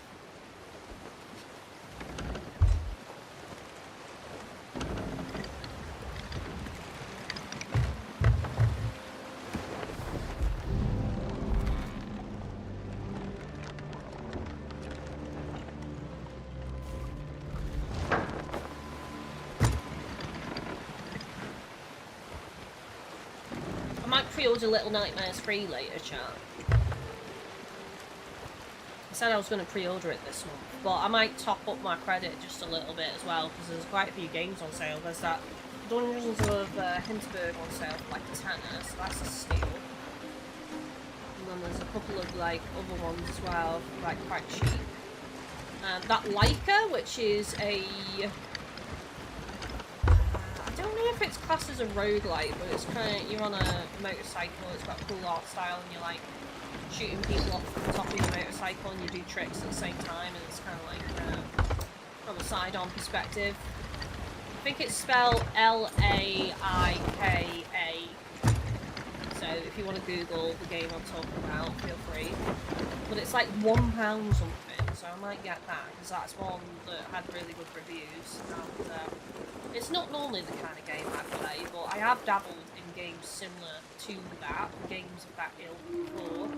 Pre-order Little Nightmares free later, chat. I said I was going to pre-order it this month, but I might top up my credit just a little bit as well, because there's quite a few games on sale. There's that Dungeons of Hinterberg on sale for like a tenner, so that's a steal. And then there's a couple of like other ones as well, like quite cheap. That Leica, which is a... I don't know if it's classed as a roguelite, but it's kind of, you're on a motorcycle, it's got a cool art style, and you're like shooting people off the top of your motorcycle and you do tricks at the same time, and it's kind of like from a side-on perspective. I think it's spelled L-A-I-K-A, so if you want to Google the game I'm talking about, feel free. But it's like £1 something, so I might get that, because that's one that had really good reviews, and it's not normally the kind of game I play, but I have dabbled in games similar to that, games of that ilk before.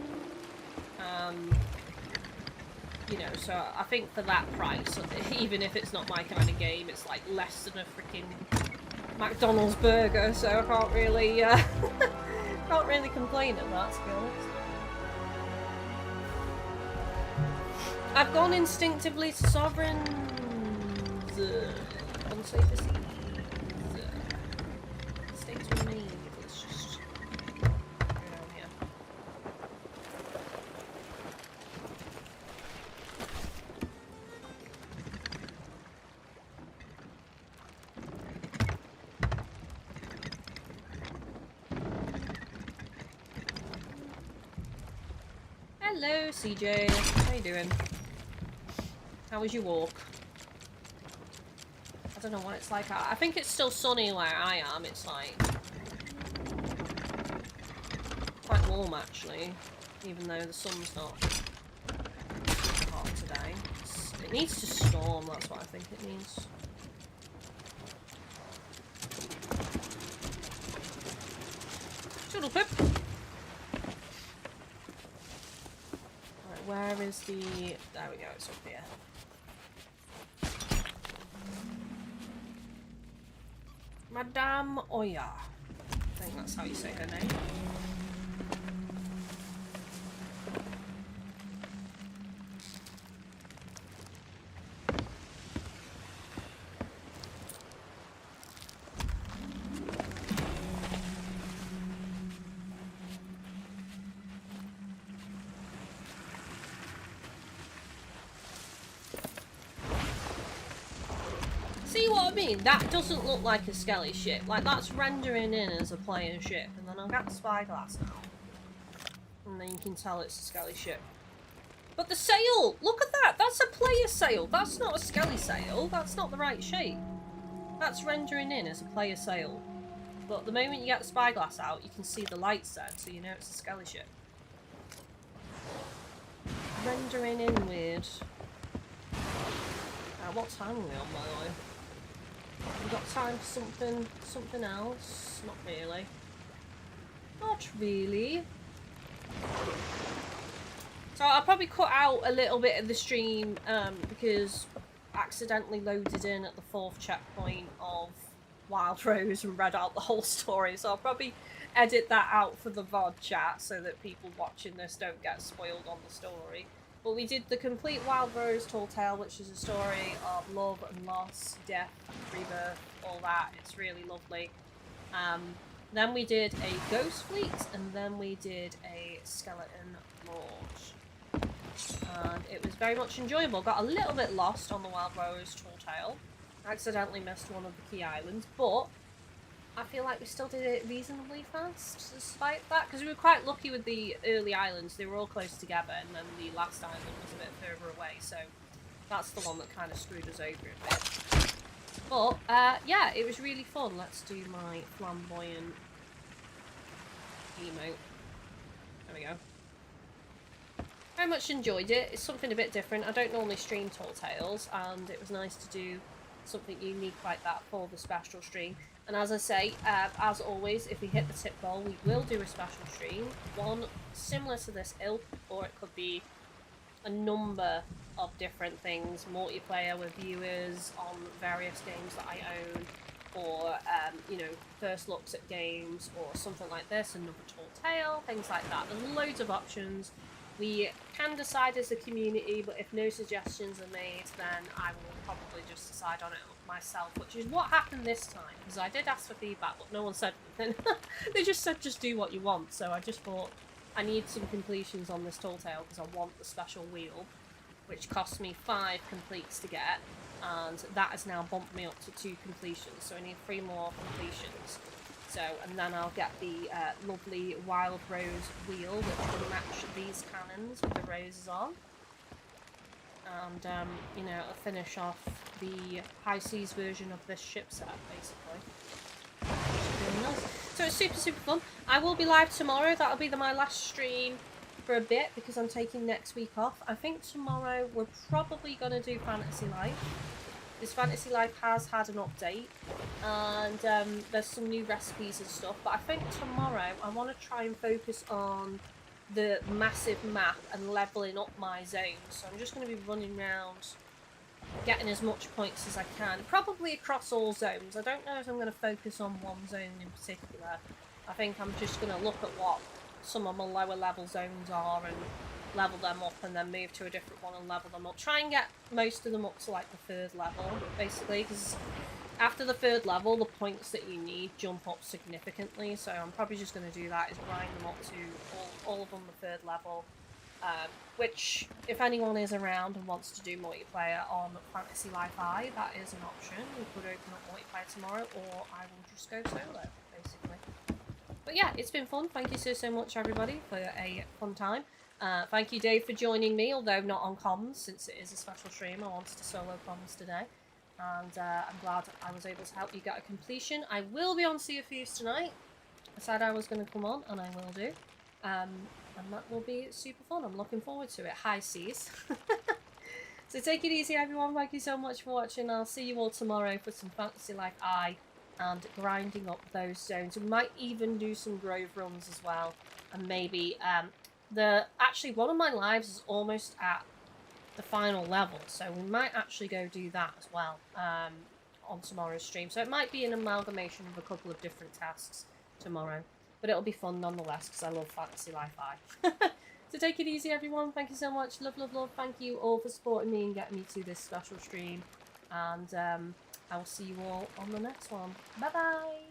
You know, so I think for that price, even if it's not my kind of game, it's like less than a freaking McDonald's burger, so I can't really, can't really complain at that, to be honest. I've gone instinctively to Sovereigns. Unsafe seas. Stay to me. Let's just go down here. Hello, CJ. How you doing? How was your walk? I don't know what it's like. I think it's still sunny where I am. It's like quite warm actually, even though the sun's not hot today. It needs to storm, that's what I think it needs. Toodle pip! Right, where is the... There we go, it's up here. Madame Oya. I think that's how you say her name. See what I mean? That doesn't look like a skelly ship. Like, that's rendering in as a player ship. And then I'll get the spyglass now. And then you can tell it's a skelly ship. But the sail! Look at that! That's a player sail! That's not a skelly sail. That's not the right shape. That's rendering in as a player sail. but the moment you get the spyglass out, you can see the lights then, so you know it's a Skelly ship. Rendering inward. What time are we on, by the way? Have we got time for something else? Not really. Not really. So I'll probably cut out a little bit of the stream because I accidentally loaded in at the 4th checkpoint of Wild Rose and read out the whole story. So I'll probably edit that out for the VOD chat so that people watching this don't get spoiled on the story. But we did the complete Wild Rose Tall Tale, which is a story of love and loss, death, rebirth, all that. It's really lovely. Then we did a Ghost Fleet, and then we did a Skeleton Lodge. And it was very much enjoyable. Got a little bit lost on the Wild Rose Tall Tale. Accidentally missed one of the key islands, but I feel like we still did it reasonably fast, despite that, because we were quite lucky with the early islands. They were all close together, and then the last island was a bit further away, so that's the one that kind of screwed us over a bit. But, yeah, it was really fun. Let's do my flamboyant emote. There we go. Very much enjoyed it. It's something a bit different. I don't normally stream Tall Tales, and it was nice to do something unique like that for the special stream. And as I say, as always, if we hit the tip goal, we will do a special stream. One similar to this ilk, or it could be a number of different things. Multiplayer with viewers on various games that I own, or, you know, first looks at games, or something like this, another Tall Tale, things like that. There's loads of options. We can decide as a community, but if no suggestions are made, then I will probably just decide on it myself, which is what happened this time, because I did ask for feedback, but no one said anything. They just said just do what you want, so I just thought I need some completions on this Tall Tale, because I want the special wheel, which cost me 5 completes to get, and that has now bumped me up to 2 completions, so I need 3 more completions. So, and then I'll get the lovely Wild Rose wheel, which will match these cannons with the roses on. And, you know, I'll finish off the High Seas version of this ship set, basically. Really nice. So it's super, super fun. I will be live tomorrow. That'll be my last stream for a bit, because I'm taking next week off. I think tomorrow we're probably going to do Fantasy Life. This Fantasy Life has had an update, and there's some new recipes and stuff, but I think tomorrow I want to try and focus on the massive map and leveling up my zones. So I'm just going to be running around getting as much points as I can, probably across all zones. I don't know if I'm going to focus on one zone in particular. I think I'm just going to look at what some of my lower level zones are and level them up, and then move to a different one and level them up. Try and get most of them up to like the 3rd level, basically, because after the 3rd level, the points that you need jump up significantly. So I'm probably just going to do that, is grind them up to all of them the 3rd level. Which, if anyone is around and wants to do multiplayer on Fantasy Life I, that is an option. We could open up multiplayer tomorrow, or I will just go solo, basically. But yeah, it's been fun. Thank you so much, everybody, for a fun time. Thank you, Dave, for joining me, although not on comms, since it is a special stream. I wanted to solo comms today, and I'm glad I was able to help you get a completion. I will be on Sea of Thieves tonight. I said I was going to come on, and I will do. And that will be super fun. I'm looking forward to it. High seas. So take it easy, everyone. Thank you so much for watching. I'll see you all tomorrow for some Fantasy Life I and grinding up those zones. We might even do some Grove runs as well, and maybe actually one of my lives is almost at the final level, so we might actually go do that as well on tomorrow's stream. So it might be an amalgamation of a couple of different tasks tomorrow, but it'll be fun nonetheless, because I love Fantasy Life I. So take it easy, everyone. Thank you so much. Love, love, love. Thank you all for supporting me and getting me to this special stream, and I will see you all on the next one. Bye bye.